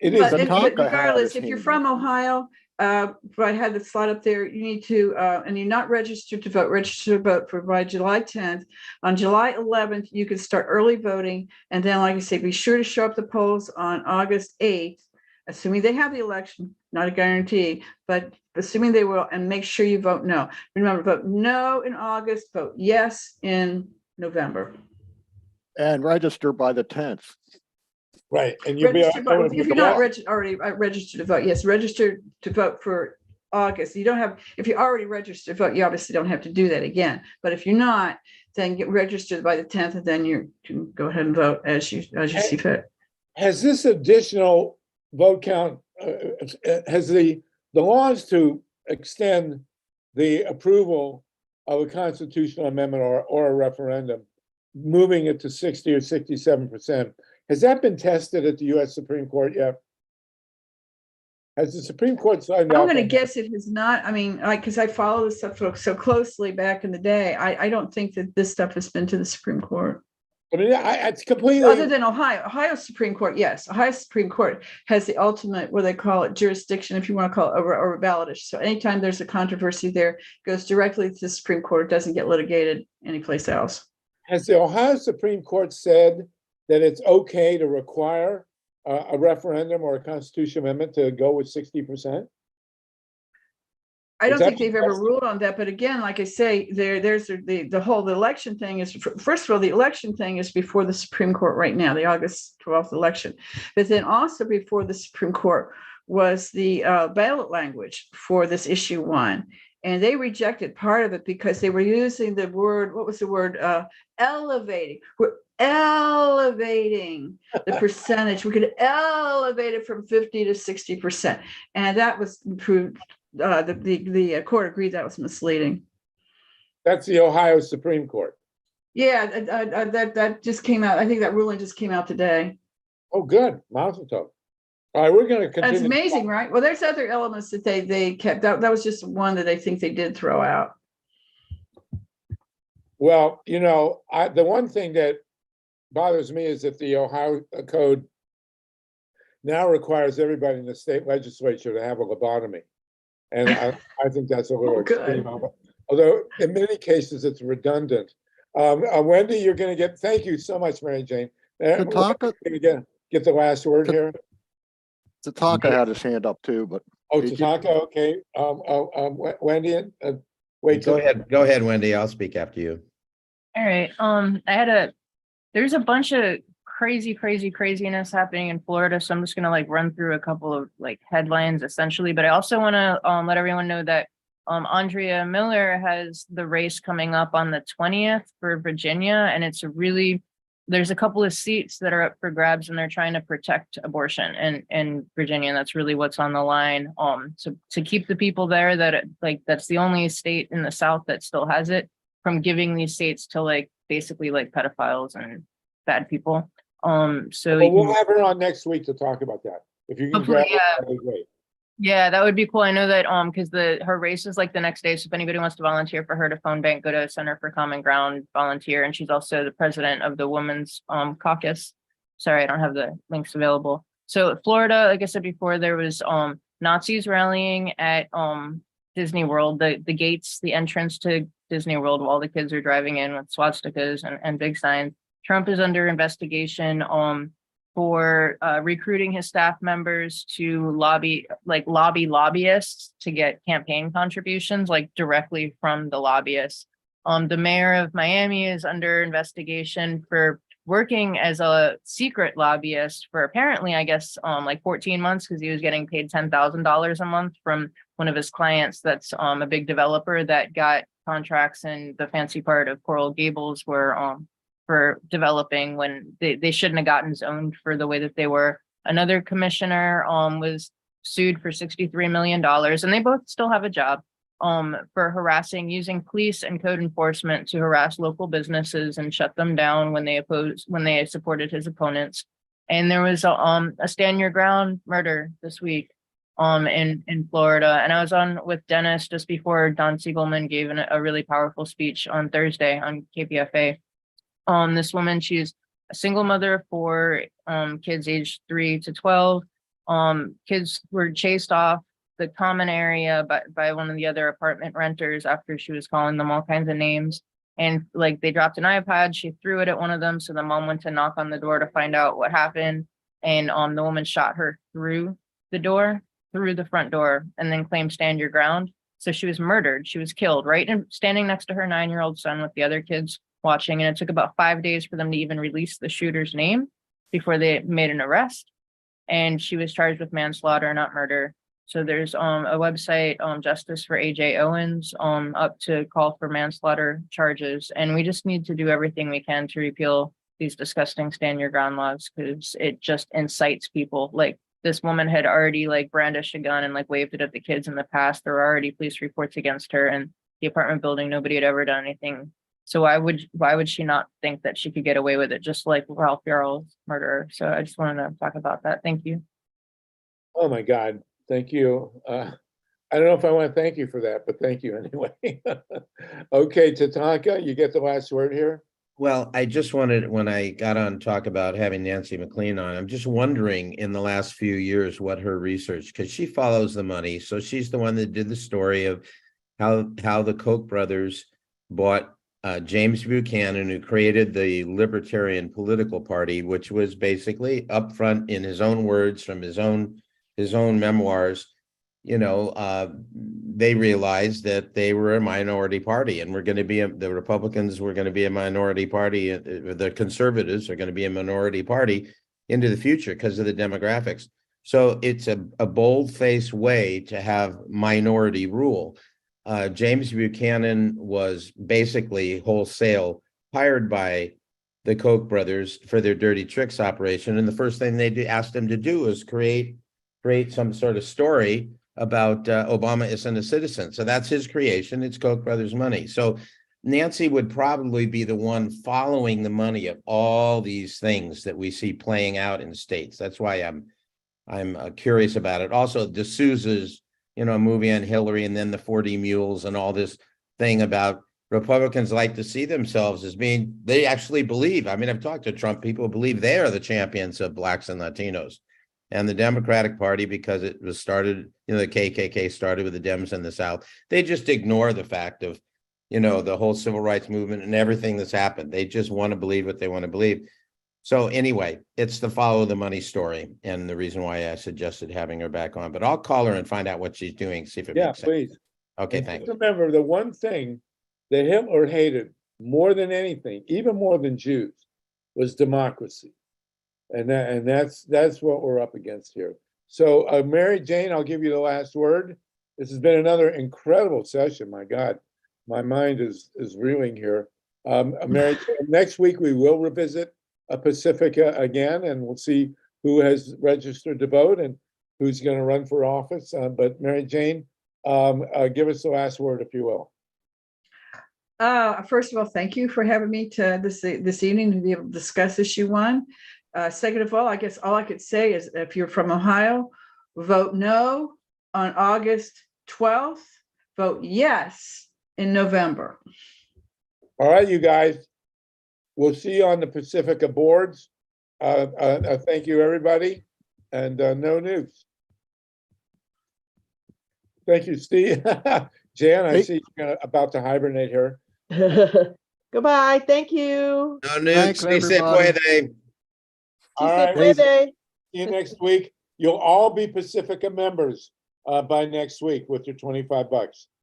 It is. But regardless, if you're from Ohio, I had the slide up there. You need to, and you're not registered to vote, register to vote by July 10th. On July 11th, you can start early voting. And then, like I say, be sure to show up the polls on August 8th, assuming they have the election, not a guarantee, but assuming they will, and make sure you vote no. Remember, vote no in August, vote yes in November. And register by the 10th. Right, and you'll if you're not already registered to vote, yes, register to vote for August. You don't have, if you're already registered to vote, you obviously don't have to do that again. But if you're not, then get registered by the 10th, and then you can go ahead and vote as you see fit. Has this additional vote count, has the laws to extend the approval of a constitutional amendment or a referendum, moving it to 60 or 67%, has that been tested at the U.S. Supreme Court yet? Has the Supreme Court signed off? I'm going to guess it has not. I mean, because I follow this stuff so closely back in the day, I don't think that this stuff has been to the Supreme Court. I mean, it's completely other than Ohio Supreme Court. Yes, Ohio Supreme Court has the ultimate, what they call it, jurisdiction, if you want to call it, or a ballot issue. So anytime there's a controversy there, it goes directly to the Supreme Court. It doesn't get litigated anyplace else. Has the Ohio Supreme Court said that it's okay to require a referendum or a constitutional amendment to go with 60%? I don't think they've ever ruled on that, but again, like I say, there's the whole election thing is, first of all, the election thing is before the Supreme Court right now, the August 12th election, but then also before the Supreme Court was the ballot language for this issue 1, and they rejected part of it because they were using the word, what was the word, elevating. We're elevating the percentage. We could elevate it from 50 to 60%, and that was proved. The court agreed that was misleading. That's the Ohio Supreme Court. Yeah, that just came out. I think that ruling just came out today. Oh, good. Mazel tov. All right, we're going to continue. That's amazing, right? Well, there's other elements that they kept. That was just one that I think they did throw out. Well, you know, the one thing that bothers me is that the Ohio Code now requires everybody in the state legislature to have a lobotomy. And I think that's a little Oh, good. extreme. Although in many cases it's redundant. Wendy, you're going to get, thank you so much, Mary Jane. Tatanka, Going to get the last word here. Tatanka had his hand up too, but Oh, he just- Tatanka, okay. Wendy, wait. Go ahead, Wendy. I'll speak after you. All right. There's a bunch of craziness happening in Florida. So I'm just gonna like run through a couple of like headlines essentially, but I also want to let everyone know that Andrea Miller has the race coming up on the 20th for Virginia, and there's a couple of seats that are up for grabs, and they're trying to protect abortion in Virginia, and that's really what's on the line. To keep the people there that's the only state in the South that still has it, from giving these states to like basically like pedophiles and bad people. So we'll have her on next week to talk about that. If you can grab it, that'd be great. Yeah, that would be cool. I know that because her race is like the next day. So if anybody wants to volunteer for her to phone bank, go to Center for Common Ground, volunteer. And she's also the president of the Women's Caucus. Sorry, I don't have the links available. So Florida, like I said before, there was Nazis rallying at Disney World, the gates, the entrance to Disney World, while the kids are driving in with swastikas and big signs. Trump is under investigation for recruiting his staff members to lobby lobbyists to get campaign contributions, like directly from the lobbyists. The mayor of Miami is under investigation for working as a secret lobbyist for apparently, I guess, like 14 months, because he was getting paid $10,000 a month from one of his clients that's a big developer that got contracts in the fancy part of Coral Gables where for developing when they shouldn't have gotten zoned for the way that they were. Another commissioner was sued for $63 million, and they both still have a job for using police and code enforcement to harass local businesses and shut them down when they supported his opponents. And there was a stand your ground murder this week in Florida. And I was on with Dennis just before Don Siegelman gave a really powerful speech on Thursday on KPFA. This woman, she's a single mother of 4 kids aged 3 to 12. Kids were chased off the common area by one of the other apartment renters after she was calling them all kinds of names. And like they dropped an iPad, she threw it at one of them. So the mom went to knock on the door to find out what happened. And the woman shot her through the front door, and then claimed stand your ground. So she was murdered. She was killed right in standing next to her 9-year-old son with the other kids watching. And it took about 5 days for them to even release the shooter's name before they made an arrest. And she was charged with manslaughter, not murder. So there's a website, Justice for AJ Owens, up to call for manslaughter charges. And we just need to do everything we can to repeal these disgusting stand your ground laws, because it just incites people. Like this woman had already like brandished a gun and like waved it at the kids in the past. There were already police reports against her, and the apartment building, nobody had ever done anything. So why would she not think that she could get away with it, just like Ralph Yarl's murderer? So I just wanted to talk about that. Thank you. Oh my God, thank you. I don't know if I want to thank you for that, but thank you anyway. Okay, Tatanka, you get the last word here. Well, I just wanted, when I got on talk about having Nancy McLean on, I'm just wondering in the last few years what her research, because she follows the money. So she's the one that did the story of how the Koch brothers bought James Buchanan, who created the Libertarian Political Party, which was basically upfront, in his own words from his own memoirs. They realized that they were a minority party, and the Republicans were going to be a minority party. The conservatives are going to be a minority party into the future because of the demographics. So it's a bold-faced way to have minority rule. James Buchanan was basically wholesale hired by the Koch brothers for their dirty tricks operation. And the first thing they asked him to do was create some sort of story about Obama isn't a citizen. So that's his creation. It's Koch brothers money. So Nancy would probably be the one following the money of all these things that we see playing out in states. That's why I'm curious about it. Also, D'Souza's movie on Hillary, and then the 40 Mules and all this thing about Republicans like to see themselves as being, they actually believe, I've talked to Trump, people believe they are the champions of Blacks and Latinos. And the Democratic Party, because it was started, the KKK started with the Dems in the South, they just ignore the fact of, the whole civil rights movement and everything that's happened. They just want to believe what they want to believe. So anyway, it's the follow the money story, and the reason why I suggested having her back on. But I'll call her and find out what she's doing, see if it Yeah, makes sense. please. Okay, And thanks. just remember, the one thing that Hitler hated more than anything, even more than Jews, was democracy. And that's what we're up against here. So Mary Jane, I'll give you the last word. This has been another incredible session. My God, my mind is reeling here. Mary Jane, next week we will revisit Pacifica again, and we'll see who has registered to vote and who's going to run for office. But Mary Jane, give us the last word, if you will. First of all, thank you for having me to this evening to be able to discuss issue 1. Second of all, I guess all I could say is if you're from Ohio, vote no on August 12th, vote yes in November. All right, you guys. We'll see you on the Pacifica boards. Thank you, everybody, and no news. Thank you, Steve. Jan, I see you're about to hibernate here. Goodbye. Thank you. No news. Stay se puede. All right. See you next week. You'll all be Pacifica members by next week with your $25.